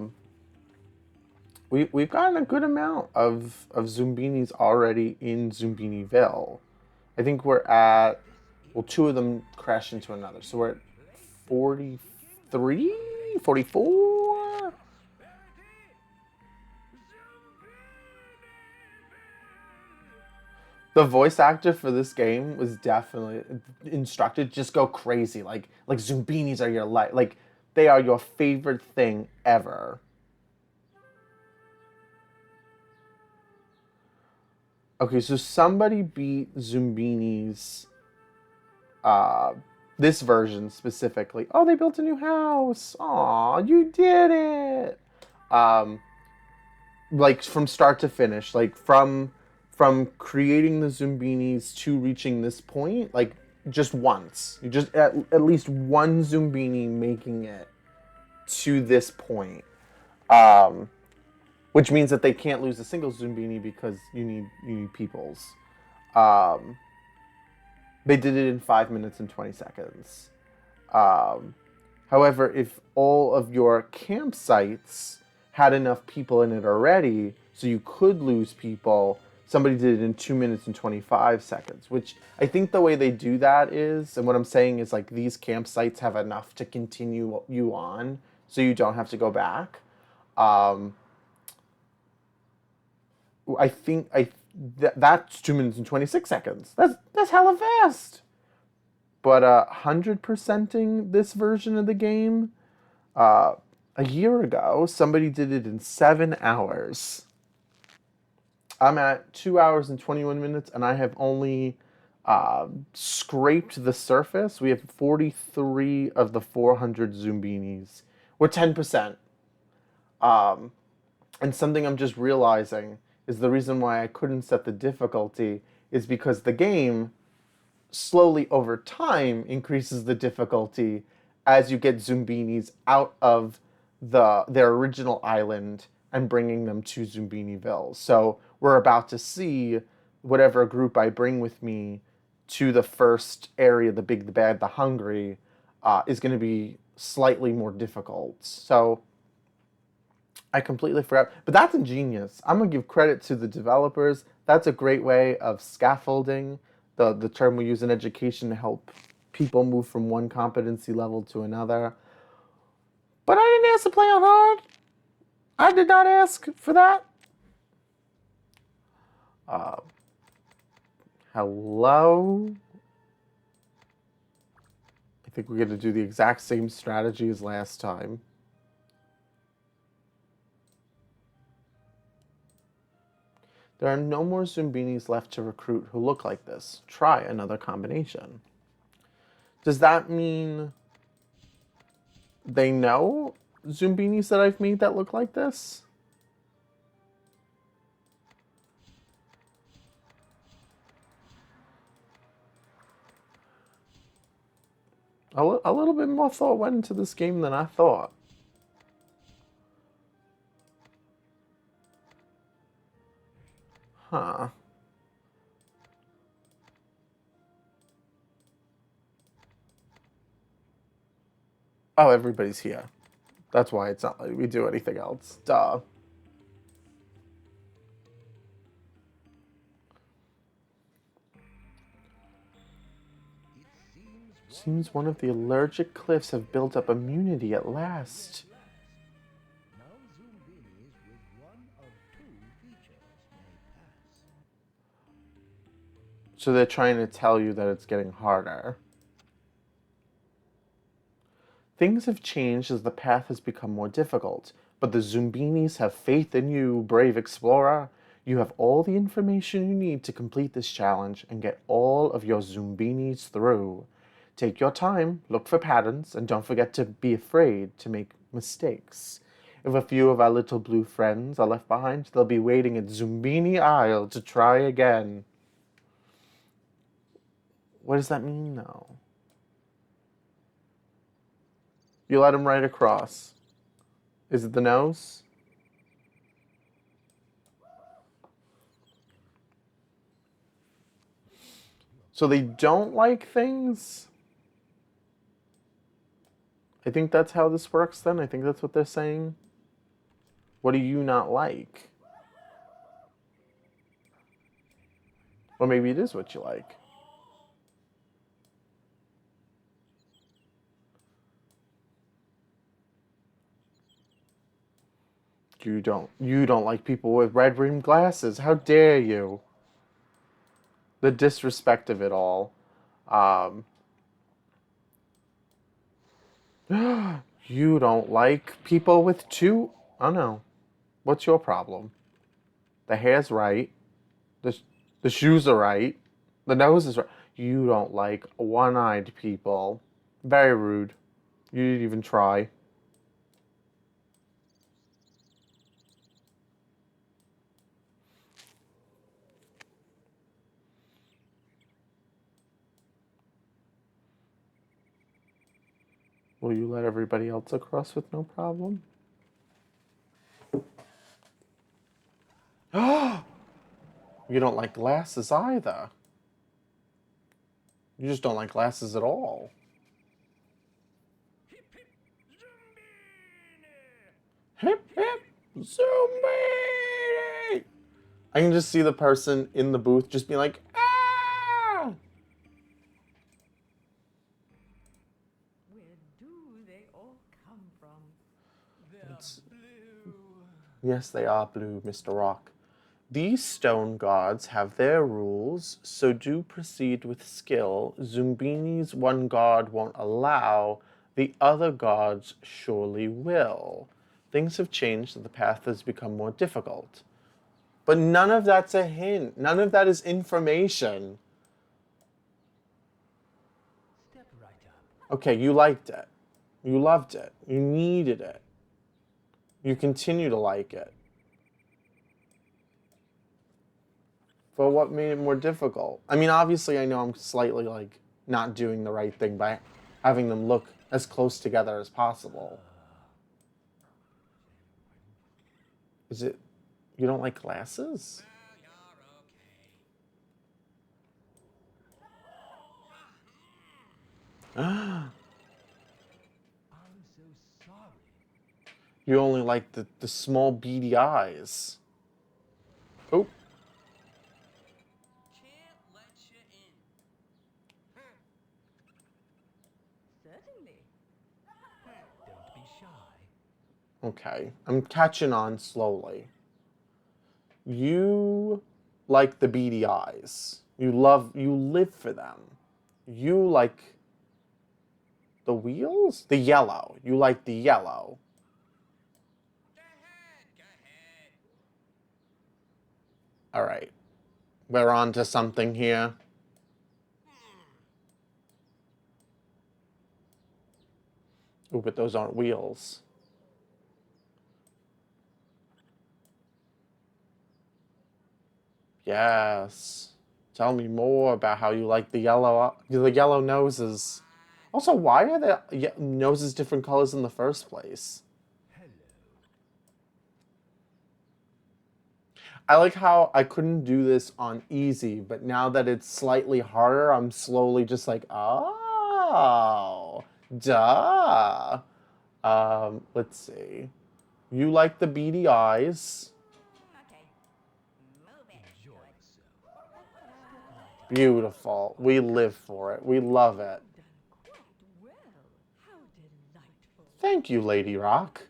S1: we've gotten a good amount of Zoombinis already in Zombiniville. I think we're at, well, 2 of them crashed into another. So we're at 43, 44? The voice actor for this game was definitely instructed, just go crazy. Like Zoombinis are your life. Like, they are your favorite thing ever. Okay, so somebody beat Zoombinis, this version specifically. Oh, they built a new house. Aw, you did it. Like from start to finish, like from creating the Zoombinis to reaching this point, like just once. You just at least one Zoombini making it to this point. Which means that they can't lose a single Zoombini because you need peoples. They did it in 5 minutes and 20 seconds. However, if all of your campsites had enough people in it already, so you could lose people, somebody did it in 2 minutes and 25 seconds, which I think the way they do that is, and what I'm saying is like these campsites have enough to continue you on, so you don't have to go back. I think that's 2 minutes and 26 seconds. That's hella fast. But 100%ing this version of the game, a year ago, somebody did it in 7 hours. I'm at 2 hours and 21 minutes, and I have only scraped the surface. We have 43 of the 400 Zoombinis. We're 10%. And something I'm just realizing is the reason why I couldn't set the difficulty is because the game slowly over time increases the difficulty as you get Zoombinis out of their original island and bringing them to Zombiniville. So we're about to see whatever group I bring with me to the first area, the big, the bad, the hungry, is going to be slightly more difficult. So I completely forgot. But that's ingenious. I'm going to give credit to the developers. That's a great way of scaffolding, the term we use in education to help people move from one competency level to another. But I didn't ask to play on hard. I did not ask for that. Hello? I think we're going to do the exact same strategy as last time. There are no more Zoombinis left to recruit who look like this. Try another combination. Does that mean they know Zoombinis that I've made that look like this? A little bit more thought went into this game than I thought. Huh. Oh, everybody's here. That's why it's not like we do anything else. Duh. Seems one of the allergic cliffs have built up immunity at last.
S2: Now Zoombinis with one of two features may pass.
S1: So they're trying to tell you that it's getting harder. Things have changed as the path has become more difficult, but the Zoombinis have faith in you, brave explorer. You have all the information you need to complete this challenge and get all of your Zoombinis through. Take your time, look for patterns, and don't forget to be afraid to make mistakes. If a few of our little blue friends are left behind, they'll be waiting at Zoombini Isle to try again. What does that mean, though? You let him right across. Is it the nose? So they don't like things? I think that's how this works then. I think that's what they're saying. What do you not like? Or maybe it is what you like. You don't like people with red rimmed glasses. How dare you? The disrespect of it all. You don't like people with two. Oh no. What's your problem? The hair's right. The shoes are right. The nose is right. You don't like one-eyed people. Very rude. You didn't even try. Will you let everybody else across with no problem? You don't like glasses either. You just don't like glasses at all.
S2: Hip hip Zoombini!
S1: Hip hip Zoombinis! I can just see the person in the booth just being like, ah!
S3: Where do they all come from?
S4: They're blue.
S1: Yes, they are blue, Mr. Rock. These stone gods have their rules, so do proceed with skill. Zoombinis one god won't allow, the other gods surely will. Things have changed, and the path has become more difficult. But none of that's a hint. None of that is information.
S2: Step right up.
S1: Okay, you liked it. You loved it. You needed it. You continue to like it. But what made it more difficult? I mean, obviously, I know I'm slightly like not doing the right thing by having them look as close together as possible. Is it you don't like glasses?
S4: Well, you're okay.
S2: I'm so sorry.
S1: You only like the small beady eyes. Oh,
S3: Can't let you in. Certainly.
S2: Don't be shy.
S1: okay. I'm catching on slowly. You like the beady eyes. You live for them. You like the wheels? The yellow. You like the yellow.
S4: Go ahead, go ahead.
S1: All right. We're on to something here. Ooh, but those aren't wheels. Yes. Tell me more about how you like the yellow noses. Also, why are the noses different colors in the first place?
S2: Hello.
S1: I like how I couldn't do this on easy, but now that it's slightly harder, I'm slowly just like, oh, duh. Let's see. You like the beady eyes.
S3: Okay. Move it.
S2: Enjoy yourself.
S1: Beautiful. We live for it. We love it.
S3: Done
S1: Thank you, Lady Rock.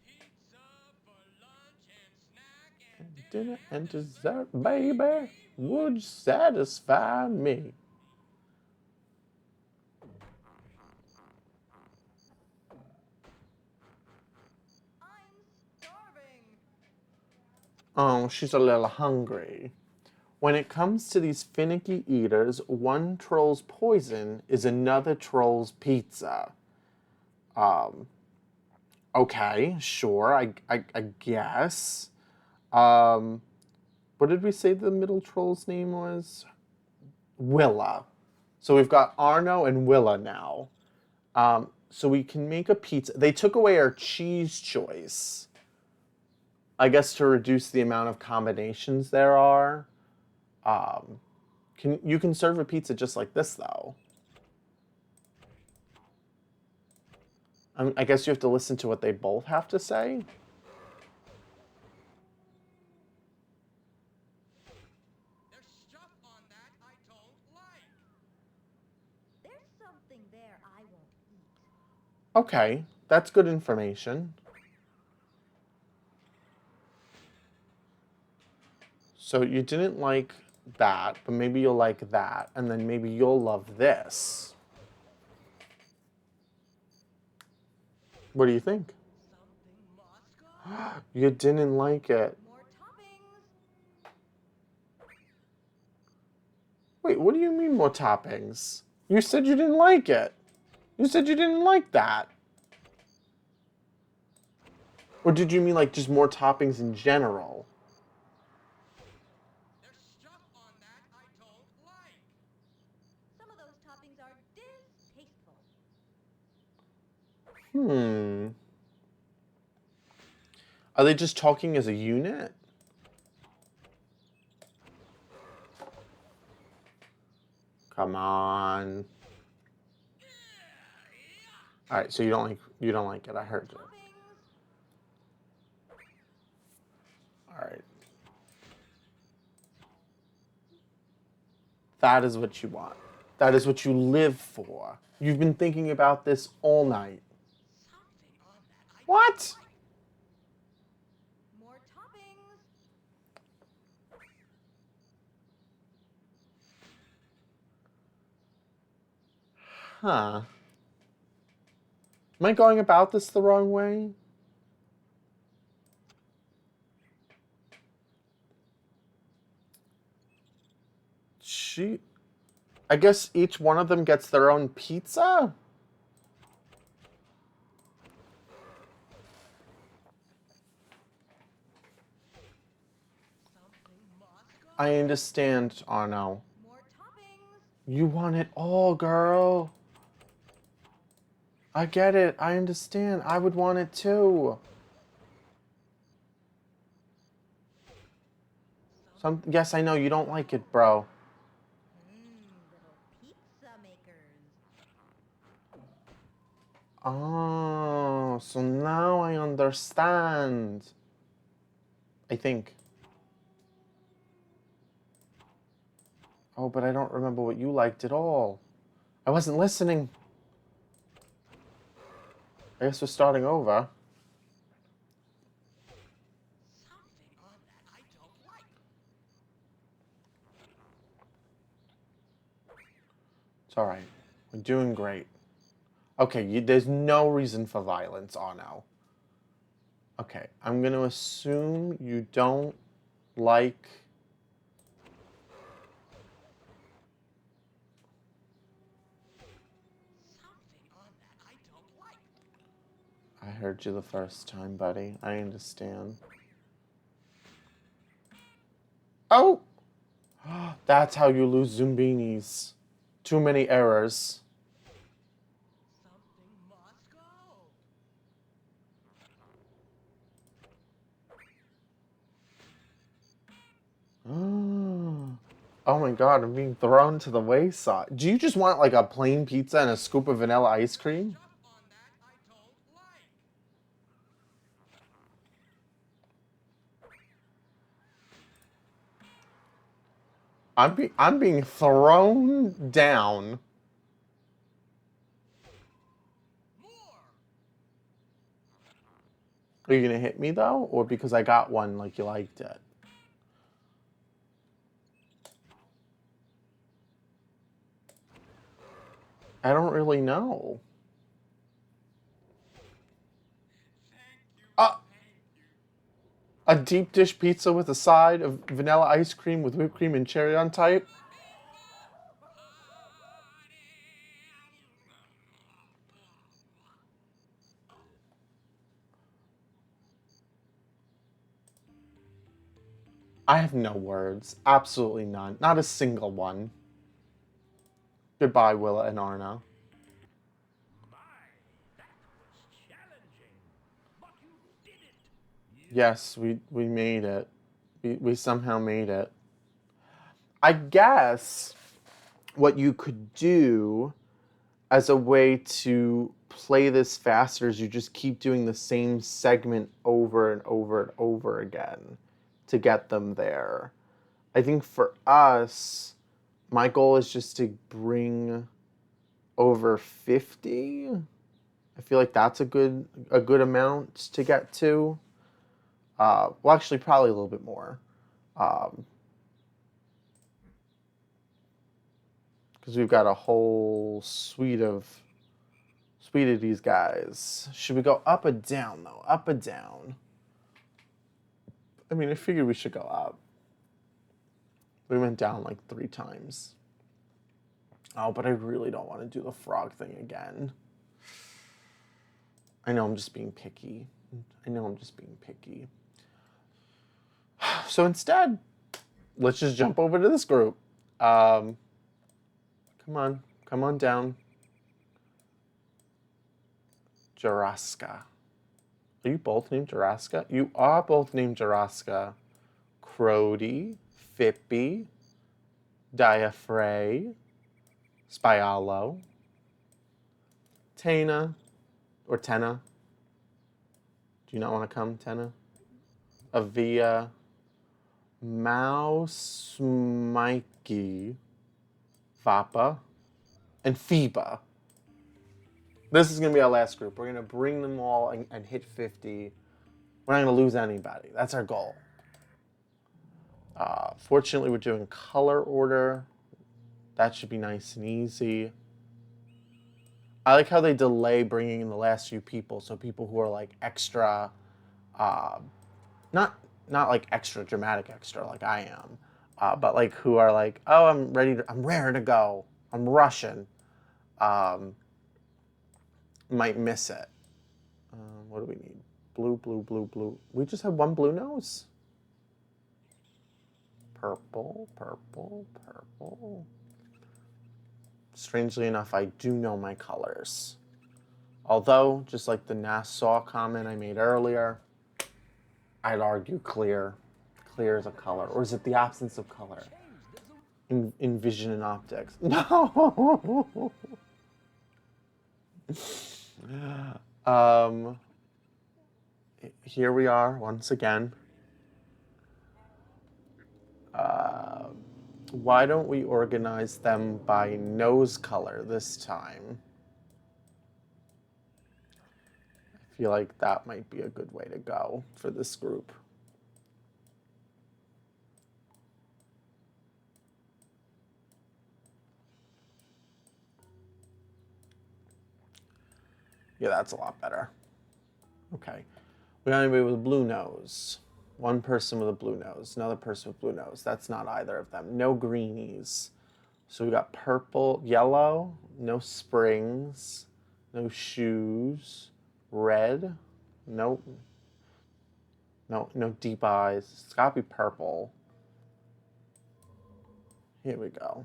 S4: Pizza for lunch and snack and
S1: Dinner and dessert, baby, would satisfy me.
S5: I'm starving.
S1: Oh, she's a little hungry. When it comes to these finicky eaters, one troll's poison is another troll's pizza. Um, okay, sure, I guess. Um, what did we say the middle troll's name was? Willa. So we've got Arno and Willa now. So we can make a pizza. They took away our cheese choice. I guess to reduce the amount of combinations there are. Um, you can serve a pizza just like this though. I guess you have to listen to what they both have to say.
S4: there's stuff on that I don't like.
S5: There's something there I won't eat.
S1: Okay, that's good information. So you didn't like that, but maybe you'll like that, and then maybe you'll love this. What do you think?
S4: Something must go.
S1: You didn't like it.
S5: More toppings.
S1: Wait, what do you mean more toppings? You said you didn't like it. You said you didn't like that. Or did you mean like just more toppings in general?
S4: There's stuff on that I don't like.
S5: Some of those toppings are distasteful.
S1: Are they just talking as a unit? Come on. All right, so you don't like it. I heard you.
S5: Toppings.
S1: All right. That is what you want. That is what you live for. You've been thinking about this all night.
S4: Something on that I
S1: What?
S5: More toppings.
S1: Huh. Am I going about this the wrong way? I guess each one of them gets their own pizza?
S4: something must go.
S1: I understand, Arno.
S5: More toppings.
S1: You want it all, girl. I get it. I understand. I would want it too. Yes, I know you don't like it, bro.
S5: Little pizza makers.
S1: Oh, so now I understand. I think. Oh, but I don't remember what you liked at all. I wasn't listening. I guess we're starting over.
S4: Something on that I don't like.
S1: It's all right. We're doing great. Okay, there's no reason for violence, Arno. Okay, I'm going to assume you don't like...
S4: Something on that I don't like.
S1: I heard you the first time, buddy. I understand. Oh! That's how you lose Zoombinis. Too many errors.
S4: Something must go.
S1: Oh my god, I'm being thrown to the wayside. Do you just want like a plain pizza and a scoop of vanilla ice cream?
S4: Stuff on that I don't like.
S1: I'm being thrown down. Are you gonna hit me though? Or because I got one like you liked it? I don't really know. A deep dish pizza with a side of vanilla ice cream with whipped cream and cherry on top. I have no words. Absolutely none. Not a single one. Goodbye, Willa and Arna.
S2: My, that was challenging. But you did it.
S1: Yes, we made it. We somehow made it. I guess what you could do as a way to play this faster is you just keep doing the same segment over and over and over again to get them there. I think for us, my goal is just to bring over 50. I feel like that's a good amount to get to. Well, actually, probably a little bit more. Because we've got a whole suite of these guys. Should we go up or down, though? Up or down? I mean, I figured we should go up. We went down like 3 times. Oh, but I really don't want to do the frog thing again. I know I'm just being picky. So instead, let's just jump over to this group. Come on down. Jaraska. Are you both named Jaraska? You are both named Jaraska. Crody, Fippy, Diaphragm, Spialo, Tana, or Tenna. Do you not want to come, Tenna? Avia, Mouse, Mikey, Vapa, and Phoeba. This is going to be our last group. We're going to bring them all and hit 50. We're not going to lose anybody. That's our goal. Fortunately, we're doing color order. That should be nice and easy. I like how they delay bringing in the last few people, so people who are like extra, not like extra dramatic extra like I am, but like who are like, oh, I'm raring to go, I'm rushing, might miss it. What do we need? Blue, blue, blue, blue. We just have one blue nose. Purple, purple, purple. Strangely enough, I do know my colors. Although, just like the Nassau comment I made earlier, I'd argue clear. Clear is a color. Or is it the absence of color? In vision and optics. No! Here we are, once again. Why don't we organize them by nose color this time? I feel like that might be a good way to go for this group. Yeah, that's a lot better. Okay. We got anybody with a blue nose. One person with a blue nose. Another person with blue nose. That's not either of them. No greenies. So we got purple, yellow, no springs, no shoes, red, nope. No deep eyes. It's gotta be purple. Here we go.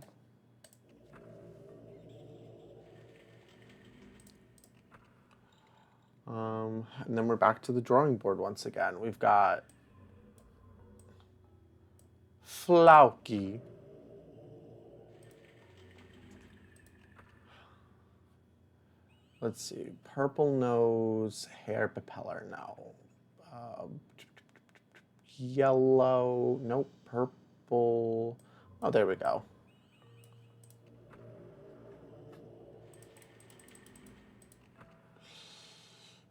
S1: And then we're back to the drawing board once again. We've got Flauky. Let's see. Purple nose, hair propeller, no. Yellow, nope. Purple. Oh, there we go.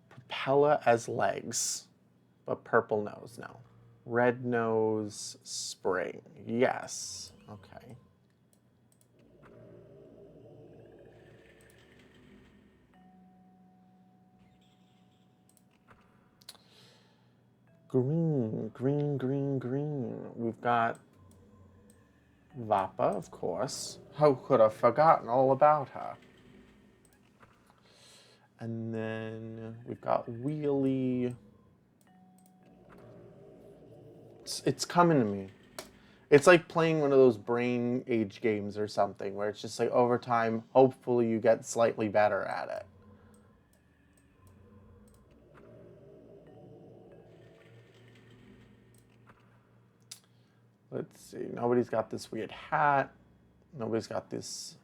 S1: Propeller as legs. But purple nose, no. Red nose, spring. Yes. Okay. Green, green, green, green. We've got Vappa, of course. How could I have forgotten all about her? And then we've got Wheelie. It's coming to me. It's like playing one of those brain age games or something where it's just like over time, hopefully you get slightly better at it. Let's see. Nobody's got this weird hat. Nobody's got this,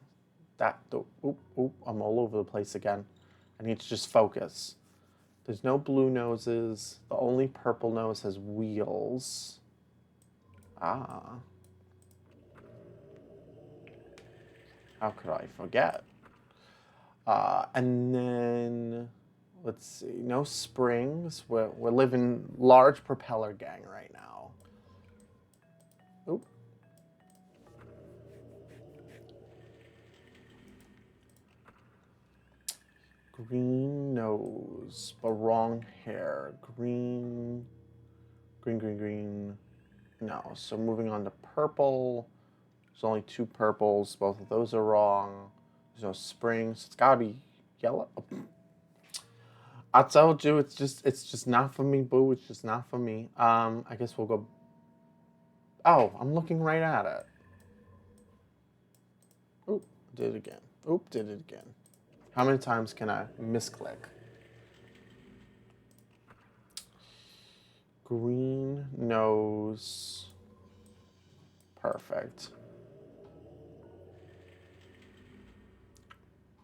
S1: oop, I'm all over the place again. I need to just focus. There's no blue noses. The only purple nose has wheels. Ah. How could I forget? And then, let's see. No springs. We're living large propeller gang right now. Oop. Green nose, but wrong hair. Green. No, so moving on to purple. There's only 2 purples. Both of those are wrong. There's no springs. It's gotta be yellow. I told you it's just not for me, boo. It's just not for me. I guess we'll go. Oh, I'm looking right at it. Oop, did it again. Oop, did it again. How many times can I misclick? Green nose. Perfect.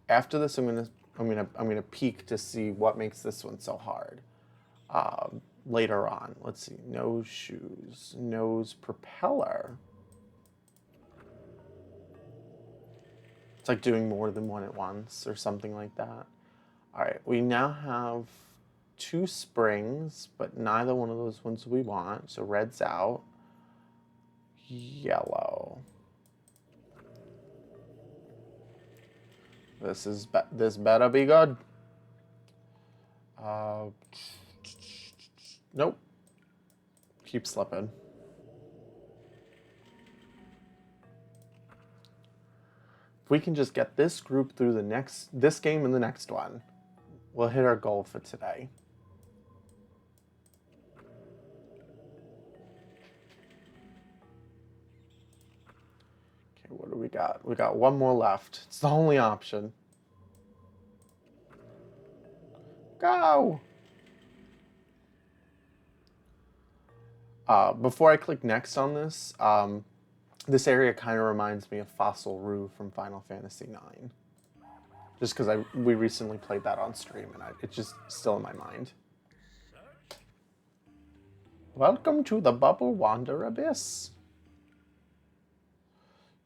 S1: After this, I'm gonna peek to see what makes this one so hard. Later on, let's see. Nose shoes, nose propeller. It's like doing more than one at once or something like that. All right, we now have 2 springs, but neither one of those ones we want. So red's out. Yellow. This better be good. Nope. Keep slipping. If we can just get this group through this game and the next one, we'll hit our goal for today. Okay, what do we got? We got 1 more left. It's the only option. Go! Before I click next on this, this area kind of reminds me of Fossil Roo from Final Fantasy IX. Just because we recently played that on stream and it's just still in my mind. Welcome to the Bubble Wander Abyss.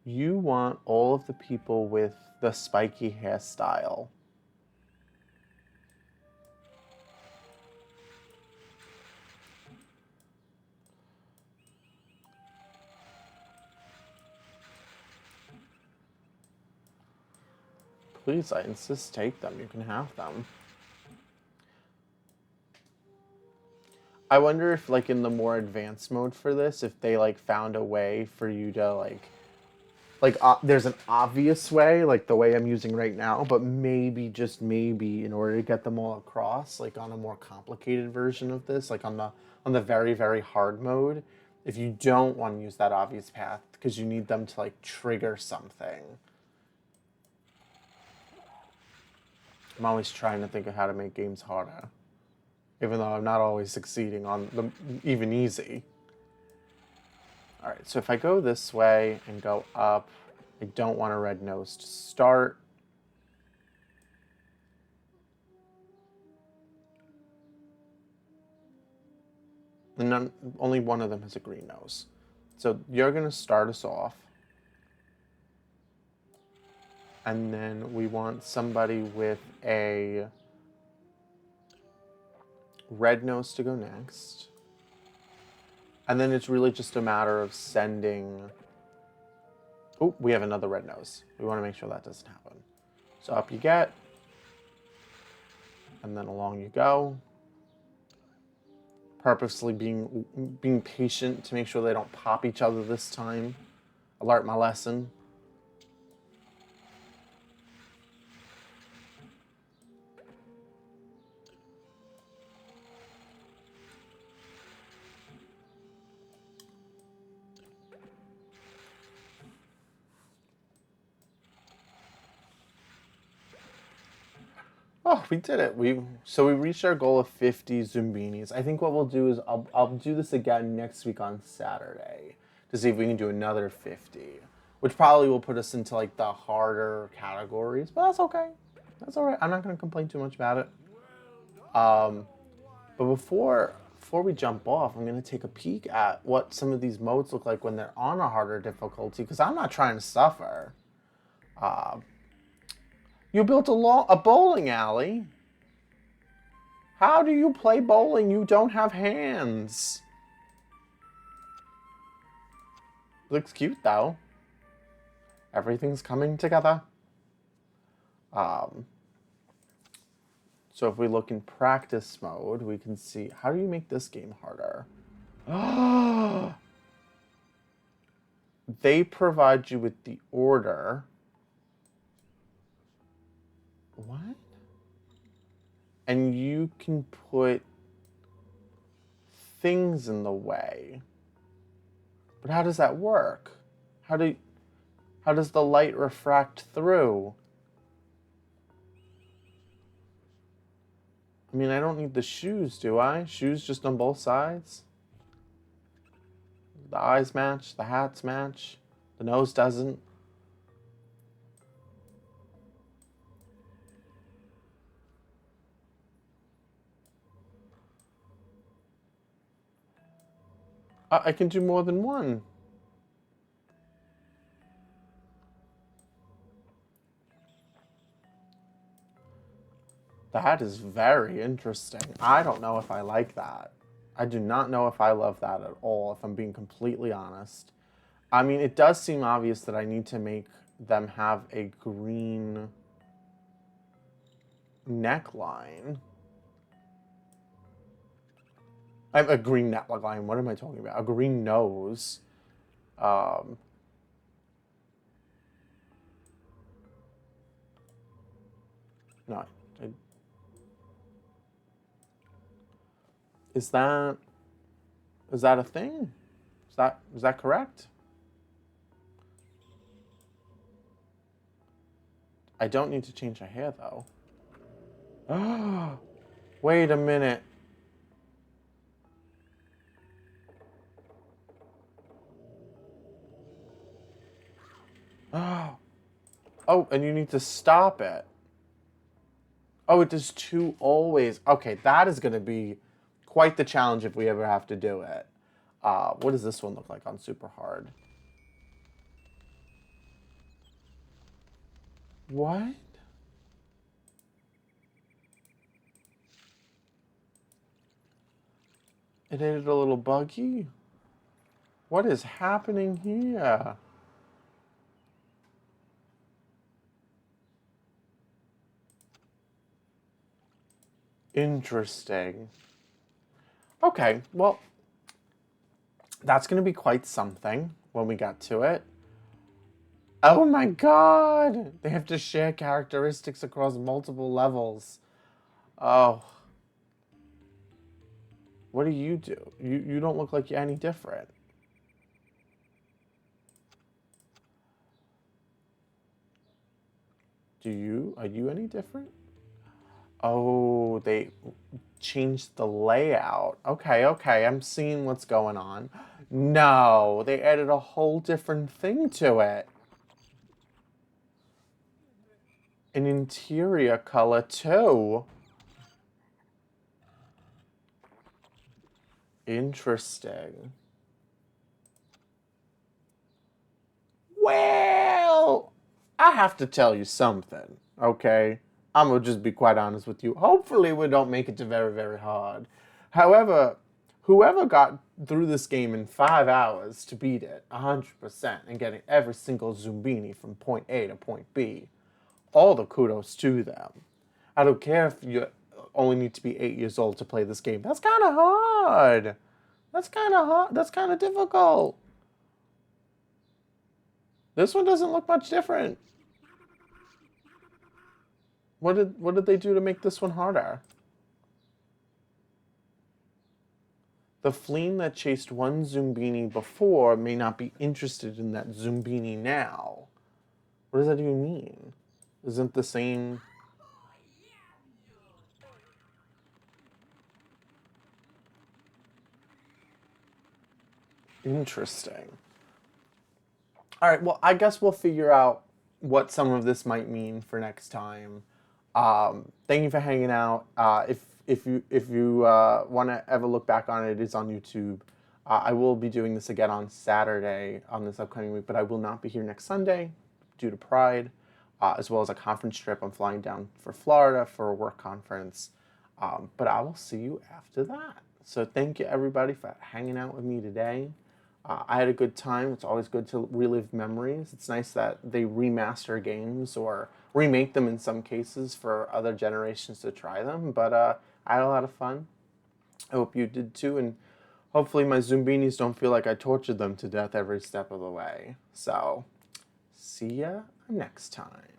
S1: You want all of the people with the spiky hairstyle. Please, I insist, take them. You can have them. I wonder if, like, in the more advanced mode for this, if they, like, found a way for you to, there's an obvious way, like the way I'm using right now, but maybe, just maybe, in order to get them all across, like, on a more complicated version of this, like, on the very, very hard mode, if you don't want to use that obvious path, because you need them to, like, trigger something. I'm always trying to think of how to make games harder, even though I'm not always succeeding on the even easy. All right, so if I go this way and go up, I don't want a red nose to start. And only one of them has a green nose. So you're gonna start us off. And then we want somebody with a red nose to go next. And then it's really just a matter of sending... Oh, we have another red nose. We want to make sure that doesn't happen. So up you get. And then along you go. Purposely being patient to make sure they don't pop each other this time. I learned my lesson. Oh, we did it. We reached our goal of 50 Zoombinis. I think what we'll do is I'll do this again next week on Saturday to see if we can do another 50, which probably will put us into like the harder categories, but that's okay. That's all right. I'm not going to complain too much about it. But before we jump off, I'm going to take a peek at what some of these modes look like when they're on a harder difficulty, because I'm not trying to suffer. You built a bowling alley? How do you play bowling? You don't have hands. Looks cute, though. Everything's coming together. So if we look in practice mode, we can see... How do you make this game harder? They provide you with the order... What? And you can put things in the way. But how does that work? How does the light refract through? I mean, I don't need the shoes, do I? Shoes just on both sides? The eyes match, the hats match, the nose doesn't. I can do more than one. That is very interesting. I don't know if I like that. I do not know if I love that at all, if I'm being completely honest. I mean, it does seem obvious that I need to make them have a green neckline. A green neckline. What am I talking about? A green nose. No. Is that a thing? Is that correct? I don't need to change her hair though. Wait a minute. Oh, and you need to stop it. Oh, it does two always. Okay, that is going to be quite the challenge if we ever have to do it. What does this one look like on super hard? What? It added a little buggy? What is happening here? Interesting. Okay, well, that's going to be quite something when we get to it. Oh my god! They have to share characteristics across multiple levels. Oh. What do? You don't look like you're any different. Are you any different? Oh, they changed the layout. Okay, I'm seeing what's going on. No, they added a whole different thing to it. An interior color too. Interesting. Well, I have to tell you something, okay? I'm gonna just be quite honest with you. Hopefully, we don't make it to very, very hard. However, whoever got through this game in 5 hours to beat it 100% and getting every single Zumbini from point A to point B, all the kudos to them. I don't care if you only need to be 8 years old to play this game. That's kind of hard. That's kind of hard. That's kind of difficult. This one doesn't look much different. What did they do to make this one harder? The fleen that chased one Zumbini before may not be interested in that Zumbini now. What does that even mean? Isn't the same... Interesting. All right, well, I guess we'll figure out what some of this might mean for next time. Thank you for hanging out. If you want to ever look back on it, it's on YouTube. I will be doing this again on Saturday on this upcoming week, but I will not be here next Sunday due to Pride, as well as a conference trip. I'm flying down for Florida for a work conference, but I will see you after that. So thank you, everybody, for hanging out with me today. I had a good time. It's always good to relive memories. It's nice that they remaster games or remake them in some cases for other generations to try them. But I had a lot of fun. I hope you did too. And hopefully my Zoombinis don't feel like I tortured them to death every step of the way. So, see ya next time.